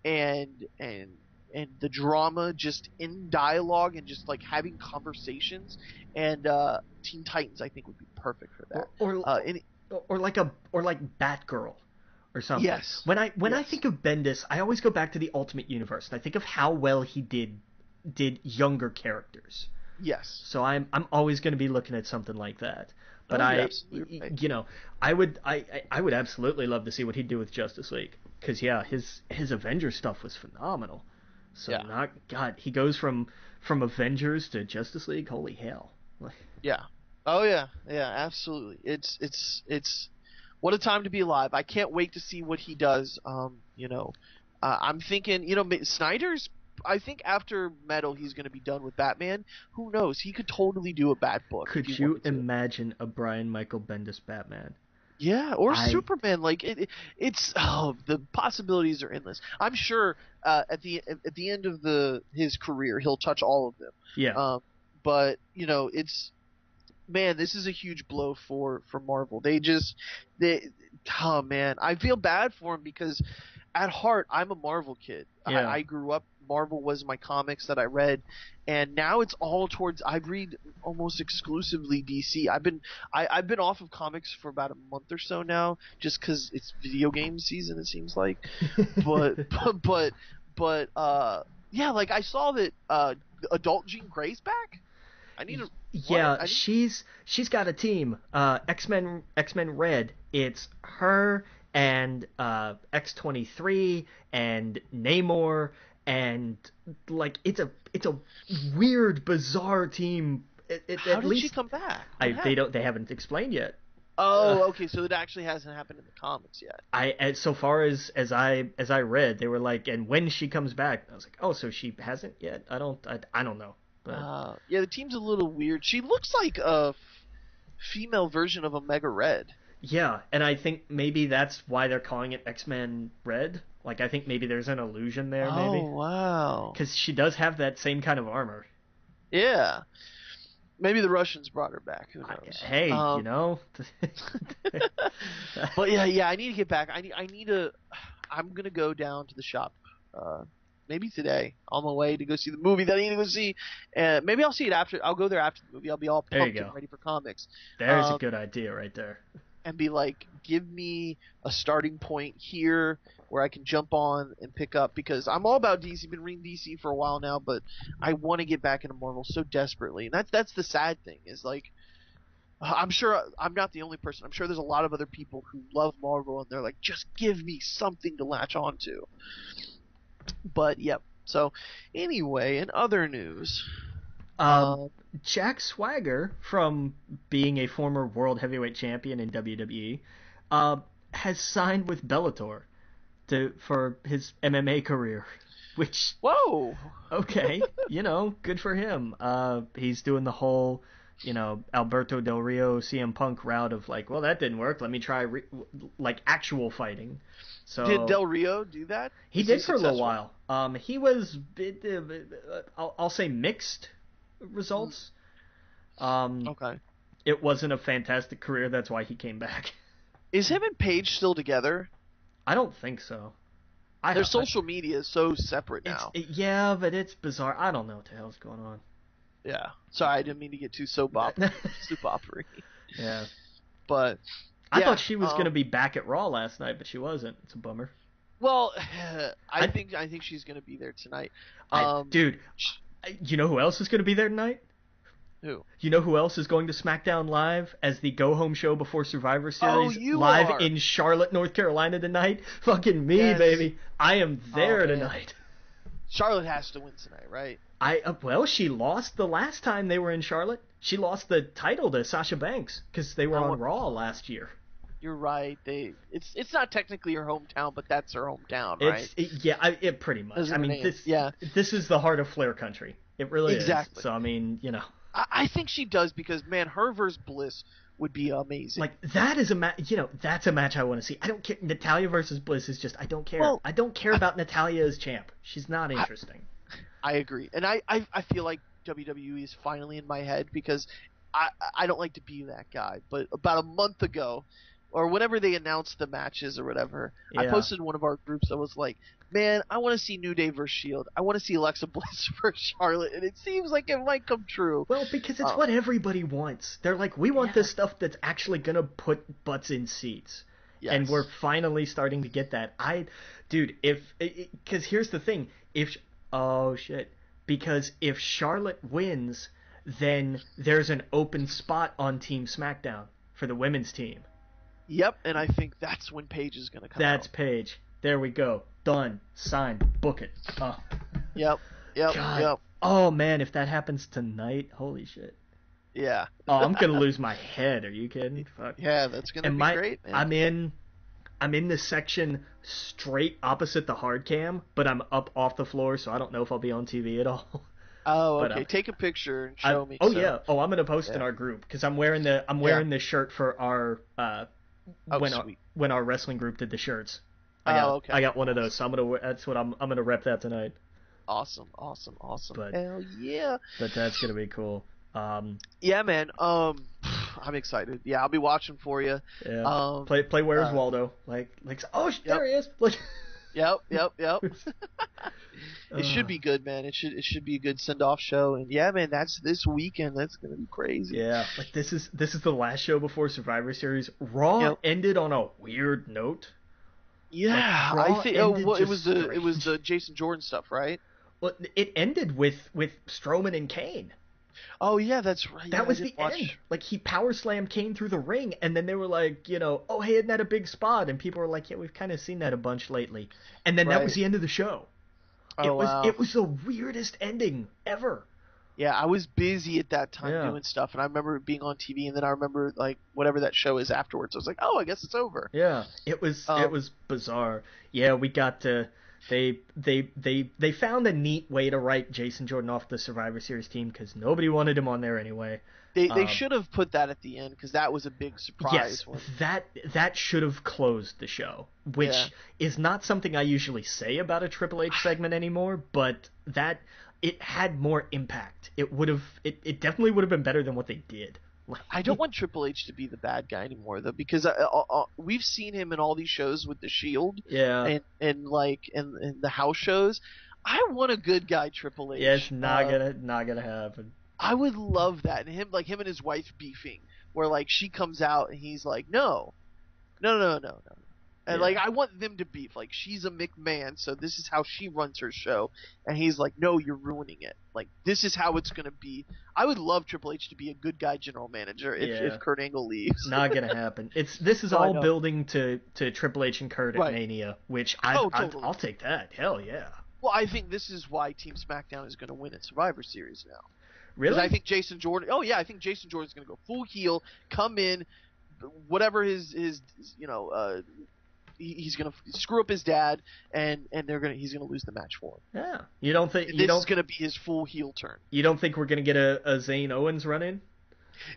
Speaker 1: and the drama just in dialogue and just like having conversations. And Teen Titans, I think, would be perfect for that.
Speaker 2: Or like Batgirl or something.
Speaker 1: Yes.
Speaker 2: When I think of Bendis, I always go back to the Ultimate Universe, and I think of how well he did younger characters.
Speaker 1: Yes.
Speaker 2: So I'm always going to be looking at something like that. But
Speaker 1: right.
Speaker 2: I would absolutely love to see what he'd do with Justice League, because his Avengers stuff was phenomenal. So he goes from Avengers to Justice League. Holy hell.
Speaker 1: Yeah. Oh yeah. Yeah, absolutely. It's what a time to be alive. I can't wait to see what he does. I'm thinking, Snyder's, I think after Metal he's going to be done with Batman. Who knows? He could totally do a Bat book.
Speaker 2: Could you imagine a Brian Michael Bendis Batman?
Speaker 1: Yeah, or Superman. Like it's the possibilities are endless. I'm sure at the end of his career he'll touch all of them.
Speaker 2: Yeah.
Speaker 1: But this is a huge blow for Marvel. Oh man, I feel bad for him because at heart I'm a Marvel kid.
Speaker 2: Yeah.
Speaker 1: I grew up. Marvel was my comics that I read, and now it's all towards. I read almost exclusively DC. I've been off of comics for about a month or so now, just because it's video game season. It seems like, but yeah, like I saw that adult Jean Grey's back.
Speaker 2: She's got a team. X-Men Red. It's her and X-23 and Namor. And like it's a weird, bizarre team.
Speaker 1: How did she come back?
Speaker 2: They haven't explained yet.
Speaker 1: Oh, okay. So it actually hasn't happened in the comics yet.
Speaker 2: So far as I read, they were like, and when she comes back, I was like, oh, so she hasn't yet. I don't know. But...
Speaker 1: yeah, the team's a little weird. She looks like a female version of Omega Red.
Speaker 2: Yeah, and I think maybe that's why they're calling it X-Men Red. Like, I think maybe there's an illusion there, maybe.
Speaker 1: Oh, wow.
Speaker 2: Because she does have that same kind of armor.
Speaker 1: Yeah. Maybe the Russians brought her back. Who knows?
Speaker 2: Hey,
Speaker 1: But yeah, I need to get back. I'm going to go down to the shop maybe today on my way to go see the movie that I need to go see. Maybe I'll see it after. I'll go there after the movie. I'll be all pumped and ready for comics.
Speaker 2: There's a good idea right there.
Speaker 1: And be like, give me a starting point here where I can jump on and pick up, because I'm all about DC. Been reading DC for a while now, but I want to get back into Marvel so desperately. And that's the sad thing, is like, I'm sure I'm not the only person. I'm sure there's a lot of other people who love Marvel and they're like, just give me something to latch onto. But yep. So anyway, in other news,
Speaker 2: Jack Swagger, from being a former world heavyweight champion in WWE, has signed with Bellator for his MMA career. Which,
Speaker 1: whoa,
Speaker 2: okay, good for him. He's doing the whole, Alberto Del Rio, CM Punk route of like, well, that didn't work. Let me try actual fighting. So
Speaker 1: did Del Rio do that?
Speaker 2: He did for a little while. He was, I'll say, mixed results.
Speaker 1: Okay.
Speaker 2: It wasn't a fantastic career. That's why he came back.
Speaker 1: Is him and Paige still together?
Speaker 2: I don't think so.
Speaker 1: Their social media is so separate now.
Speaker 2: Yeah, but it's bizarre. I don't know what the hell's going on.
Speaker 1: Yeah. Sorry, I didn't mean to get too soap opera-y.
Speaker 2: Yeah.
Speaker 1: But
Speaker 2: I thought she was going to be back at Raw last night, but she wasn't. It's a bummer.
Speaker 1: Well, I think she's going to be there tonight.
Speaker 2: Dude, you know who else is going to be there tonight?
Speaker 1: Who?
Speaker 2: You know who else is going to SmackDown Live as the go-home show before Survivor Series live in Charlotte, North Carolina tonight? Fucking me, baby. I am there tonight.
Speaker 1: Charlotte has to win tonight, right?
Speaker 2: Well, she lost the last time they were in Charlotte. She lost the title to Sasha Banks because they were on Raw last year.
Speaker 1: You're right. It's not technically her hometown, but that's her hometown, right?
Speaker 2: Pretty much. This is the heart of Flair country. It really is. So I mean,
Speaker 1: I think she does because, man, her versus Bliss would be amazing.
Speaker 2: Like, that is a match, that's a match I want to see. I don't care. Natalya versus Bliss is just, I don't care.
Speaker 1: Well,
Speaker 2: I don't care about Natalya as champ. She's not interesting.
Speaker 1: I agree. And I feel like WWE is finally in my head because I don't like to be that guy. But about a month ago, or whenever they announced the matches or whatever,
Speaker 2: Yeah.
Speaker 1: I posted in one of our groups. I was like, man, I want to see New Day versus Shield. I want to see Alexa Bliss versus Charlotte, and it seems like it might come true.
Speaker 2: Well, because it's what everybody wants. They're like, we want this stuff that's actually gonna put butts in seats. Yes. And we're finally starting to get that. Because here's the thing, because if Charlotte wins, then there's an open spot on Team SmackDown for the women's team.
Speaker 1: Yep, and I think that's when Paige is going to come out.
Speaker 2: That's Paige. There we go. Done. Signed. Book it. Oh.
Speaker 1: Yep. God.
Speaker 2: Oh, man, if that happens tonight, holy shit.
Speaker 1: Yeah.
Speaker 2: Oh, I'm going to lose my head. Are you kidding? Fuck.
Speaker 1: Yeah, that's going to be great, man.
Speaker 2: I'm in the section straight opposite the hard cam, but I'm up off the floor, so I don't know if I'll be on TV at all.
Speaker 1: Oh, okay. Take a picture and show me.
Speaker 2: Oh, so. Yeah. Oh, I'm going to post in our group because I'm wearing the shirt for our when our wrestling group did the shirts.
Speaker 1: Okay.
Speaker 2: I got one of those, so I'm gonna rep that tonight.
Speaker 1: Awesome. But, hell yeah.
Speaker 2: But that's gonna be cool.
Speaker 1: Yeah, man. I'm excited. Yeah, I'll be watching for you.
Speaker 2: Yeah. Play Where's Waldo? There he is.
Speaker 1: Yep. It should be good, man. It should be a good send-off show. And yeah, man, that's this weekend. That's gonna be crazy.
Speaker 2: Yeah, like this is the last show before Survivor Series. Raw ended on a weird note.
Speaker 1: Yeah, I think it was the Jason Jordan stuff, right?
Speaker 2: Well, it ended with Strowman and Kane.
Speaker 1: Oh yeah, that's right.
Speaker 2: That was the end. Like, he power slammed Kane through the ring, and then they were like, oh hey, isn't that a big spot? And people were like, yeah, we've kind of seen that a bunch lately. And then that was the end of the show. It was the weirdest ending ever.
Speaker 1: Yeah, I was busy at that time doing stuff, and I remember being on TV, and then I remember like whatever that show is afterwards. I was like, oh, I guess it's over.
Speaker 2: Yeah, it was bizarre. Yeah, we got to they found a neat way to write Jason Jordan off the Survivor Series team because nobody wanted him on there anyway.
Speaker 1: They should have put that at the end because that was a big surprise.
Speaker 2: Yes, that should have closed the show, which is not something I usually say about a Triple H segment anymore, but that it had more impact. It definitely would have been better than what they did.
Speaker 1: I don't want Triple H to be the bad guy anymore though, because we've seen him in all these shows with the Shield, and the house shows. I want a good guy Triple H.
Speaker 2: Yeah, it's not gonna happen.
Speaker 1: I would love that, and him and his wife beefing, where like she comes out and he's like, no, and like I want them to beef. Like, she's a McMahon, so this is how she runs her show, and he's like, no, you're ruining it. Like, this is how it's gonna be. I would love Triple H to be a good guy general manager if Kurt Angle leaves.
Speaker 2: Not gonna happen. This is all building to Triple H and Kurt at Mania, which
Speaker 1: totally.
Speaker 2: I'll take that. Hell yeah.
Speaker 1: Well, I think this is why Team SmackDown is going to win at Survivor Series now.
Speaker 2: Really?
Speaker 1: I think Jason Jordan. Oh yeah, I think Jason Jordan's going to go full heel, come in, whatever his he's going to screw up his dad, and he's going to lose the match for him.
Speaker 2: Yeah. You don't think
Speaker 1: this is going to be his full heel turn?
Speaker 2: You don't think we're going to get a Zayn Owens run in?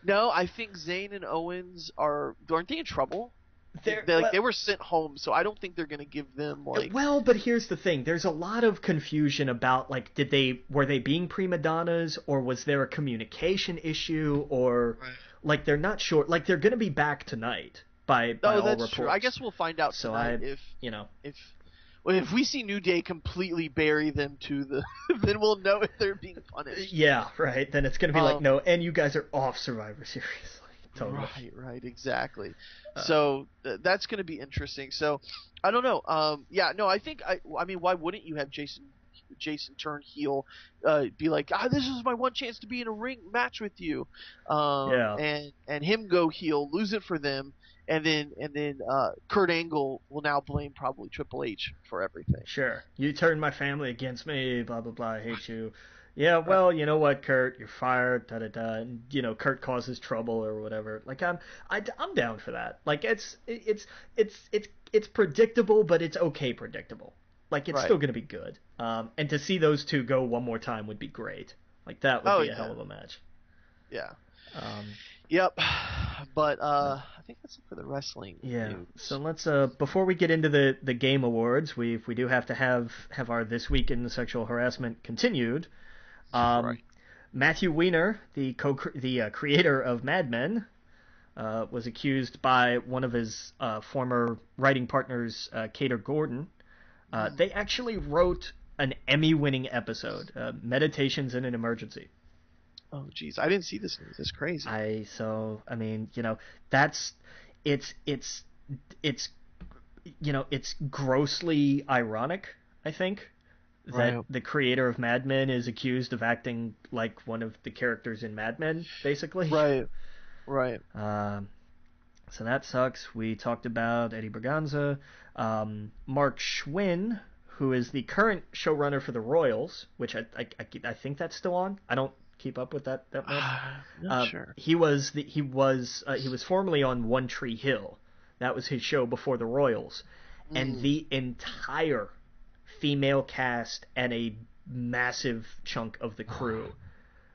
Speaker 1: No, I think Zayn and Owens aren't they in trouble? They were sent home, so I don't think they're going to give them like.
Speaker 2: Well, but here's the thing: there's a lot of confusion about like, were they being prima donnas, or was there a communication issue, or like they're not sure. Like, they're going to be back tonight by all reports.
Speaker 1: True. I guess we'll find out tonight if we see New Day completely bury them then we'll know if they're being punished.
Speaker 2: Yeah, right. Then it's going to be like, no, and you guys are off Survivor Series. Totally.
Speaker 1: Right, exactly. So that's going to be interesting. So I don't know. I mean, why wouldn't you have Jason turn heel, be like, this is my one chance to be in a ring match with you, and him go heel, lose it for them, and then Kurt Angle will now blame probably Triple H for everything.
Speaker 2: Sure, you turned my family against me, blah blah blah, I hate you. Yeah, well, you know what, Kurt, you're fired, da da da. And, Kurt causes trouble or whatever. Like, I'm down for that. Like, it's predictable, but it's okay predictable. Like, it's still gonna be good. And to see those two go one more time would be great. Like, that would be a hell of a match.
Speaker 1: Yeah.
Speaker 2: Um,
Speaker 1: Yep. But I think that's it for the wrestling
Speaker 2: yeah.
Speaker 1: news.
Speaker 2: So let's before we get into the game awards, we do have to have our This Week in Sexual Harassment continued.
Speaker 1: Right.
Speaker 2: Matthew Weiner, the creator of Mad Men, was accused by one of his former writing partners, Cater Gordon. They actually wrote an Emmy-winning episode, Meditations in an Emergency.
Speaker 1: Oh, geez, I didn't see this news. That's crazy.
Speaker 2: I mean, that's it's it's it's grossly ironic, I think, that
Speaker 1: Right.
Speaker 2: the creator of Mad Men is accused of acting like one of the characters in Mad Men, basically.
Speaker 1: Right. Right.
Speaker 2: So that sucks. We talked about Eddie Berganza. Mark Schwinn, who is the current showrunner for the Royals, which I think that's still on. I don't keep up with that much.
Speaker 1: Not sure.
Speaker 2: He was formerly on One Tree Hill. That was his show before the Royals, and the entire female cast and a massive chunk of the crew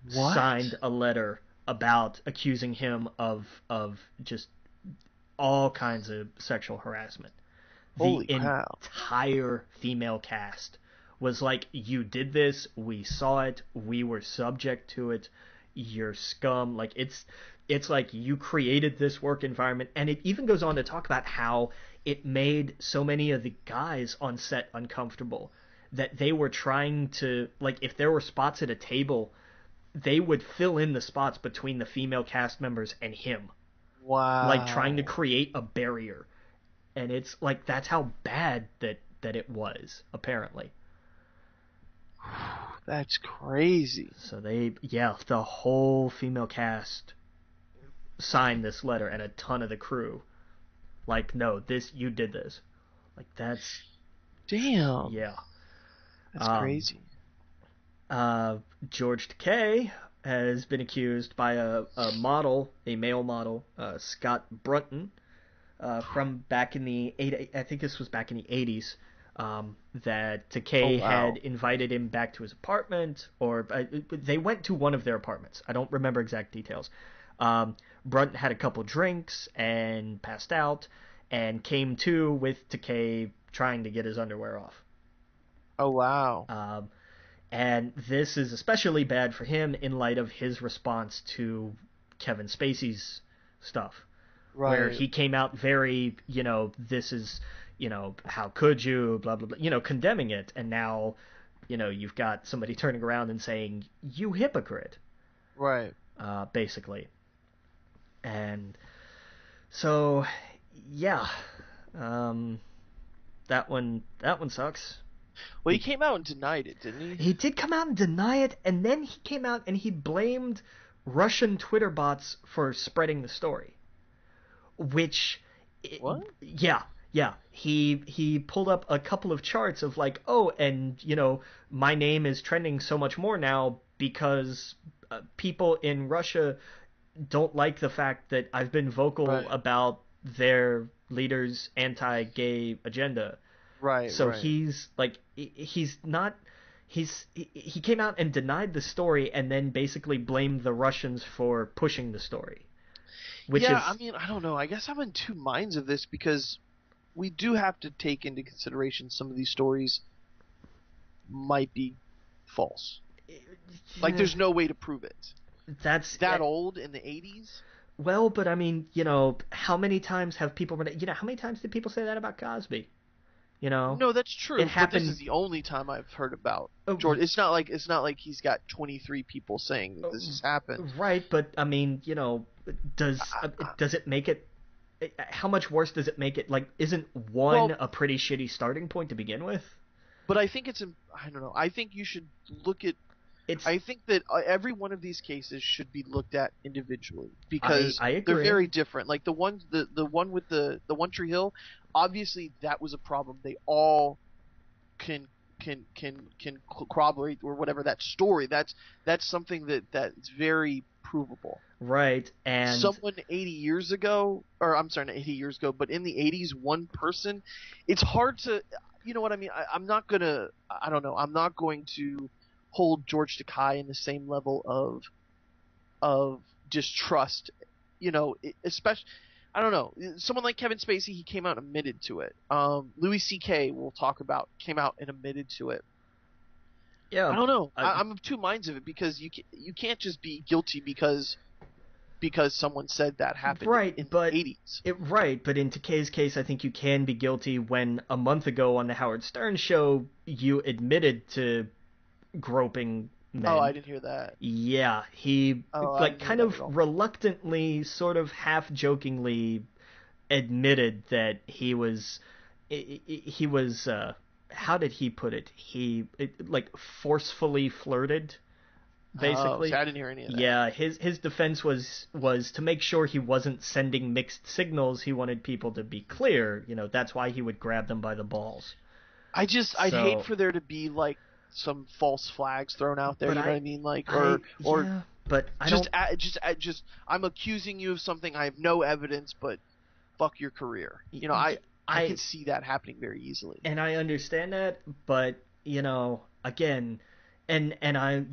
Speaker 2: signed a letter about accusing him of just all kinds of sexual harassment.
Speaker 1: Holy
Speaker 2: The
Speaker 1: cow.
Speaker 2: entire female cast was like, you did this, we saw it, we were subject to it, you're scum. Like, it's like you created this work environment. And it even goes on to talk about how it made so many of the guys on set uncomfortable that they were trying to, like, if there were spots at a table, they would fill in the spots between the female cast members and him,
Speaker 1: Wow.
Speaker 2: like trying to create a barrier. And it's like, that's how bad that it was, apparently.
Speaker 1: That's crazy.
Speaker 2: So the whole female cast signed this letter, and a ton of the crew, like, no, you did this. Like, that's...
Speaker 1: Damn.
Speaker 2: Yeah.
Speaker 1: That's crazy.
Speaker 2: George Takei has been accused by a male model, Scott Brunton, from back in the I think this was back in the 80s, that Takei had invited him back to his apartment, or they went to one of their apartments. I don't remember exact details. Brunton had a couple drinks and passed out, and came to with Takei trying to get his underwear off.
Speaker 1: Oh, wow.
Speaker 2: And this is especially bad for him in light of his response to Kevin Spacey's stuff. Right. Where he came out very, this is, how could you, blah, blah, blah, condemning it. And now, you've got somebody turning around and saying, you hypocrite.
Speaker 1: Right.
Speaker 2: Basically. And so, yeah. That one sucks.
Speaker 1: Well, he came out and denied it, didn't he?
Speaker 2: He did come out and deny it, and then he came out and he blamed Russian Twitter bots for spreading the story. Which...
Speaker 1: What?
Speaker 2: Yeah. He pulled up a couple of charts of like, oh, and, my name is trending so much more now because people in Russia don't like the fact that I've been vocal about their leader's anti-gay agenda.
Speaker 1: Right.
Speaker 2: So he's like, he came out and denied the story, and then basically blamed the Russians for pushing the story.
Speaker 1: I mean, I don't know. I guess I'm in two minds of this, because we do have to take into consideration some of these stories might be false. Like, there's no way to prove it.
Speaker 2: That's
Speaker 1: that old in the 80s?
Speaker 2: Well, but I mean, how many times have people how many times did people say that about Cosby?
Speaker 1: No, that's true.
Speaker 2: It happened.
Speaker 1: But this is the only time I've heard about George. It's not like he's got 23 people saying that this has happened.
Speaker 2: Right, but I mean, does it make it? How much worse does it make it? Like, isn't one a pretty shitty starting point to begin with?
Speaker 1: But I think I don't know. I think you should look at. I think that every one of these cases should be looked at individually, because
Speaker 2: I agree.
Speaker 1: They're very different. Like the one with the One Tree Hill, obviously that was a problem. They all can corroborate or whatever that story. That's something that's very provable.
Speaker 2: Right. And
Speaker 1: someone 80 years ago, or I'm sorry, not 80 years ago, but in the 80s, one person, it's hard to, you know what I mean? I'm not going to hold George Takei in the same level of distrust. Especially, I don't know, someone like Kevin Spacey, he came out and admitted to it. Louis C.K. we'll talk about came out and admitted to it.
Speaker 2: Yeah,
Speaker 1: I don't know. I'm of two minds of it, because you can't just be guilty because someone said that happened in the 80s.
Speaker 2: Right, but in Takei's case, I think you can be guilty when a month ago on the Howard Stern show you admitted to groping men.
Speaker 1: Oh, I didn't hear that.
Speaker 2: Yeah, he kind of reluctantly, sort of half-jokingly admitted that he was how did he put it? He forcefully flirted, basically.
Speaker 1: Oh, I didn't hear any of that.
Speaker 2: Yeah, his defense was to make sure he wasn't sending mixed signals. He wanted people to be clear. That's why he would grab them by the balls.
Speaker 1: I'd hate for there to be like some false flags thrown out there. You know what I mean?
Speaker 2: But
Speaker 1: I'm accusing you of something. I have no evidence, but fuck your career. I can see that happening very easily.
Speaker 2: And I understand that, but again, and I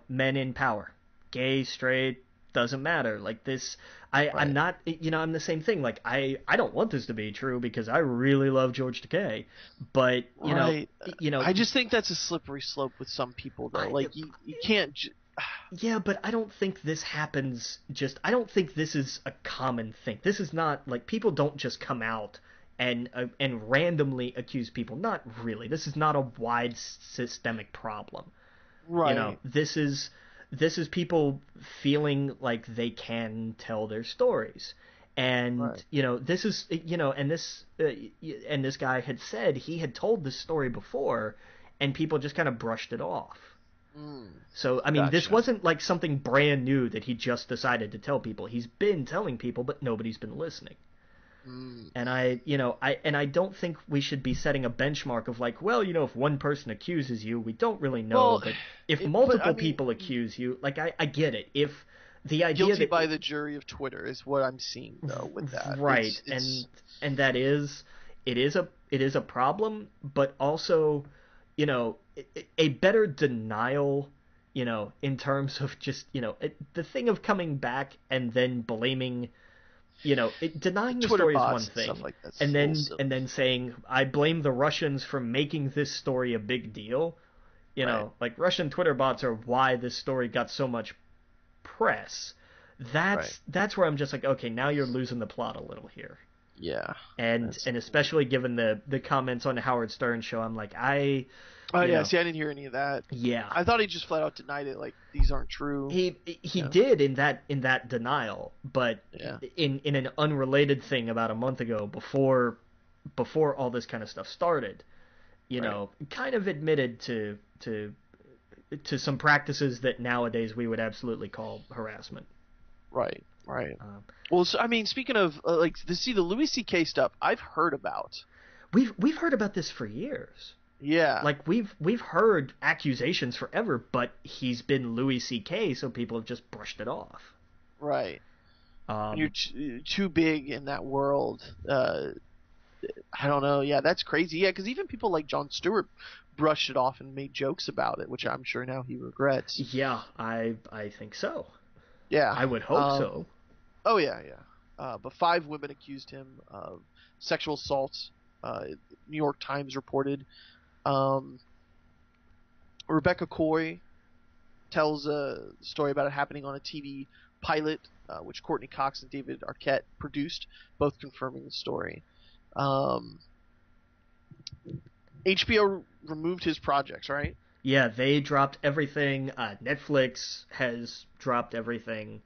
Speaker 2: men in power, gay, straight, doesn't matter. Like this, I'm not, I'm the same thing. Like I don't want this to be true because I really love George Takei, but
Speaker 1: I just think that's a slippery slope with some people, though. You can't.
Speaker 2: Yeah, but I don't think this happens. I don't think this is a common thing. This is not like people don't just come out and randomly accuse people. Not really. This is not a wide systemic problem.
Speaker 1: Right.
Speaker 2: This is people feeling like they can tell their stories. And this is and this guy had said he had told this story before and people just kind of brushed it off. So I mean, This wasn't like something brand new that he just decided to tell people. He's been telling people, but nobody's been listening. And I don't think we should be setting a benchmark of like, well, if one person accuses you, we don't really know. But if multiple people accuse you, like I get it. If the idea
Speaker 1: guilty
Speaker 2: that
Speaker 1: by the jury of Twitter is what I'm seeing though with that,
Speaker 2: right? And that is it is a problem, but also a better denial, in terms of just the thing of coming back and then blaming. Denying the story is one thing,
Speaker 1: like
Speaker 2: and then saying I blame the Russians for making this story a big deal. Like Russian Twitter bots are why this story got so much press. That's where I'm just like, okay, now you're losing the plot a little here.
Speaker 1: Yeah,
Speaker 2: and especially given the comments on the Howard Stern show, I'm like,
Speaker 1: see, I didn't hear any of that.
Speaker 2: Yeah,
Speaker 1: I thought he just flat out denied it, like these aren't true.
Speaker 2: He did in that denial, but in an unrelated thing about a month ago, before all this kind of stuff started, kind of admitted to some practices that nowadays we would absolutely call harassment.
Speaker 1: Right. Well, so, I mean, speaking of the Louis C.K. stuff, I've heard about.
Speaker 2: We've heard about this for years.
Speaker 1: Yeah.
Speaker 2: Like we've heard accusations forever, but he's been Louis C.K., so people have just brushed it off.
Speaker 1: Right. You're too big in that world. I don't know. Yeah, that's crazy. Yeah, because even people like Jon Stewart brushed it off and made jokes about it, which I'm sure now he regrets.
Speaker 2: Yeah, I think so.
Speaker 1: Yeah.
Speaker 2: I would hope so.
Speaker 1: Oh, yeah. But 5 women accused him of sexual assault. New York Times reported. Rebecca Coy tells a story about it happening on a TV pilot, which Courtney Cox and David Arquette produced, both confirming the story. HBO removed his projects, right?
Speaker 2: Yeah, they dropped everything. Netflix has dropped everything.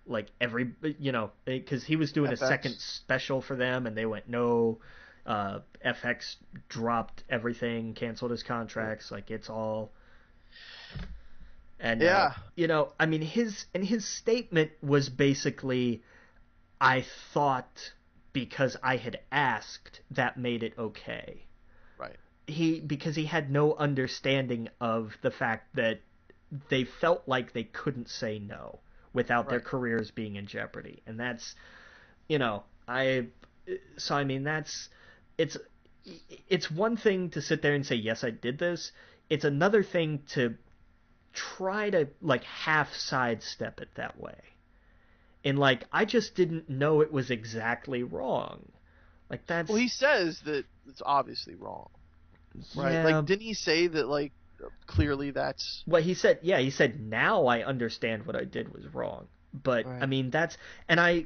Speaker 2: Like because he was doing
Speaker 1: FX.
Speaker 2: a second special for them, and they went no. FX dropped everything, canceled his contracts. Like it's all. And I mean, his statement was basically, I thought because I had asked that made it okay.
Speaker 1: Right.
Speaker 2: Because he had no understanding of the fact that they felt like they couldn't say no without their careers being in jeopardy. And that's, it's one thing to sit there and say, yes, I did this. It's another thing to try to like half sidestep it that way. And like I just didn't know it was exactly wrong. Like
Speaker 1: Well,
Speaker 2: that's
Speaker 1: he says that it's obviously wrong, right?
Speaker 2: yeah.
Speaker 1: Like, didn't he say that like clearly that's
Speaker 2: What he said, yeah, he said now I understand what I did was wrong. But I
Speaker 1: right?
Speaker 2: mean that's and I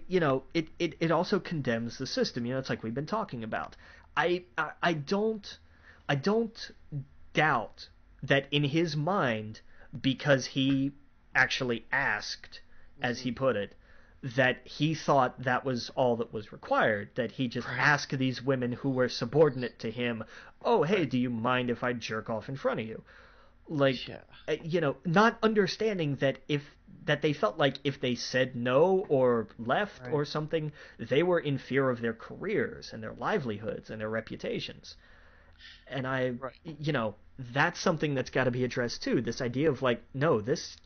Speaker 2: it also condemns the system. It's like we've been talking about. I don't doubt that in his mind, because he actually asked, as
Speaker 1: Mm-hmm.
Speaker 2: he put it, that he thought that was all that was required, that he just
Speaker 1: Right,
Speaker 2: asked these women who were subordinate to him, oh, hey,
Speaker 1: right,
Speaker 2: do you mind if I jerk off in front of you? Like,
Speaker 1: yeah,
Speaker 2: not understanding that they felt like if they said no or left
Speaker 1: right,
Speaker 2: or something, they were in fear of their careers and their livelihoods and their reputations. And
Speaker 1: right,
Speaker 2: that's something that's got to be addressed too. This idea of like, no, this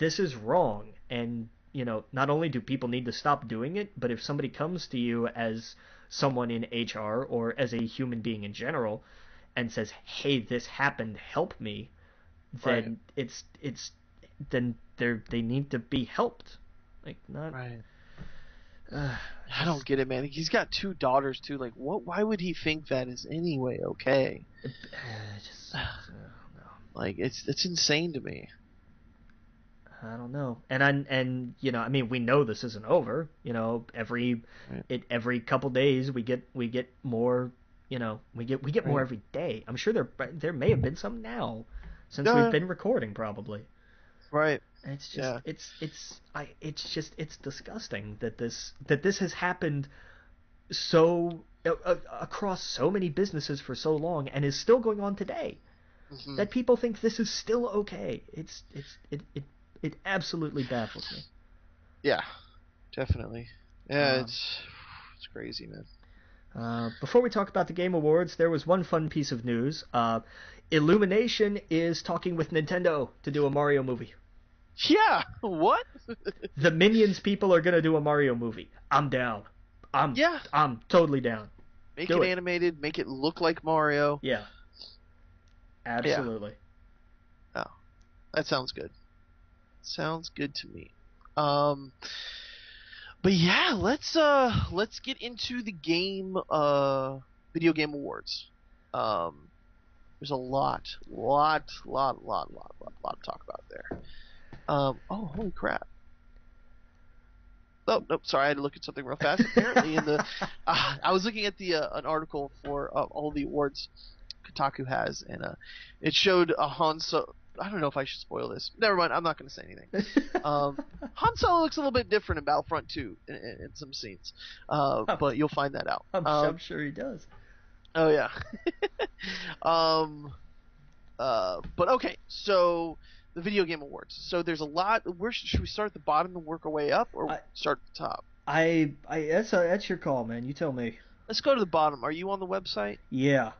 Speaker 2: is wrong. And, not only do people need to stop doing it, but if somebody comes to you as someone in HR or as a human being in general and says, hey, this happened, help me,
Speaker 1: right,
Speaker 2: then then they need to be helped. Like, not,
Speaker 1: right.
Speaker 2: uh,
Speaker 1: I don't
Speaker 2: just,
Speaker 1: get it, man. He's got 2 daughters too. Like, what? Why would he think that is anyway okay?
Speaker 2: just, no.
Speaker 1: Like, it's insane to me.
Speaker 2: I don't know. And I mean, we know this isn't over.
Speaker 1: Right,
Speaker 2: Every couple days we get more. We get more
Speaker 1: right.
Speaker 2: every day. I'm sure there may have been some now, since we've
Speaker 1: Yeah,
Speaker 2: been recording probably.
Speaker 1: right.
Speaker 2: And it's just
Speaker 1: Yeah.
Speaker 2: it's disgusting that this has happened so across so many businesses for so long and is still going on today.
Speaker 1: Hmm.
Speaker 2: That people think this is still okay. It absolutely baffles me.
Speaker 1: Yeah, definitely. Yeah,
Speaker 2: Um,
Speaker 1: it's crazy, man.
Speaker 2: Before we talk about the Game Awards, there was one fun piece of news. Illumination is talking with Nintendo to do a Mario movie.
Speaker 1: Yeah. What?
Speaker 2: The Minions people are gonna do a Mario movie. I'm down. I'm
Speaker 1: Yeah.
Speaker 2: I'm totally down.
Speaker 1: Make
Speaker 2: Do
Speaker 1: it
Speaker 2: it.
Speaker 1: animated. Make it look like Mario.
Speaker 2: Yeah,
Speaker 1: Yeah.
Speaker 2: absolutely.
Speaker 1: Oh, that sounds good. Sounds good to me. Um, but yeah, let's get into the video game awards. Um, there's a lot to talk about there. Oh, holy crap. Oh, nope, sorry, I had to look at something real fast. Apparently, I was looking at an article for all the awards Kotaku has, and it showed a Han Solo. I don't know if I should spoil this. Never mind, I'm not going to say anything. Han Solo looks a little bit different in Battlefront 2 in some scenes, but you'll find that out.
Speaker 2: I'm sure he does.
Speaker 1: Oh yeah. um, but okay, so the video game awards. So there's a lot. Where should we start at the bottom and work our way up, or
Speaker 2: I
Speaker 1: start at the top?
Speaker 2: that's your call, man. You tell me.
Speaker 1: Let's go to the bottom. Are you on the website?
Speaker 2: Yeah,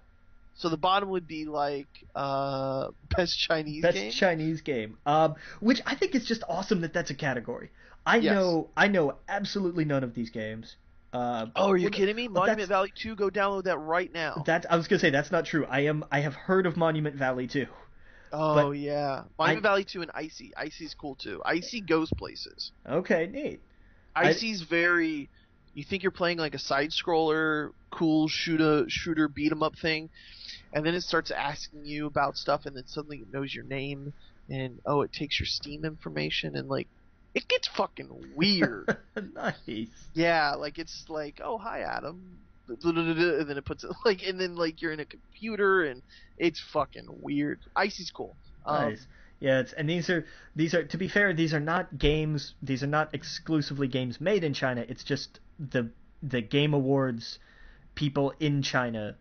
Speaker 1: So the bottom would be like best Chinese
Speaker 2: best
Speaker 1: game.
Speaker 2: Chinese game. Which I think is just awesome that that's a category.
Speaker 1: Yes.
Speaker 2: I know absolutely none of these games.
Speaker 1: Oh, are you
Speaker 2: well,
Speaker 1: kidding me?
Speaker 2: well,
Speaker 1: Monument Valley 2, go download that right now.
Speaker 2: I was gonna say that's not true. I have heard of Monument Valley too,
Speaker 1: Oh
Speaker 2: but
Speaker 1: yeah,
Speaker 2: I
Speaker 1: Monument Valley 2 and Icy. Icy's cool too. Icy goes places.
Speaker 2: okay, neat. I
Speaker 1: Icy's very. You think you're playing like a side scroller, cool shooter beat 'em up thing, and then it starts asking you about stuff, and then suddenly it knows your name, and oh, it takes your Steam information, and like it gets fucking weird.
Speaker 2: nice.
Speaker 1: Yeah, like it's like, oh hi Adam, and then it puts it like, and then like you're in a computer, and it's fucking weird. Icy's cool.
Speaker 2: Nice. Yeah, these are to be fair, these are not games. These are not exclusively games made in China. It's just the Game Awards people in China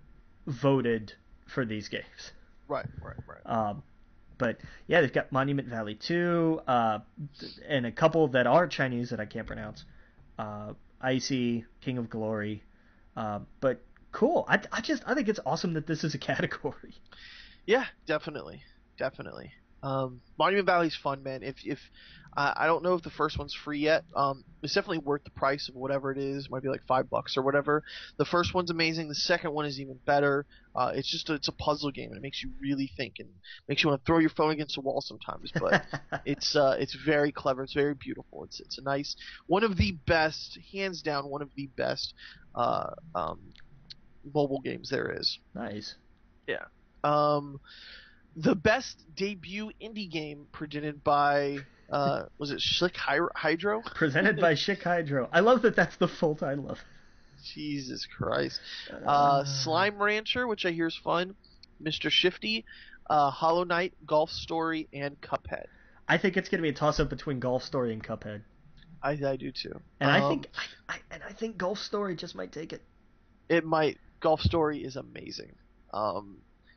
Speaker 2: voted for these games.
Speaker 1: Right, right, right.
Speaker 2: But yeah, they've got Monument Valley 2, and a couple that are Chinese that I can't pronounce. Icy, King of Glory. But cool. I think it's awesome that this is a category.
Speaker 1: Yeah, definitely, definitely. Monument Valley's fun, man. If I don't know if the first one's free yet. It's definitely worth the price of whatever it is. It might be like $5 or whatever. The first one's amazing. The second one is even better. It's a puzzle game and it makes you really think and makes you want to throw your phone against the wall sometimes. But it's very clever. It's very beautiful. It's a nice, one of the best, hands down, one of the best uh, um, mobile games there is.
Speaker 2: Nice.
Speaker 1: Yeah. The best debut indie game presented by was it Slick Hydro?
Speaker 2: Presented by Schick Hydro. I love that that's the full title of
Speaker 1: Jesus Christ. Slime Rancher, which I hear is fun. Mr. Shifty, Hollow Knight, Golf Story, and Cuphead.
Speaker 2: I think it's gonna be a toss up between Golf Story and Cuphead.
Speaker 1: I do too.
Speaker 2: And I think Golf Story just might take it.
Speaker 1: It might. Golf Story is amazing.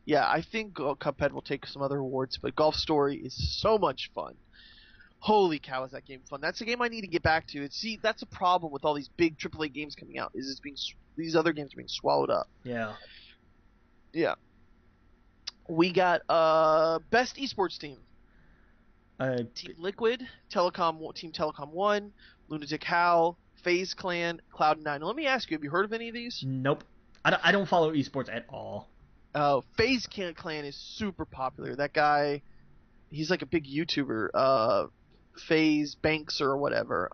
Speaker 1: Yeah, I think Cuphead will take some other awards, but Golf Story is so much fun. Holy cow, is that game fun? That's a game I need to get back to. See, that's a problem with all these big AAA games coming out. Is these other games are being swallowed up.
Speaker 2: Yeah.
Speaker 1: Yeah. We got best esports team. Team Liquid, Team Telecom 1, Lunatic Howl, FaZe Clan, Cloud9. Now, let me ask you, have you heard of any of these?
Speaker 2: Nope. I don't follow esports at all.
Speaker 1: FaZe Clan is super popular. That guy, he's like a big YouTuber. FaZe Banks or whatever.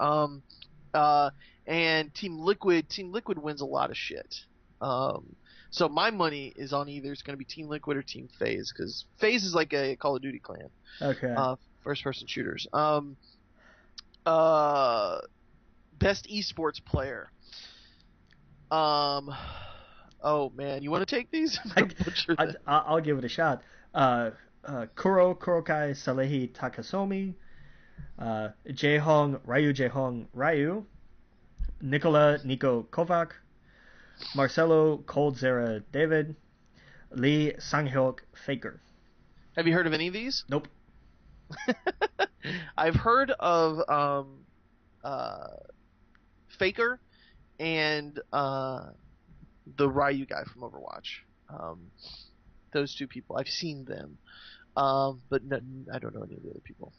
Speaker 1: And Team Liquid wins a lot of shit. So my money is on either it's going to be Team Liquid or Team FaZe, because FaZe is like a Call of Duty clan.
Speaker 2: Okay.
Speaker 1: First-person shooters. Best esports player. Oh man, you want to take these?
Speaker 2: I'll give it a shot. Kurokai Salehi Takasomi, Jaehong Ryu, Nico Kovac, Marcelo Coldzera David, Lee Sanghyuk Faker.
Speaker 1: Have you heard of any of these?
Speaker 2: Nope.
Speaker 1: I've heard of Faker and the Ryu guy from Overwatch. Those two people, I've seen them, but no, I don't know any of the other people.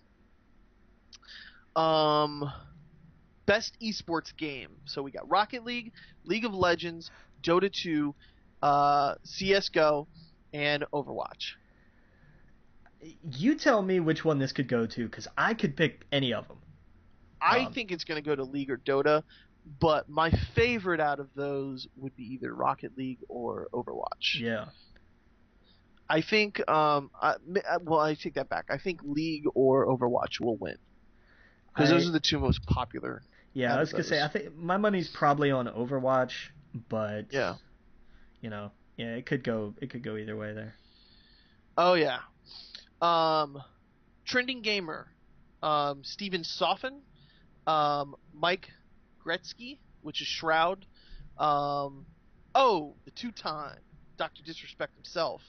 Speaker 1: Best esports game. So we got Rocket League, League of Legends, Dota 2, CS:GO, and Overwatch.
Speaker 2: You tell me which one this could go to, because I could pick any of them.
Speaker 1: I think it's going to go to League or Dota, but my favorite out of those would be either Rocket League or Overwatch.
Speaker 2: Yeah.
Speaker 1: I think, I take that back. I think League or Overwatch will win. Because those are the two most popular.
Speaker 2: Yeah, I was going to say, I think my money's probably on Overwatch, but,
Speaker 1: yeah,
Speaker 2: it could go either way there.
Speaker 1: Oh, yeah. Trending Gamer, Steven Soffen, Mike Gretzky, which is Shroud. The two-time Dr. Disrespect himself.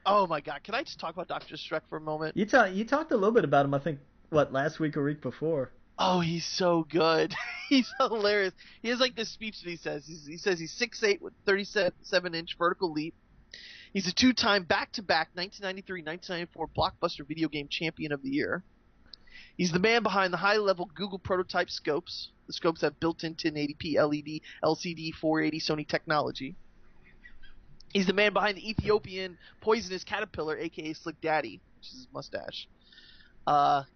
Speaker 1: Oh my God! Can I just talk about Dr. Disrespect for a moment?
Speaker 2: You talked a little bit about him, I think, last week or week before.
Speaker 1: Oh, he's so good. He's hilarious. He has like this speech that he says. He says he's 6'8" with 37-inch vertical leap. He's a two-time back-to-back 1993-1994 blockbuster video game champion of the year. He's the man behind the high-level Google prototype scopes. The scopes have built-in 1080p LED, LCD, 480 Sony technology. He's the man behind the Ethiopian poisonous caterpillar, a.k.a. Slick Daddy, which is his mustache.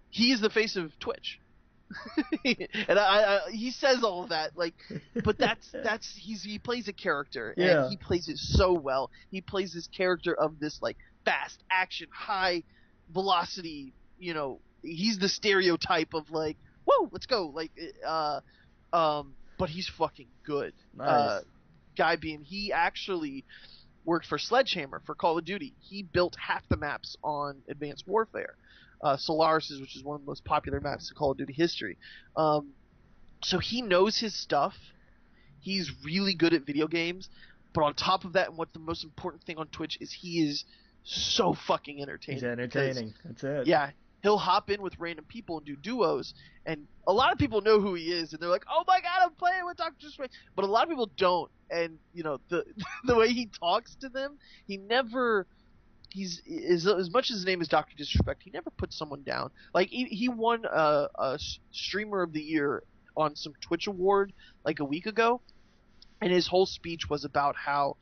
Speaker 1: He is the face of Twitch. And he says all of that, but he plays a character, and he plays it so well. He plays this character of this fast action, high velocity. He's the stereotype of whoa, let's go, but he's fucking good.
Speaker 2: Nice.
Speaker 1: Guy being, he actually worked for Sledgehammer for Call of Duty. He built half the maps on Advanced Warfare. Solaris, which is one of the most popular maps in Call of Duty history. So he knows his stuff. He's really good at video games. But on top of that, and what the most important thing on Twitch is, he is so fucking entertaining.
Speaker 2: He's entertaining. That's it.
Speaker 1: Yeah. He'll hop in with random people and do duos. And a lot of people know who he is. And they're like, oh my God, I'm playing with Dr. Sway. But a lot of people don't. And, the way he talks to them, he never he's as much as his name is Doctor Disrespect, he never puts someone down. Like he won a streamer of the year on some Twitch award like a week ago, and his whole speech was about how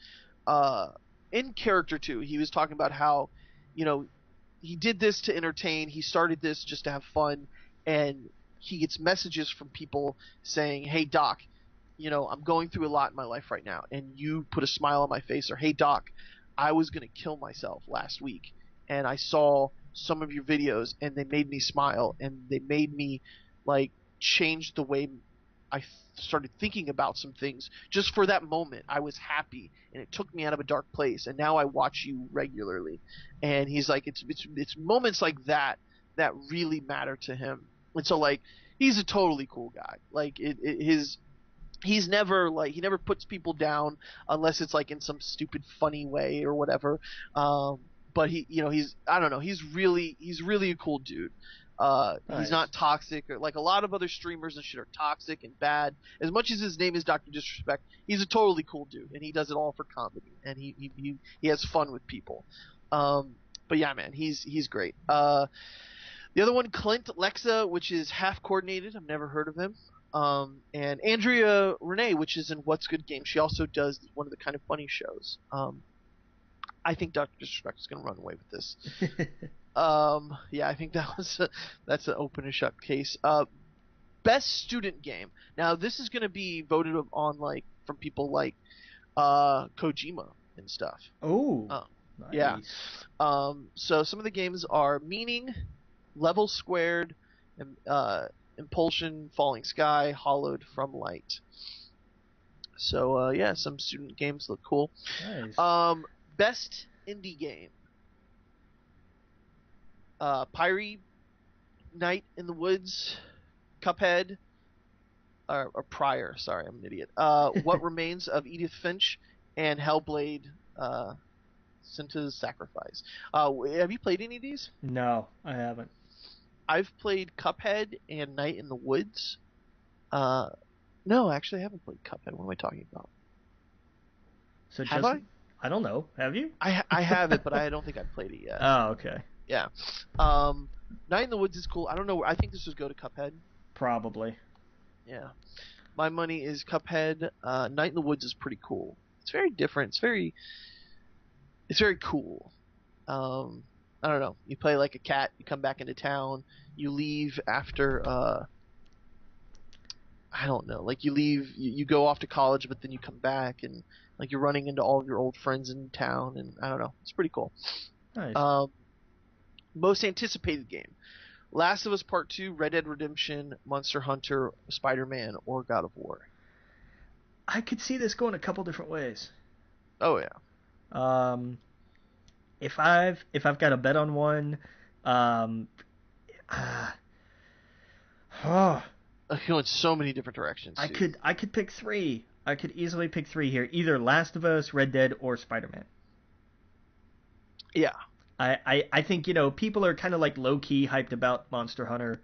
Speaker 1: in character too, he was talking about how, you know, he did this to entertain, he started this just to have fun, and he gets messages from people saying, "Hey Doc, you know, I'm going through a lot in my life right now, and you put a smile on my face," or "Hey Doc, I was going to kill myself last week, and I saw some of your videos, and they made me smile, and they made me like change the way I started thinking about some things. Just for that moment, I was happy, and it took me out of a dark place, and now I watch you regularly." And he's like, it's moments like that that really matter to him. And so like, he's a totally cool guy. Like he's never like, he never puts people down unless it's like in some stupid funny way or whatever. But he, you know, he's, I don't know, he's really a cool dude. He's
Speaker 2: Nice.
Speaker 1: not toxic, or like a lot of other streamers and shit are toxic and bad. As much as his name is Dr. Disrespect, he's a totally cool dude, and he does it all for comedy, and he has fun with people. But yeah, man, he's great. The other one, Clint Lexa, which is half coordinated. I've never heard of him. And Andrea Renee, which is in What's Good Game. She also does one of the Kind of Funny shows. I think Dr. Disrespect is going to run away with this. Yeah, I think that's an open and shut case. Best student game. Now, this is going to be voted on like from people like Kojima and stuff.
Speaker 2: Oh, nice.
Speaker 1: Yeah. So some of the games are Meaning, Level Squared, Impulsion, Falling Sky, Hollowed from Light. So yeah, some student games look cool.
Speaker 2: Nice.
Speaker 1: Best indie game. Pyre, Night in the Woods, Cuphead, or Prior. Sorry, I'm an idiot. What Remains of Edith Finch, and Hellblade, Sinta's Sacrifice. Have you played any of these?
Speaker 2: No, I haven't.
Speaker 1: I've played Cuphead and Night in the Woods. No, actually, I haven't played Cuphead. What am I talking about?
Speaker 2: So
Speaker 1: have
Speaker 2: just,
Speaker 1: I?
Speaker 2: I don't know. Have you?
Speaker 1: I have it, but I don't think I've played it yet.
Speaker 2: Oh, okay.
Speaker 1: Yeah. Night in the Woods is cool. I don't know. I think this would go to Cuphead.
Speaker 2: Probably.
Speaker 1: Yeah. My money is Cuphead. Night in the Woods is pretty cool. It's very different. It's very cool. I don't know. You play like a cat. You come back into town. You leave after. I don't know. Like you leave. You go off to college, but then you come back, and like you're running into all of your old friends in town, and I don't know. It's pretty cool.
Speaker 2: Nice.
Speaker 1: Most anticipated game: Last of Us Part 2, Red Dead Redemption, Monster Hunter, Spider-Man, or God of War.
Speaker 2: I could see this going a couple different ways.
Speaker 1: Oh yeah.
Speaker 2: If I've got a bet on one, oh,
Speaker 1: I feel in so many different directions.
Speaker 2: I could pick three. I could easily pick three here. Either Last of Us, Red Dead, or Spider-Man.
Speaker 1: Yeah.
Speaker 2: I think, you know, people are kind of like low-key hyped about Monster Hunter,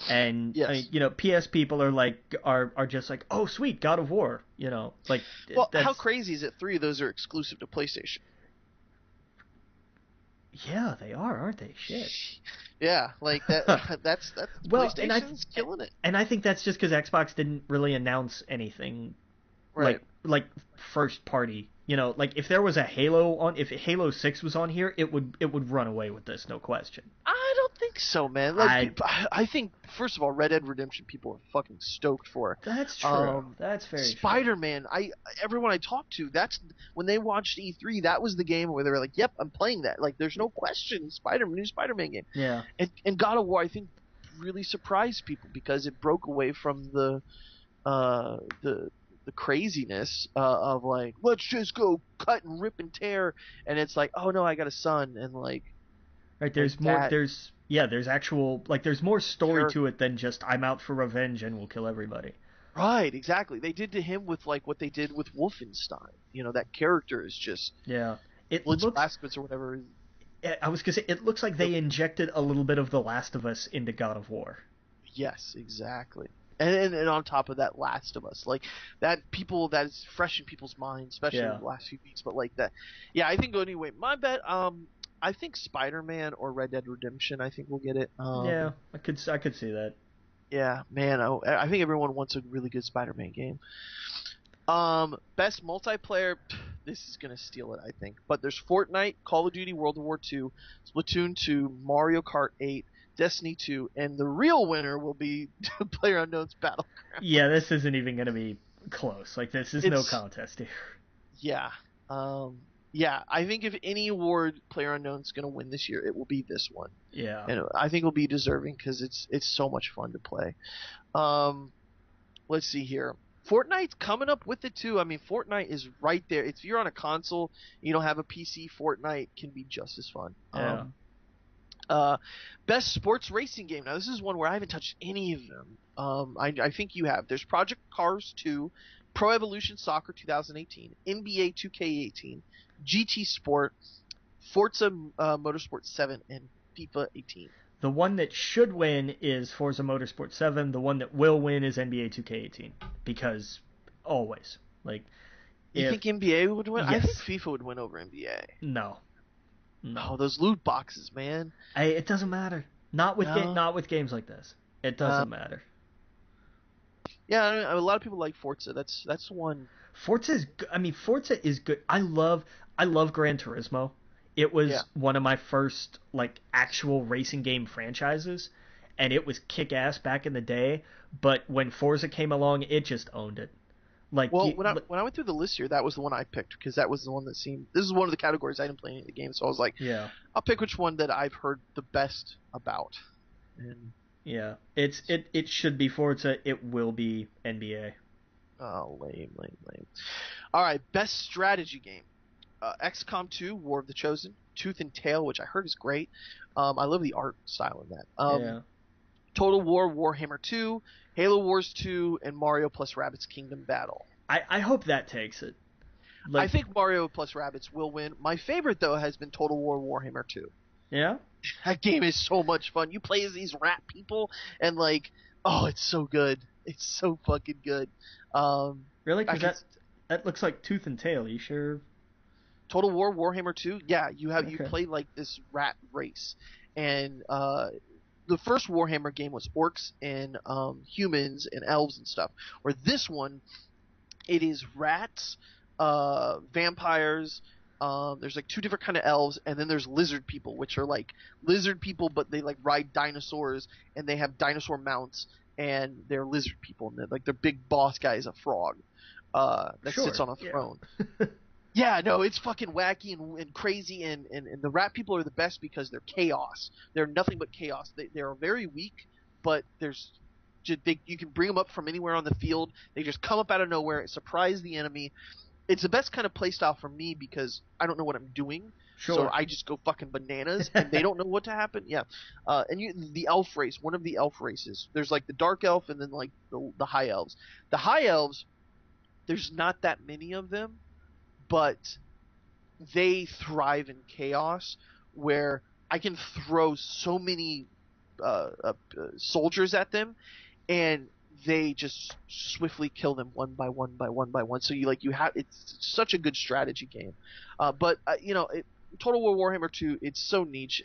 Speaker 2: and
Speaker 1: yes.
Speaker 2: You know, PS people are just like, oh sweet, God of War, you know, like.
Speaker 1: Well, how crazy is it? 3 of those are exclusive to PlayStation.
Speaker 2: Yeah, they are, aren't they? Shit.
Speaker 1: Yeah, like that. that's
Speaker 2: well,
Speaker 1: PlayStation's killing it.
Speaker 2: And I think that's just because Xbox didn't really announce anything,
Speaker 1: right?
Speaker 2: Like first party. You know, like if there was a Halo on, if Halo 6 was on here, it would run away with this, no question.
Speaker 1: I don't think so, man. Like, I think first of all, Red Dead Redemption people are fucking stoked for.
Speaker 2: That's true. That's very
Speaker 1: Spider-Man. Everyone I talked to, that's when they watched E3. That was the game where they were like, "Yep, I'm playing that." Like, there's no question, new Spider-Man game.
Speaker 2: Yeah.
Speaker 1: And God of War, I think, really surprised people because it broke away from the craziness of like, let's just go cut and rip and tear, and it's like, oh no, I got a son, and like,
Speaker 2: right, there's more, there's actual, like, there's more story to it than just I'm out for revenge and we'll kill everybody.
Speaker 1: Right, exactly. They did to him with like what they did with Wolfenstein. You know, that character is just
Speaker 2: It looks
Speaker 1: Blazkowicz or whatever.
Speaker 2: I was gonna say, it looks like they injected a little bit of The Last of Us into God of War.
Speaker 1: Yes, exactly. And on top of that, Last of Us, like that is fresh in people's minds, especially in the last few weeks. But like that, yeah, I think anyway. My bet, I think Spider-Man or Red Dead Redemption, I think will get it.
Speaker 2: Yeah, I could see that.
Speaker 1: Yeah, man, I think everyone wants a really good Spider-Man game. Best multiplayer, this is gonna steal it, I think. But there's Fortnite, Call of Duty World War II, Splatoon 2, Mario Kart 8, Destiny 2, and the real winner will be PlayerUnknown's Battleground.
Speaker 2: Yeah, this isn't even going to be close. Like, this is no
Speaker 1: It's
Speaker 2: contest here.
Speaker 1: yeah, yeah. I think if any award PlayerUnknown's gonna win this year, it will be this one,
Speaker 2: Yeah.
Speaker 1: and I think it'll be deserving because it's so much fun to play. Um, let's see here. Fortnite's coming up with it too. I mean, Fortnite is right there. If you're on a console, you don't have a PC, Fortnite can be just as fun.
Speaker 2: Yeah.
Speaker 1: Best sports racing game. Now, this is one where I haven't touched any of them. I think you have. There's Project Cars 2, Pro Evolution Soccer 2018, NBA 2K18, GT Sport, Forza Motorsport 7, and FIFA 18.
Speaker 2: The one that should win is Forza Motorsport 7. The one that will win is NBA 2K18. Because always. Like,
Speaker 1: You think NBA would win? I
Speaker 2: Yes.
Speaker 1: think FIFA would win over NBA.
Speaker 2: No.
Speaker 1: Oh, those loot boxes, man.
Speaker 2: It doesn't matter. Not with
Speaker 1: No.
Speaker 2: not with games like this. It doesn't matter.
Speaker 1: Yeah, I mean, a lot of people like Forza. That's one.
Speaker 2: Forza is good. I love Gran Turismo. It was one of my first like actual racing game franchises, and it was kick ass back in the day. But when Forza came along, it just owned it. Like,
Speaker 1: Well, when I went through the list here, that was the one I picked because that was the one that seemed. This is one of the categories I didn't play any of the games, so I was like,
Speaker 2: yeah,
Speaker 1: I'll pick which one that I've heard the best about. And
Speaker 2: yeah, it should be Forza. It will be NBA.
Speaker 1: oh, lame. All right, best strategy game. XCOM 2, War of the Chosen, Tooth and Tail, which I heard is great. I love the art style in that.
Speaker 2: Yeah.
Speaker 1: Total War, Warhammer 2, Halo Wars 2, and Mario plus Rabbids Kingdom Battle.
Speaker 2: I hope that takes it.
Speaker 1: I think Mario plus Rabbids will win. My favorite, though, has been Total War Warhammer 2.
Speaker 2: Yeah?
Speaker 1: That game is so much fun. You play as these rat people, and, like, oh, it's so good. It's so fucking good.
Speaker 2: Really? Because that looks like Tooth and Tail. Are you sure?
Speaker 1: Total War Warhammer 2, yeah, you
Speaker 2: Okay.
Speaker 1: play like this rat race, and the first Warhammer game was orcs and humans and elves and stuff. Or this one, it is rats, vampires. There's like two different kind of elves, and then there's lizard people, which are like lizard people, but they like ride dinosaurs, and they have dinosaur mounts, and they're lizard people, and like their big boss guy is a frog that sits on a throne. Yeah, no, it's fucking wacky and crazy, and the rat people are the best because they're chaos. They're nothing but chaos. They are very weak, but you can bring them up from anywhere on the field. They just come up out of nowhere, surprise the enemy. It's the best kind of playstyle for me because I don't know what I'm doing, so I just go fucking bananas, and they don't know what to happen. Yeah, the elf race, one of the elf races. There's like the dark elf and then like the high elves. The high elves, there's not that many of them, but they thrive in chaos where I can throw so many soldiers at them, and they just swiftly kill them one by one by one by one. So it's such a good strategy game. But Total War Warhammer 2, it's so niche.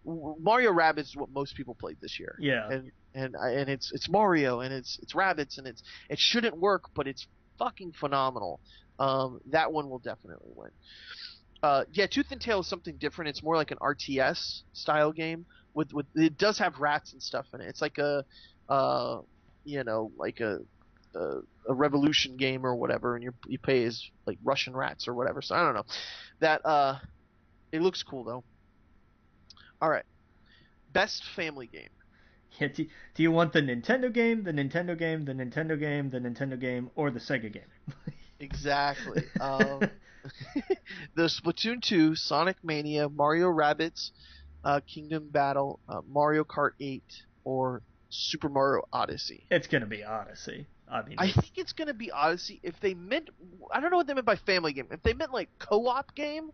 Speaker 1: Mario Rabbids is what most people played this year.
Speaker 2: Yeah.
Speaker 1: And it's Mario and it's Rabbids and it shouldn't work, but it's fucking phenomenal. That one will definitely win. Tooth and Tail is something different. It's more like an RTS style game with it does have rats and stuff in it. It's like a revolution game or whatever, and you play as like Russian rats or whatever. So I don't know. That it looks cool though. All right, best family game.
Speaker 2: Yeah, do you want the Nintendo game, the Nintendo game, the Nintendo game, the Nintendo game, or the Sega game?
Speaker 1: Exactly. The Splatoon 2, Sonic Mania, Mario Rabbids, Kingdom Battle, Mario Kart 8, or Super Mario Odyssey.
Speaker 2: It's gonna be Odyssey. I
Speaker 1: think it's gonna be Odyssey. If they meant, I don't know what they meant by family game. If they meant like co-op game,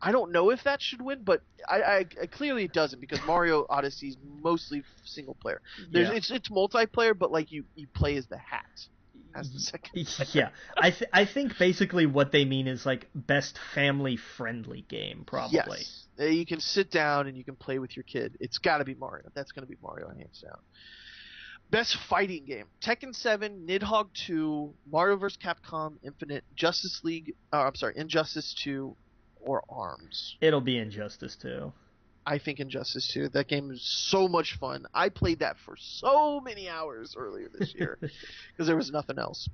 Speaker 1: I don't know if that should win, but I clearly it doesn't because Mario Odyssey is mostly single player. It's multiplayer, but like you play as the hat. As the second player.
Speaker 2: Yeah, I think basically what they mean is like best family friendly game, probably.
Speaker 1: Yes. You can sit down and you can play with your kid. It's got to be Mario. That's going to be Mario hands down. Best fighting game: Tekken 7, Nidhogg 2, Mario vs. Capcom Infinite, Injustice 2, or ARMS.
Speaker 2: It'll be Injustice 2.
Speaker 1: I think Injustice 2. That game is so much fun. I played that for so many hours earlier this year because there was nothing else.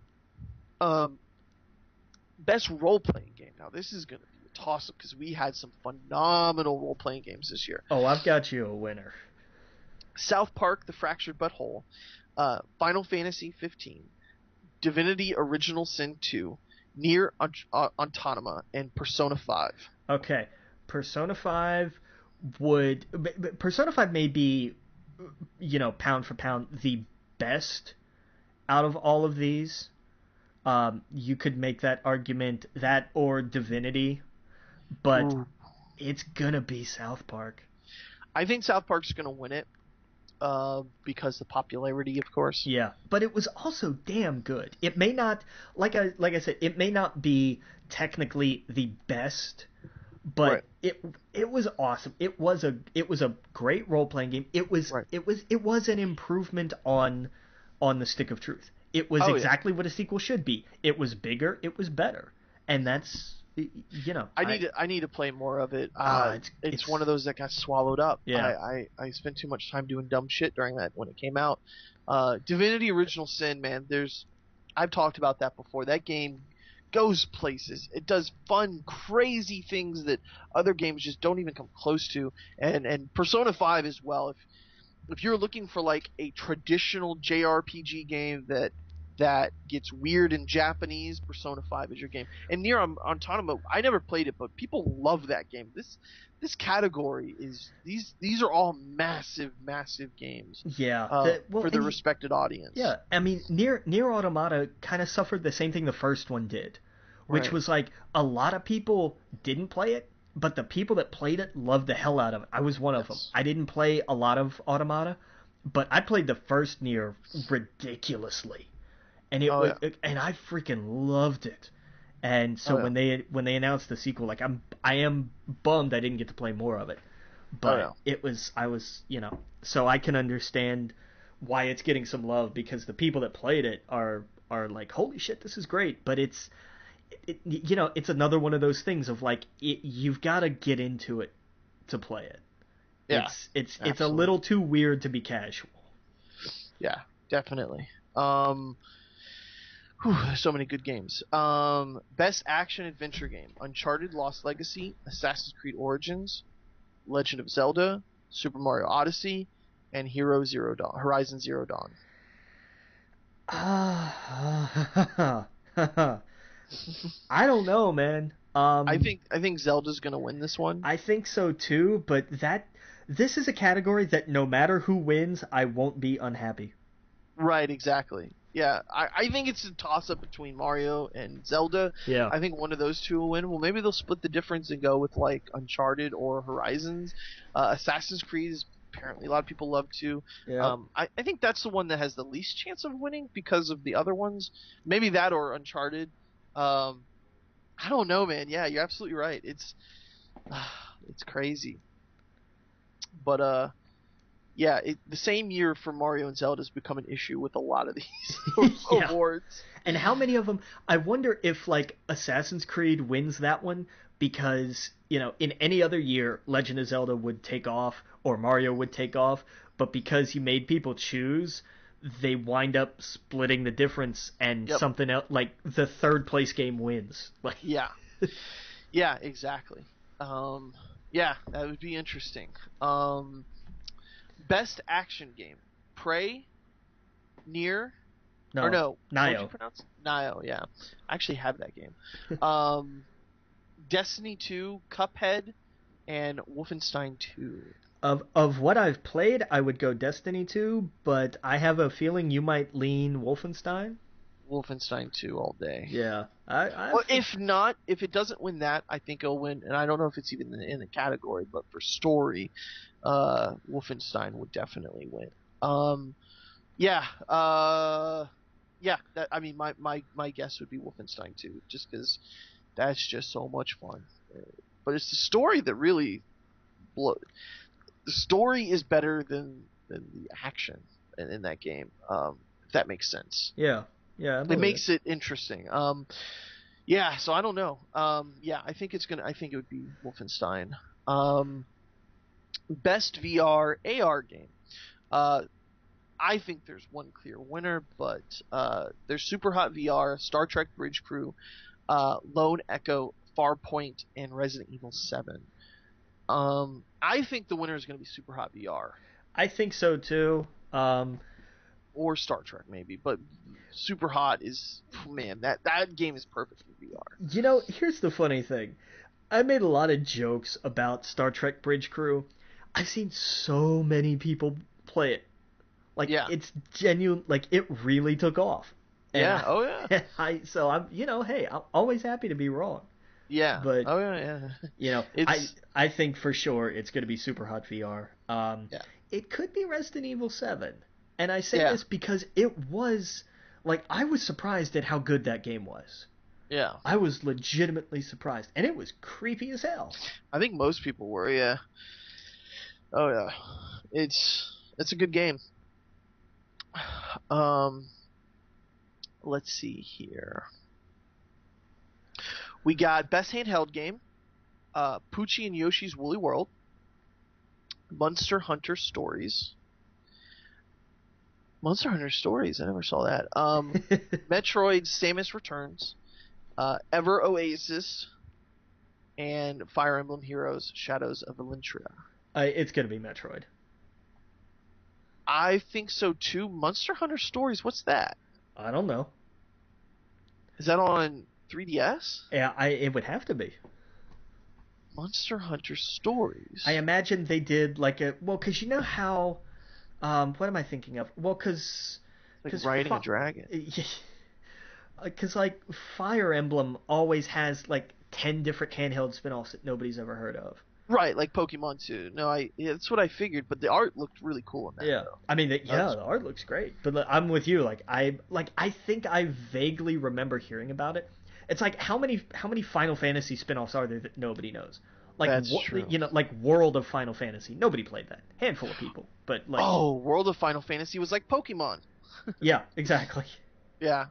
Speaker 1: Best role-playing game. Now, this is going to be a toss-up because we had some phenomenal role-playing games this year.
Speaker 2: Oh, I've got you a winner.
Speaker 1: South Park: The Fractured But Whole, Final Fantasy 15, Divinity: Original Sin 2, Nier Automata, and Persona 5.
Speaker 2: Okay, Persona 5 may be, pound for pound the best out of all of these. You could make that argument, that or Divinity, but it's gonna be South Park.
Speaker 1: I think South Park's gonna win it. Because the popularity, of course.
Speaker 2: Yeah, but it was also damn good. It may not, like I said, it may not be technically the best, but it was awesome. It was a great role playing game. It was an improvement on the Stick of Truth. It was exactly what a sequel should be. It was bigger. It was better, and that's.
Speaker 1: I need to play more of it. It's one of those that got swallowed up.
Speaker 2: Yeah.
Speaker 1: I spent too much time doing dumb shit during that when it came out. Divinity: Original Sin, man. I've talked about that before. That game goes places. It does fun, crazy things that other games just don't even come close to. And Persona 5 as well. If you're looking for like a traditional JRPG game that gets weird in Japanese, Persona 5 is your game. And Nier Automata, I never played it, but people love that game. This category is these are all massive games.
Speaker 2: Yeah,
Speaker 1: for the respected audience.
Speaker 2: Yeah, I mean, Nier Automata kind of suffered the same thing the first one did, which was like a lot of people didn't play it, but the people that played it loved the hell out of it. I was one of them. I didn't play a lot of Automata, but I played the first Nier ridiculously. And and I freaking loved it. And so when they announced the sequel, like I am bummed I didn't get to play more of it. But I was so I can understand why it's getting some love, because the people that played it are like, holy shit, this is great. But it's another one of those things of like, you've got to get into it to play it.
Speaker 1: Yeah,
Speaker 2: it's a little too weird to be casual.
Speaker 1: Yeah, definitely. There's so many good games. Best action adventure game: Uncharted Lost Legacy, Assassin's Creed Origins, Legend of Zelda, Super Mario Odyssey, and Horizon Zero Dawn.
Speaker 2: I don't know, man.
Speaker 1: I think Zelda's gonna win this one.
Speaker 2: I think so too, but this is a category that no matter who wins, I won't be unhappy.
Speaker 1: Right, exactly. Yeah, I think it's a toss-up between Mario and Zelda.
Speaker 2: Yeah.
Speaker 1: I think one of those two will win. Well, maybe they'll split the difference and go with, like, Uncharted or Horizons. Assassin's Creed is apparently a lot of people love too.
Speaker 2: Yeah.
Speaker 1: I think that's the one that has the least chance of winning because of the other ones. Maybe that or Uncharted. I don't know, man. Yeah, you're absolutely right. It's crazy. But, yeah, the same year for Mario and Zelda has become an issue with a lot of these awards.
Speaker 2: And how many of them? I wonder if, like, Assassin's Creed wins that one because, in any other year, Legend of Zelda would take off or Mario would take off, but because he made people choose, they wind up splitting the difference and something else, like the third place game wins. Like,
Speaker 1: yeah, exactly. That would be interesting. Best action game: Prey, Nier,
Speaker 2: Nio.
Speaker 1: What did you pronounce? Nio, yeah. I actually have that game. Destiny 2, Cuphead, and Wolfenstein 2.
Speaker 2: Of what I've played, I would go Destiny 2, but I have a feeling you might lean Wolfenstein.
Speaker 1: Wolfenstein 2 all day.
Speaker 2: Yeah.
Speaker 1: Well, if it doesn't win that, I think it'll win, and I don't know if it's even in the category, but for story, Wolfenstein would definitely win. My guess would be Wolfenstein 2, just because that's just so much fun. But it's the story that really the story is better than the action in that game. If that makes sense.
Speaker 2: Yeah, yeah,
Speaker 1: It makes it interesting. Yeah, so I don't know. Yeah, I think it would be Wolfenstein. Best VR AR game. Uh, I think there's one clear winner, but there's Super Hot VR, Star Trek Bridge Crew, Lone Echo, Farpoint, and Resident Evil 7. I think the winner is going to be Super Hot VR.
Speaker 2: I think so too.
Speaker 1: Or Star Trek maybe, but Super Hot is, man, that game is perfect for VR.
Speaker 2: You know, here's the funny thing. I made a lot of jokes about Star Trek Bridge Crew. I've seen so many people play it. Like,
Speaker 1: Yeah.
Speaker 2: it's genuine. Like, it really took off. And
Speaker 1: Yeah. Oh yeah.
Speaker 2: So I'm, hey, I'm always happy to be wrong.
Speaker 1: Yeah.
Speaker 2: But
Speaker 1: oh yeah.
Speaker 2: I think for sure it's going to be Super Hot VR.
Speaker 1: Yeah.
Speaker 2: It could be Resident Evil 7, and I say
Speaker 1: Yeah.
Speaker 2: this because it was like I was surprised at how good that game was.
Speaker 1: Yeah.
Speaker 2: I was legitimately surprised, and it was creepy as hell.
Speaker 1: I think most people were. Yeah. Oh yeah. It's a good game. Let's see here. We got Best Handheld Game, Poochie and Yoshi's Woolly World, Monster Hunter Stories. Monster Hunter Stories, I never saw that. Metroid Samus Returns, Ever Oasis, and Fire Emblem Heroes Shadows of Elentria.
Speaker 2: It's going to be Metroid.
Speaker 1: I think so too. Monster Hunter Stories, what's that?
Speaker 2: I don't know.
Speaker 1: Is that on 3DS?
Speaker 2: Yeah, it would have to be.
Speaker 1: Monster Hunter Stories.
Speaker 2: I imagine they did like because you know how, what am I thinking of? Well, because
Speaker 1: riding a dragon.
Speaker 2: Because like Fire Emblem always has like 10 different handheld spin-offs that nobody's ever heard of.
Speaker 1: Right, like Pokemon 2. No, that's what I figured, but the art looked really cool in that.
Speaker 2: Yeah,
Speaker 1: though.
Speaker 2: I mean, the art looks great. But I'm with you. I think I vaguely remember hearing about it. It's like how many Final Fantasy spin-offs are there that nobody knows? Like
Speaker 1: That's true.
Speaker 2: Like World of Final Fantasy. Nobody played that. Handful of people, but like
Speaker 1: World of Final Fantasy was like Pokemon.
Speaker 2: Yeah, exactly.
Speaker 1: Yeah.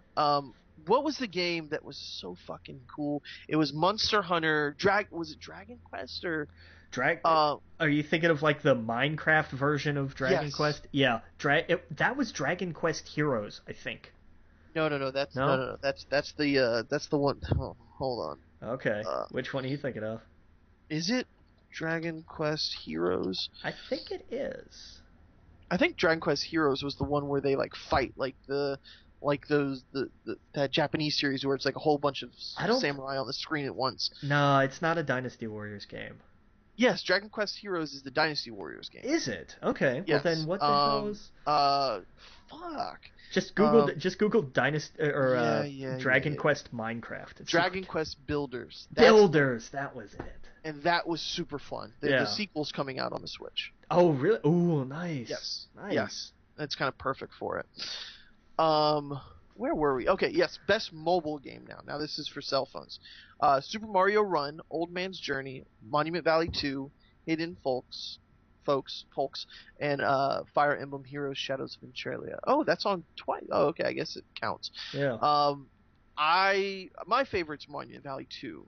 Speaker 1: What was the game that was so fucking cool? It was Monster Hunter. Was it Dragon Quest or?
Speaker 2: Are you thinking of like the Minecraft version of Dragon
Speaker 1: Yes.
Speaker 2: Quest? Yeah, that was Dragon Quest Heroes, I think.
Speaker 1: No. That's the one. Oh, hold on.
Speaker 2: Okay. Which one are you thinking of?
Speaker 1: Is it Dragon Quest Heroes?
Speaker 2: I think it is.
Speaker 1: I think Dragon Quest Heroes was the one where they like fight that Japanese series where it's like a whole bunch of samurai on the screen at once.
Speaker 2: No, it's not a Dynasty Warriors game.
Speaker 1: Yes, Dragon Quest Heroes is the Dynasty Warriors game.
Speaker 2: Is it? Okay.
Speaker 1: Yes.
Speaker 2: Well then, what the hell is?
Speaker 1: Fuck.
Speaker 2: Just Google Dynasty or Dragon Quest Minecraft.
Speaker 1: Dragon Quest Builders.
Speaker 2: That was it.
Speaker 1: And that was super fun. The sequel's coming out on the Switch.
Speaker 2: Oh really? Ooh, nice.
Speaker 1: Yes.
Speaker 2: Nice.
Speaker 1: Yes. That's kind of perfect for it. Where were we? Okay, yes, best mobile game now. Now this is for cell phones. Super Mario Run, Old Man's Journey, Monument Valley 2, Hidden Folks, and Fire Emblem Heroes Shadows of Incheria. Oh, that's on twice. Oh, okay, I guess it counts.
Speaker 2: Yeah.
Speaker 1: My favorite's Monument Valley 2,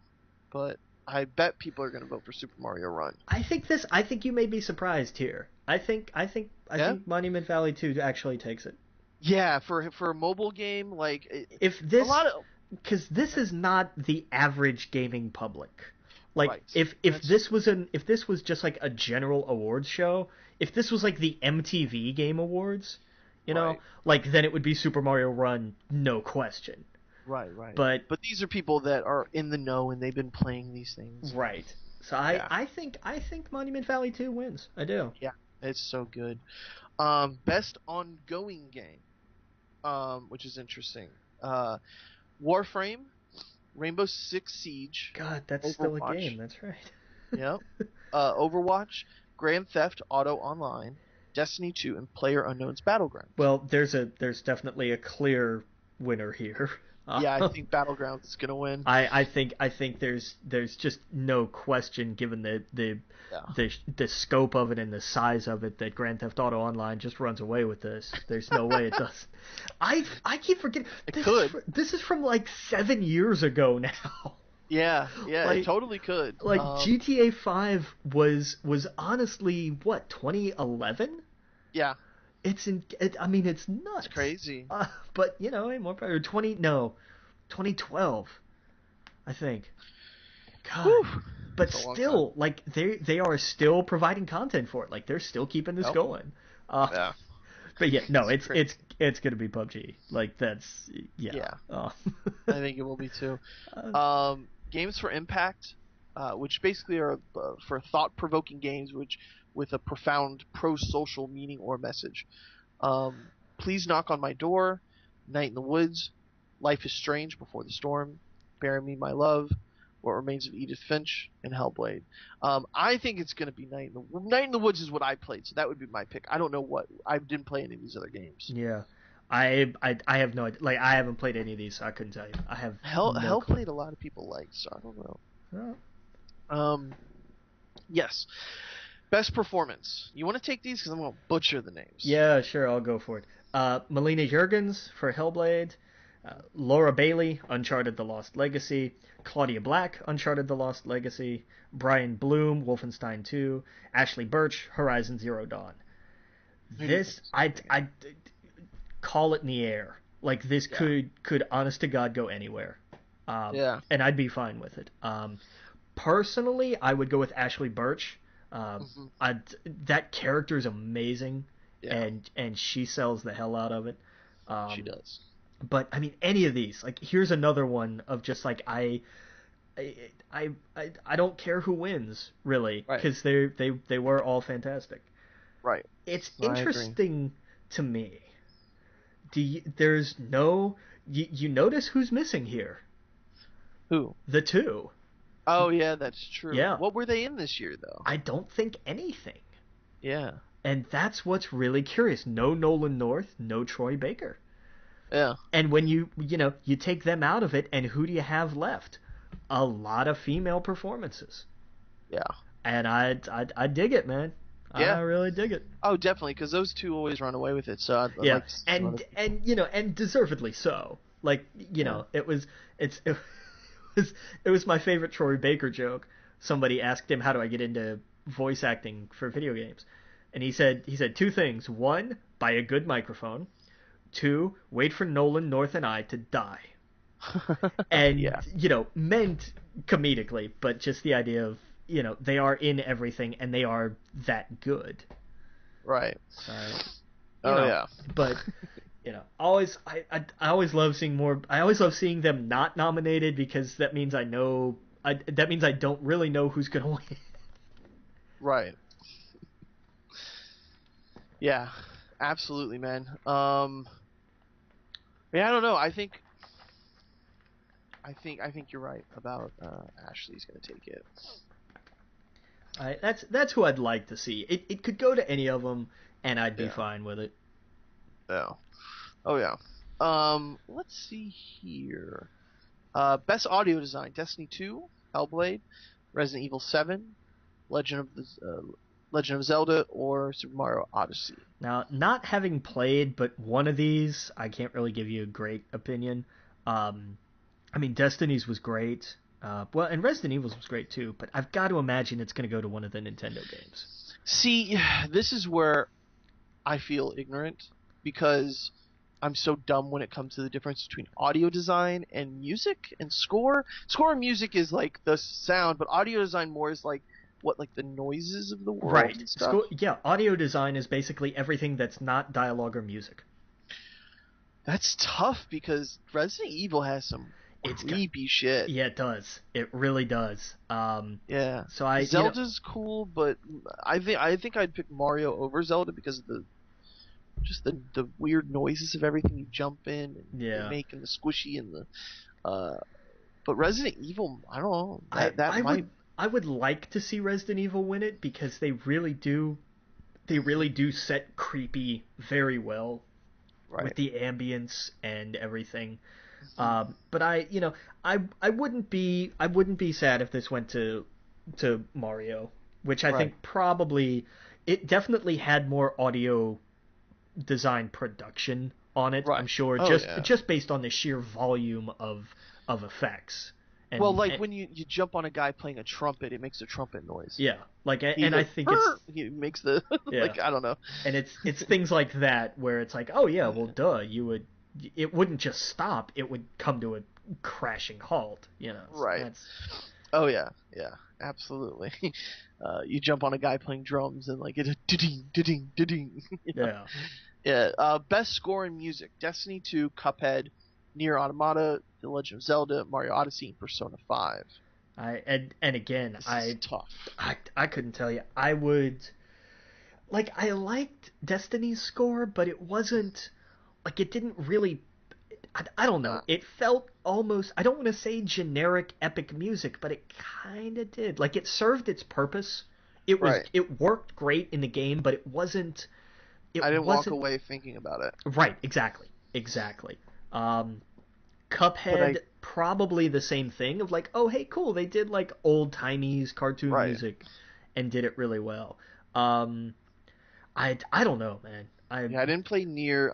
Speaker 1: but I bet people are going to vote for Super Mario Run.
Speaker 2: I think you may be surprised here. I think Monument Valley 2 actually takes it.
Speaker 1: Yeah, for a mobile game, like
Speaker 2: because this is not the average gaming public. Like
Speaker 1: right.
Speaker 2: if this was just like a general awards show, if this was like the MTV Game Awards, you know, like then it would be Super Mario Run, no question.
Speaker 1: Right.
Speaker 2: But
Speaker 1: these are people that are in the know and they've been playing these things.
Speaker 2: Right. So I think Monument Valley 2 wins. I do.
Speaker 1: Yeah, it's so good. Best ongoing game, which is interesting. Warframe, Rainbow Six Siege.
Speaker 2: God, that's
Speaker 1: Overwatch.
Speaker 2: still a game. That's right.
Speaker 1: Yep. Overwatch, Grand Theft Auto Online, Destiny 2, and PlayerUnknown's Battlegrounds.
Speaker 2: Well, there's definitely a clear winner here.
Speaker 1: Yeah, I think Battlegrounds is gonna win.
Speaker 2: I think there's just no question, given
Speaker 1: Yeah.
Speaker 2: the scope of it and the size of it, that Grand Theft Auto Online just runs away with this. There's no way it does. I keep forgetting this is from like 7 years ago now.
Speaker 1: Yeah,
Speaker 2: Like,
Speaker 1: it totally could.
Speaker 2: Like GTA 5 was honestly what, 2011?
Speaker 1: Yeah.
Speaker 2: I mean, it's nuts.
Speaker 1: It's crazy.
Speaker 2: But more probably 2012, I think. God.
Speaker 1: Whew.
Speaker 2: But still, like they are still providing content for it. Like they're still keeping this going.
Speaker 1: Yeah.
Speaker 2: But yeah, no, it's gonna be PUBG. Like that's
Speaker 1: Yeah.
Speaker 2: I
Speaker 1: think it will be too. Games for Impact, which basically are for thought-provoking games with a profound pro-social meaning or message. Please Knock on My Door, Night in the Woods, Life is Strange Before the Storm, Bury Me My Love, What Remains of Edith Finch, and Hellblade. I think it's going to be Night in the Woods is what I played, so that would be my pick. I don't know what I didn't play any of these other games.
Speaker 2: Yeah. I have no idea. Like I haven't played any of these, so I couldn't tell you. I have
Speaker 1: Hellblade a lot of people like, so I don't know.
Speaker 2: Oh.
Speaker 1: Yes. Best performance. You want to take these because I'm going to butcher the names.
Speaker 2: Yeah, sure, I'll go for it. Melina Juergens for Hellblade, Laura Bailey, Uncharted: The Lost Legacy, Claudia Black, Uncharted: The Lost Legacy, Brian Bloom, Wolfenstein 2, Ashley Birch, Horizon Zero Dawn. This I call it in the air. Like this could honest to God go anywhere. And I'd be fine with it. Personally, I would go with Ashley Birch. That character is amazing, and she sells the hell out of it.
Speaker 1: She does.
Speaker 2: But I mean, any of these, like, here's another one of just like I don't care who wins really, because they were all fantastic.
Speaker 1: Right.
Speaker 2: It's interesting to me. There's no you notice who's missing here?
Speaker 1: Who?
Speaker 2: The two.
Speaker 1: Oh yeah, that's true.
Speaker 2: Yeah.
Speaker 1: What were they in this year though?
Speaker 2: I don't think anything.
Speaker 1: Yeah.
Speaker 2: And that's what's really curious. No Nolan North, no Troy Baker.
Speaker 1: Yeah.
Speaker 2: And when you take them out of it, and who do you have left? A lot of female performances.
Speaker 1: Yeah.
Speaker 2: And I dig it, man.
Speaker 1: Yeah.
Speaker 2: I really dig it.
Speaker 1: Oh, definitely, because those two always run away with it. So I'd
Speaker 2: yeah,
Speaker 1: like to see
Speaker 2: and deservedly so. Like it was my favorite Troy Baker joke. Somebody asked him, how do I get into voice acting for video games? And he said two things. One, buy a good microphone. Two, wait for Nolan North and I to die. And meant comedically, but just the idea of they are in everything and they are that good.
Speaker 1: Right.
Speaker 2: Yeah. But I always love seeing more. I always love seeing them not nominated, because that means I don't really know who's gonna win.
Speaker 1: Right. Yeah, absolutely, man. Yeah, I don't know. I think you're right about Ashley's gonna take it.
Speaker 2: That's who I'd like to see. It could go to any of them, and I'd be fine with it.
Speaker 1: Yeah. Oh yeah. Let's see here. Best audio design: Destiny 2, Hellblade, Resident Evil 7, Legend of Zelda, or Super Mario Odyssey.
Speaker 2: Now, not having played but one of these, I can't really give you a great opinion. I mean, Destiny's was great. And Resident Evil's was great too, but I've got to imagine it's going to go to one of the Nintendo games.
Speaker 1: See, this is where I feel ignorant, because I'm so dumb when it comes to the difference between audio design and music and score. Score and music is like the sound, but audio design more is like the noises of the world.
Speaker 2: Right.
Speaker 1: And stuff.
Speaker 2: Audio design is basically everything that's not dialogue or music.
Speaker 1: That's tough, because Resident Evil has some creepy shit.
Speaker 2: Yeah, it does. It really does.
Speaker 1: Yeah.
Speaker 2: So
Speaker 1: Zelda's cool, but I think I'd pick Mario over Zelda because of the weird noises of everything you jump in and you make, and the squishy and the. But Resident Evil, I don't know.
Speaker 2: I would like to see Resident Evil win it, because they really do set creepy very well, with the ambience and everything. But I wouldn't be sad if this went to Mario, which I
Speaker 1: Right.
Speaker 2: think probably it definitely had more audio design production on it. I'm
Speaker 1: Right.
Speaker 2: sure
Speaker 1: Oh
Speaker 2: just
Speaker 1: yeah.
Speaker 2: just based on the sheer volume of effects
Speaker 1: Well,
Speaker 2: and,
Speaker 1: like
Speaker 2: and
Speaker 1: when you jump on a guy playing a trumpet, it makes a trumpet noise.
Speaker 2: yeah, like
Speaker 1: He
Speaker 2: and I
Speaker 1: goes,
Speaker 2: think it's
Speaker 1: "Brr!" He makes the
Speaker 2: yeah,
Speaker 1: like I don't know.
Speaker 2: and it's things like that where it's like, oh yeah, well
Speaker 1: Yeah.
Speaker 2: duh, it wouldn't just stop, it would come to a crashing halt, so
Speaker 1: Right.
Speaker 2: that's
Speaker 1: Oh yeah. Yeah. Absolutely. You jump on a guy playing drums and like it's a ding ding ding.
Speaker 2: yeah.
Speaker 1: Yeah. Best score in music: Destiny 2, Cuphead, Nier Automata, The Legend of Zelda, Mario Odyssey, and Persona 5.
Speaker 2: And again,
Speaker 1: This is tough.
Speaker 2: I couldn't tell you. I would like I liked Destiny's score, but it wasn't like it didn't really. I don't know.
Speaker 1: Uh,
Speaker 2: It felt almost. I don't want to say generic epic music, but it kind of did. Like it served its purpose.
Speaker 1: right.
Speaker 2: It worked great in the game, but it wasn't.
Speaker 1: I
Speaker 2: It
Speaker 1: didn't walk
Speaker 2: wasn't
Speaker 1: away thinking about it.
Speaker 2: right. Exactly. Um,
Speaker 1: But
Speaker 2: Cuphead probably the same thing of like, oh hey, cool, they did like old timey's cartoon
Speaker 1: right.
Speaker 2: music and did it really well. Um, I don't know, man.
Speaker 1: Yeah, I didn't play Nier.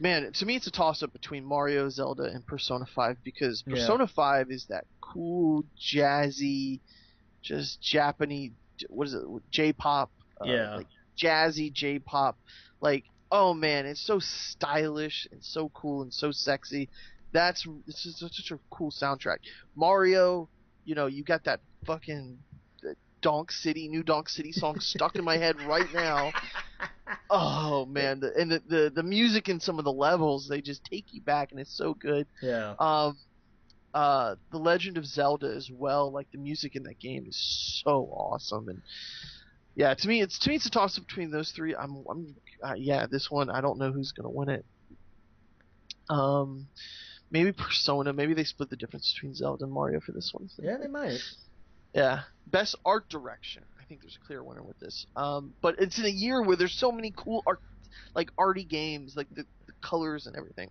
Speaker 1: Man, to me it's a toss up between Mario, Zelda, and Persona 5 because
Speaker 2: Yeah,
Speaker 1: Persona 5 is that cool, jazzy, just Japanese, what is it, J-pop,
Speaker 2: yeah,
Speaker 1: like jazzy J-pop. Like, oh man, it's so stylish and so cool and so sexy. This is such a cool soundtrack. Mario, you got that fucking New Donk City song stuck in my head right now. Oh man, the music in some of the levels, they just take you back and it's so good.
Speaker 2: yeah.
Speaker 1: Um, The Legend of Zelda as well. Like the music in that game is so awesome, and yeah, to me it's a toss up between those three. Yeah, this one I don't know who's gonna win it. Um, Maybe Persona. Maybe they split the difference between Zelda and Mario for this one.
Speaker 2: Yeah, they might.
Speaker 1: Yeah, best art direction. I think there's a clear winner with this. But it's in a year where there's so many cool art, like arty games, like the colors and everything.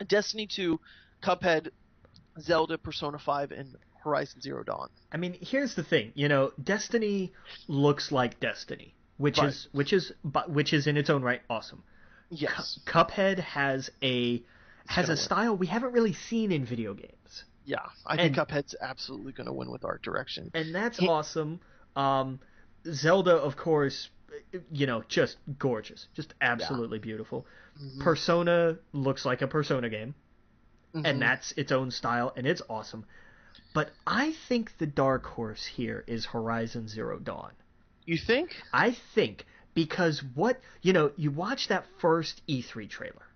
Speaker 1: Destiny 2, Cuphead, Zelda, Persona 5, and Horizon Zero Dawn.
Speaker 2: I mean, here's the thing. Destiny looks like Destiny, which
Speaker 1: Right.
Speaker 2: is which is but which is in its own right awesome.
Speaker 1: Yes.
Speaker 2: Cuphead has
Speaker 1: It's gonna
Speaker 2: a
Speaker 1: win.
Speaker 2: style we haven't really seen in video games,
Speaker 1: Yeah, I think
Speaker 2: and
Speaker 1: Cuphead's absolutely gonna win with art direction.
Speaker 2: that's
Speaker 1: He,
Speaker 2: awesome. Zelda, of course, just gorgeous, just
Speaker 1: yeah.
Speaker 2: absolutely beautiful.
Speaker 1: Mhm.
Speaker 2: Persona looks like a Persona game, and
Speaker 1: Mhm.
Speaker 2: that's its own style, and it's awesome. But I think the dark horse here is Horizon Zero Dawn.
Speaker 1: You think?
Speaker 2: I think because you watch that first E3 trailer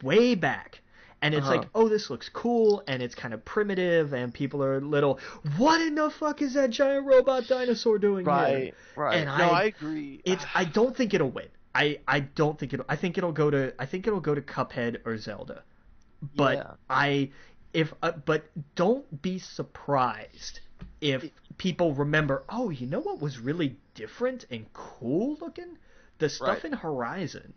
Speaker 2: way back, and
Speaker 1: Uh
Speaker 2: it's
Speaker 1: huh.
Speaker 2: like, oh, this looks cool, and it's kind of primitive, and people are little, what in the fuck is that giant robot dinosaur doing here?
Speaker 1: Right. Right.
Speaker 2: And
Speaker 1: No, I agree.
Speaker 2: I don't think it'll win. I don't think I think it'll go to Cuphead or Zelda. But
Speaker 1: Yeah.
Speaker 2: but don't be surprised if
Speaker 1: It,
Speaker 2: people remember, oh, you know what was really different and cool looking? The
Speaker 1: right.
Speaker 2: stuff in Horizon.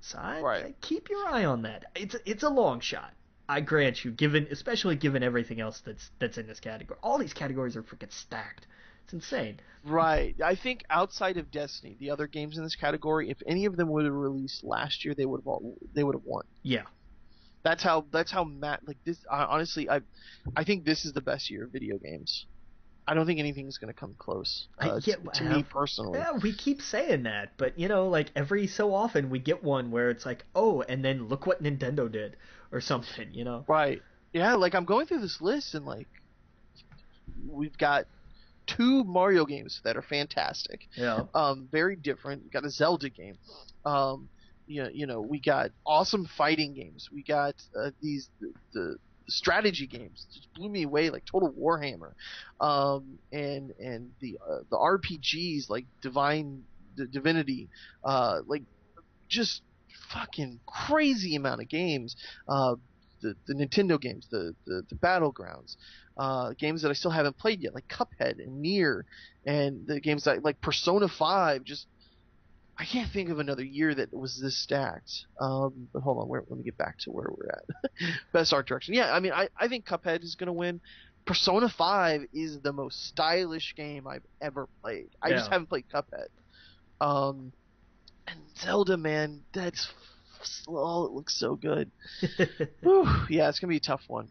Speaker 2: So
Speaker 1: Right.
Speaker 2: keep your eye on that. It's a long shot. I grant you, especially given everything else that's in this category. All these categories are freaking stacked. It's insane.
Speaker 1: Right. I think outside of Destiny, the other games in this category, if any of them would have released last year, they would have won.
Speaker 2: Yeah.
Speaker 1: That's how Matt like this. Honestly, I think this is the best year of video games. I don't think anything's gonna come close.
Speaker 2: Yeah,
Speaker 1: To me personally.
Speaker 2: yeah, we keep saying that, but like every so often we get one where it's like, oh, and then look what Nintendo did or something.
Speaker 1: Right. Yeah. Like I'm going through this list and like we've got two Mario games that are fantastic.
Speaker 2: Yeah.
Speaker 1: Very different. We got a Zelda game. Um, we got awesome fighting games. We got the strategy games. It just blew me away, like Total Warhammer, and the RPGs like Divinity, like just fucking crazy amount of games. The Nintendo games, the Battlegrounds, games that I still haven't played yet, like Cuphead and Nier, and the games that like Persona 5. Just I can't think of another year that was this stacked. But hold on, let me get back to where we're at. Best art direction. Yeah, I mean, I think Cuphead is gonna win. Persona 5 is the most stylish game I've ever played. I just
Speaker 2: Yeah.
Speaker 1: haven't played Cuphead. And Zelda, man, oh, it looks so good. Whew, yeah, it's gonna be a tough one.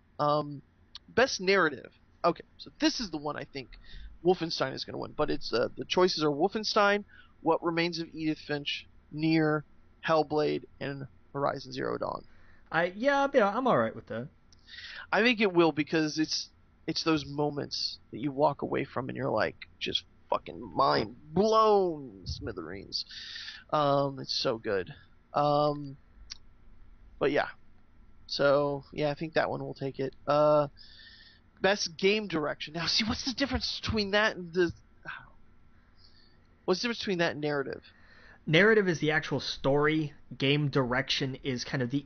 Speaker 1: Best narrative. Okay, so this is the one I think Wolfenstein is gonna win, but it's the choices are Wolfenstein, What Remains of Edith Finch, Nier, Hellblade, and Horizon Zero Dawn.
Speaker 2: Yeah, I'm all right with that.
Speaker 1: I think it will because it's those moments that you walk away from and you're like just fucking mind blown, smithereens. It's so good. But yeah. So yeah, I think that one will take it. Best game direction. Now, see, what's the difference between that and what's the difference between that and narrative?
Speaker 2: Narrative is the actual story. Game direction is kind of the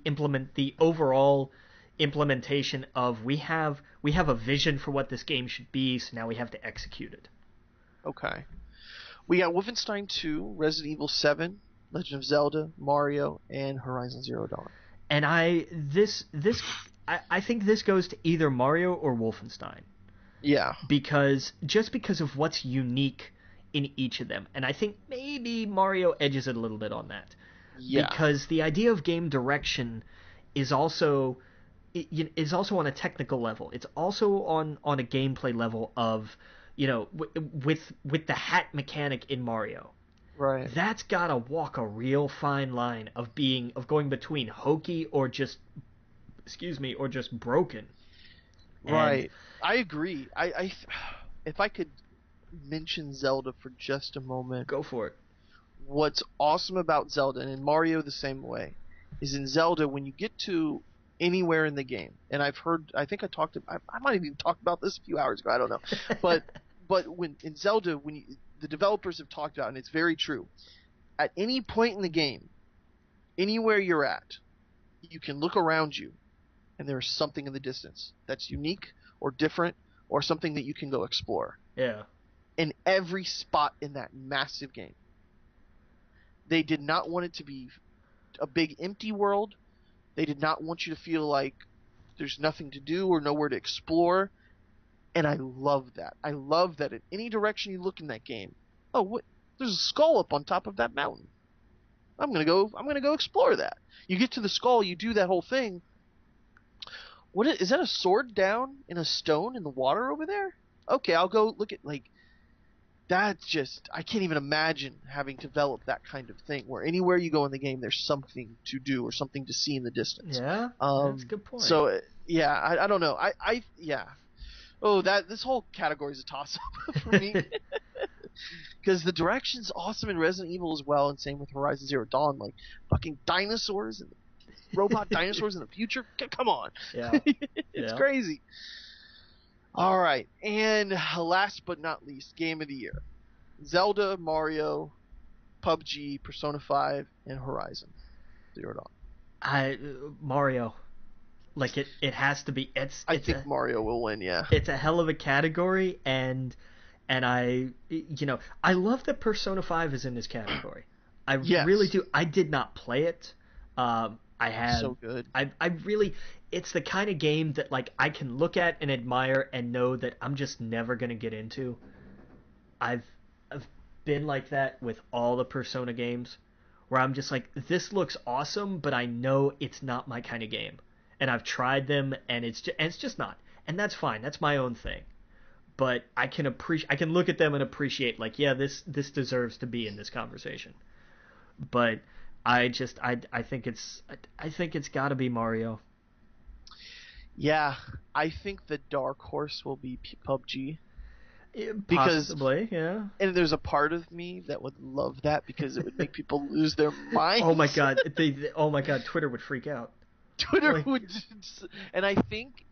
Speaker 2: overall implementation of we have a vision for what this game should be, so now we have to execute it.
Speaker 1: Okay. We got Wolfenstein 2, Resident Evil 7, Legend of Zelda, Mario, and Horizon Zero Dawn.
Speaker 2: And I think this goes to either Mario or Wolfenstein.
Speaker 1: Yeah.
Speaker 2: Because of what's unique in each of them. And I think maybe Mario edges it a little bit on that.
Speaker 1: Yeah.
Speaker 2: Because the idea of game direction is also on a technical level. It's also on a gameplay level of, with the hat mechanic in Mario.
Speaker 1: Right.
Speaker 2: That's gotta walk a real fine line of going between hokey or just broken.
Speaker 1: Right. I agree. I if I could mention Zelda for just a moment.
Speaker 2: Go for it.
Speaker 1: What's awesome about Zelda, and in Mario the same way, is in Zelda when you get to anywhere in the game, and I might have even talked about this a few hours ago, I don't know, but when in Zelda, the developers have talked about, and it's very true, at any point in the game, anywhere you're at, you can look around you, and there's something in the distance that's unique or different, or something that you can go explore.
Speaker 2: Yeah.
Speaker 1: In every spot in that massive game. They did not want it to be a big empty world. They did not want you to feel like there's nothing to do or nowhere to explore. And I love that. I love that in any direction you look in that game. Oh, what? There's a skull up on top of that mountain. I'm gonna go explore that. You get to the skull, you do that whole thing. What is that? A sword down in a stone in the water over there? Okay, I'll go look at that's just, I can't even imagine having developed that kind of thing where anywhere you go in the game there's something to do or something to see in the distance.
Speaker 2: Yeah, that's a good point.
Speaker 1: So yeah, I don't know. Yeah. Oh, this whole category is a toss-up for me. Because the direction's awesome in Resident Evil as well, and same with Horizon Zero Dawn. Like, fucking dinosaurs and robot dinosaurs in the future? Come on.
Speaker 2: Yeah.
Speaker 1: It's crazy. All right, and last but not least, Game of the Year. Zelda, Mario, PUBG, Persona 5, and Horizon Zero Dawn.
Speaker 2: Mario. Like, it has to be.
Speaker 1: I think Mario will win, yeah.
Speaker 2: It's a hell of a category, and I love that Persona 5 is in this category. I really do. I did not play it.
Speaker 1: So good.
Speaker 2: I really, it's the kind of game that like I can look at and admire and know that I'm just never gonna get into. I've been like that with all the Persona games, where I'm just like, this looks awesome, but I know it's not my kind of game, and I've tried them, and it's just not, and that's fine. That's my own thing. But I can look at them and appreciate, like, yeah, this deserves to be in this conversation. But I think it's got to be Mario.
Speaker 1: Yeah, I think the dark horse will be PUBG.
Speaker 2: Possibly, yeah.
Speaker 1: And there's a part of me that would love that because it would make people lose their minds.
Speaker 2: Oh my god, Twitter would freak out.
Speaker 1: Twitter would, and I think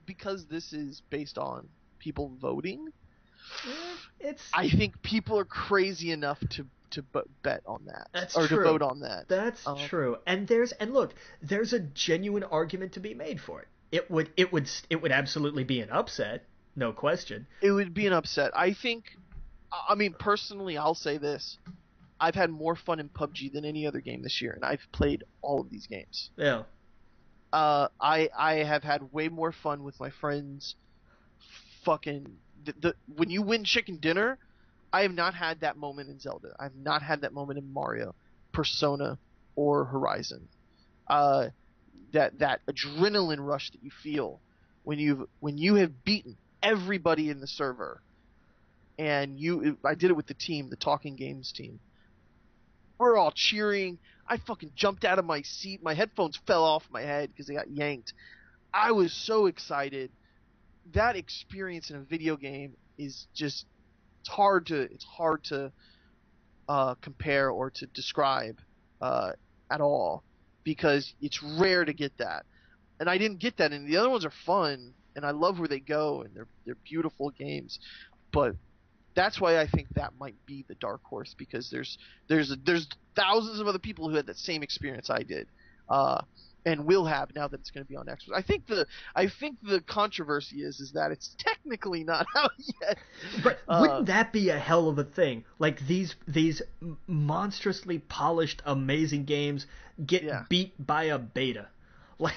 Speaker 1: because this is based on people voting, I think people are crazy enough to bet on that.
Speaker 2: That's
Speaker 1: or
Speaker 2: true.
Speaker 1: To vote on that.
Speaker 2: That's true. And look, there's a genuine argument to be made for it. It would absolutely be an upset, no question.
Speaker 1: It would be an upset. I think, I mean, personally, I'll say this. I've had more fun in PUBG than any other game this year, and I've played all of these games.
Speaker 2: Yeah.
Speaker 1: I have had way more fun with my friends. Fucking when you win chicken dinner, I have not had that moment in Zelda. I've not had that moment in Mario, Persona, or Horizon. That adrenaline rush that you feel when you have beaten everybody in the server, and I did it with the team, the Talking Games team. We're all cheering. I fucking jumped out of my seat. My headphones fell off my head because they got yanked. I was so excited. That experience in a video game is just it's hard to compare or to describe at all, because it's rare to get that, and I didn't get that. And the other ones are fun, and I love where they go, and they're beautiful games, but that's why I think that might be the dark horse, because there's thousands of other people who had that same experience I did, and will have now that it's going to be on Xbox. I think the controversy is that it's technically not out yet.
Speaker 2: But wouldn't that be a hell of a thing? Like these monstrously polished, amazing games get beat by a beta, like.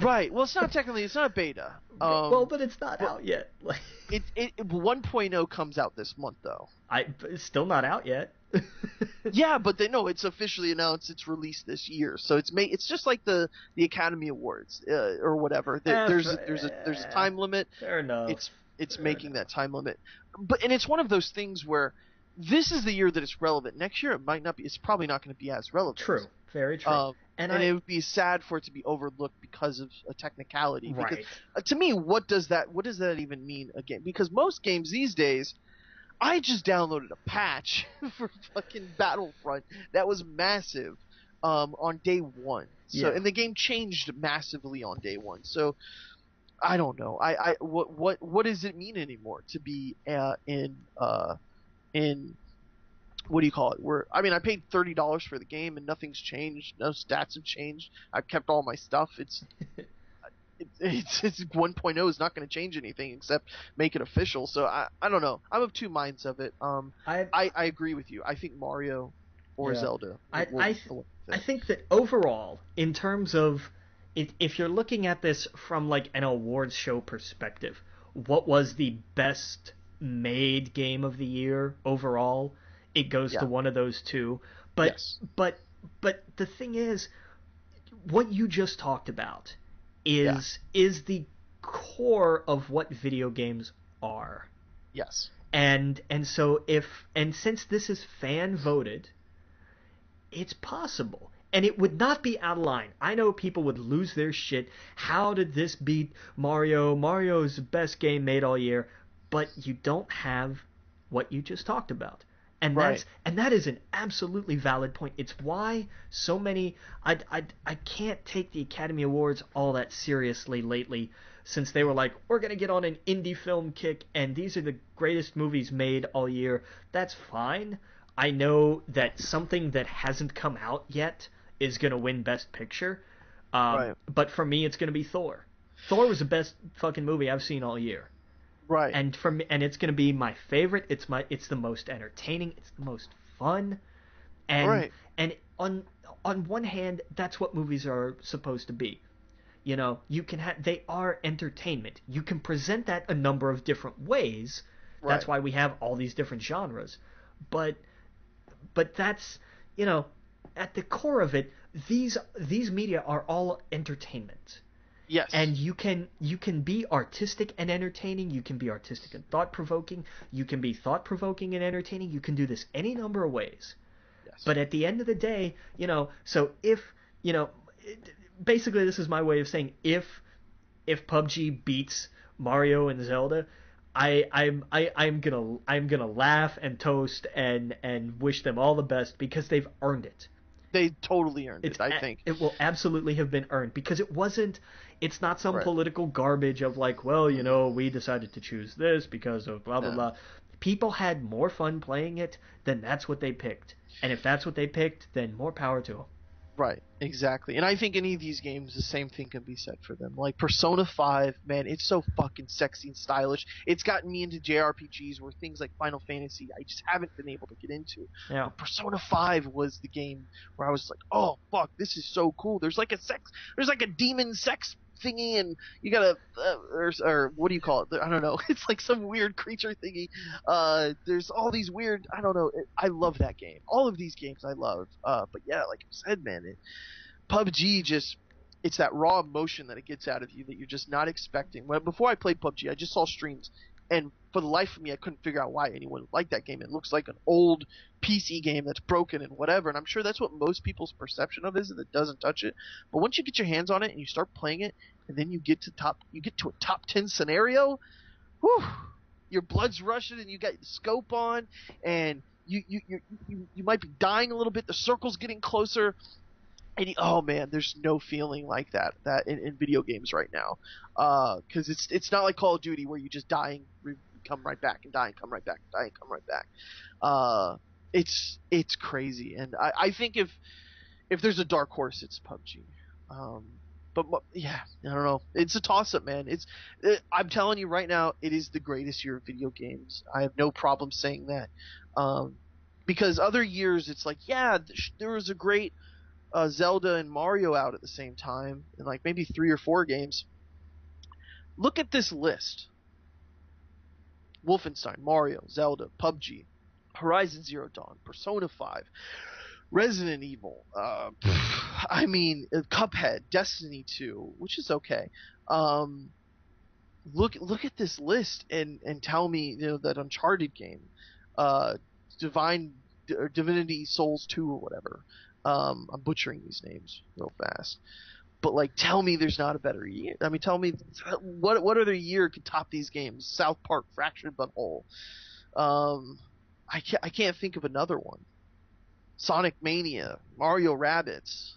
Speaker 1: Right. Well, it's not a beta.
Speaker 2: Well, but it's not out yet. Like
Speaker 1: it 1.0 comes out this month though.
Speaker 2: It's still not out yet.
Speaker 1: Yeah, but it's officially announced its release this year. So it's just like the Academy Awards or whatever. There's a time limit.
Speaker 2: Fair enough.
Speaker 1: It's making that time limit. And it's one of those things where this is the year that it's relevant. Next year it might not be. It's probably not going to be as relevant.
Speaker 2: True. Very true.
Speaker 1: And it would be sad for it to be overlooked because of a technicality.
Speaker 2: Right.
Speaker 1: Because to me, what does that even mean again? Because most games these days, I just downloaded a patch for fucking Battlefront that was massive on day one. So and the game changed massively on day one. So I don't know. What does it mean anymore to be in what do you call it? I paid $30 for the game and nothing's changed. No stats have changed. I've kept all my stuff. It's 1.0 is not going to change anything except make it official. So I don't know. I'm of two minds of it. I agree with you. I think Mario or Zelda.
Speaker 2: I think that overall, in terms of if you're looking at this from like an awards show perspective, what was the best made game of the year overall? It goes to one of those two. But but the thing is, what you just talked about is the core of what video games are.
Speaker 1: Yes.
Speaker 2: And so since this is fan voted, it's possible. And it would not be out of line. I know people would lose their shit. How did this beat Mario? Mario's the best game made all year. But you don't have what you just talked about. And that is an absolutely valid point. It's why so many I can't take the Academy Awards all that seriously lately, since they were like, we're gonna get on an indie film kick and these are the greatest movies made all year. That's fine. I know that something that hasn't come out yet is gonna win Best Picture. But for me it's gonna be Thor. Thor was the best fucking movie I've seen all year.
Speaker 1: Right.
Speaker 2: And it's going to be my favorite. It's the most entertaining. It's the most fun. And on one hand, that's what movies are supposed to be. You know, they are entertainment. You can present that a number of different ways. Right. That's why we have all these different genres. But that's, you know, at the core of it, these media are all entertainment.
Speaker 1: Yes.
Speaker 2: And you can be artistic and entertaining. You can be artistic and thought-provoking. You can be thought-provoking and entertaining. You can do this any number of ways. Yes. But at the end of the day, you know, so if, you know, basically this is my way of saying if PUBG beats Mario and Zelda, I'm gonna laugh and toast and wish them all the best because they've earned it.
Speaker 1: They totally earned it, I think.
Speaker 2: It will absolutely have been earned because it's not some political garbage of like, well, you know, we decided to choose this because of blah, blah, blah. People had more fun playing it, then that's what they picked. And if that's what they picked, then more power to them.
Speaker 1: Right, exactly. And I think any of these games, the same thing can be said for them. Like Persona 5, man, it's so fucking sexy and stylish. It's gotten me into JRPGs where things like Final Fantasy I just haven't been able to get into.
Speaker 2: Yeah.
Speaker 1: But Persona 5 was the game where I was like, oh fuck, this is so cool. There's like a demon sex thingy, and you gotta, or what do you call it? I don't know. It's like some weird creature thingy. There's all these weird, I don't know. I love that game. All of these games I love. But yeah, like I said, man, PUBG just, it's that raw emotion that it gets out of you that you're just not expecting. Before I played PUBG, I just saw streams, and for the life of me, I couldn't figure out why anyone would like that game. It looks like an old PC game that's broken and whatever, and I'm sure that's what most people's perception of it is, that it doesn't touch it. But once you get your hands on it and you start playing it, and then you get to a top 10 scenario, whew, your blood's rushing and you got the scope on, and you might be dying a little bit. The circle's getting closer. And oh man, there's no feeling like that in video games right now, because it's not like Call of Duty where you just die and come right back, and die and come right back, die and come right back. It's crazy, and I think if there's a dark horse, it's PUBG. But yeah, I don't know. It's a toss up, man. I'm telling you right now, it is the greatest year of video games. I have no problem saying that, because other years it's like, yeah, there was a great Zelda and Mario out at the same time, and like maybe 3 or 4 games. Look at this list: Wolfenstein, Mario, Zelda, PUBG, Horizon Zero Dawn, Persona 5, Resident Evil, Cuphead, Destiny 2, which is okay. Look at this list and tell me, that Uncharted game, Divinity Souls 2 or whatever. I'm butchering these names real fast, but like, tell me there's not a better year. I mean, tell me what other year could top these games? South Park, Fractured But Whole. I can't think of another one. Sonic Mania, Mario Rabbids.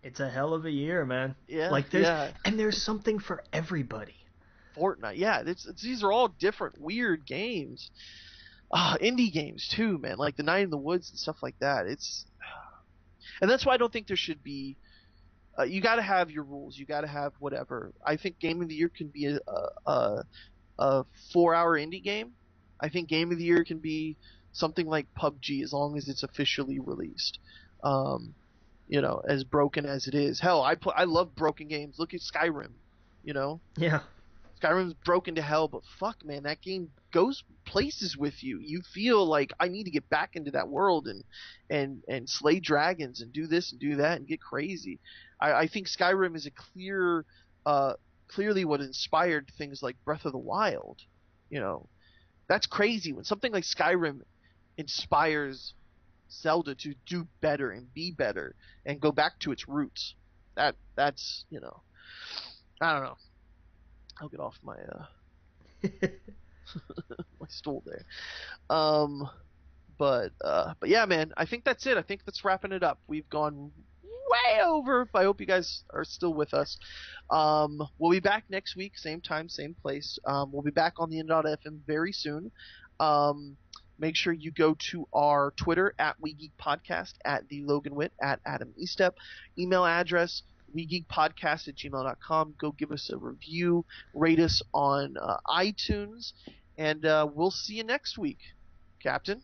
Speaker 2: It's a hell of a year, man.
Speaker 1: Yeah,
Speaker 2: like there's something for everybody.
Speaker 1: Fortnite, yeah. These are all different weird games. Indie games too, man. Like the Night in the Woods and stuff like that. And that's why I don't think there should be. You got to have your rules. You got to have whatever. I think Game of the Year can be a 4-hour indie game. I think Game of the Year can be something like PUBG, as long as it's officially released. As broken as it is. Hell, I love broken games. Look at Skyrim.
Speaker 2: Yeah.
Speaker 1: Skyrim's broken to hell, but fuck, man, that game goes places with you. You feel like, I need to get back into that world and slay dragons and do this and do that and get crazy. I think Skyrim is clearly what inspired things like Breath of the Wild. That's crazy when something like Skyrim inspires Zelda to do better and be better and go back to its roots. That's I don't know. I'll get off my my stool there. But yeah, man, I think that's it. I think that's wrapping it up. We've gone way over, but I hope you guys are still with us. We'll be back next week, same time, same place. We'll be back on the N.FM very soon. Make sure you go to our Twitter at WeGeekPodcast, at the Logan Witt, at Adam Estep. Email address wegeekpodcast@gmail.com. Go give us a review, rate us on iTunes, and we'll see you next week, Captain.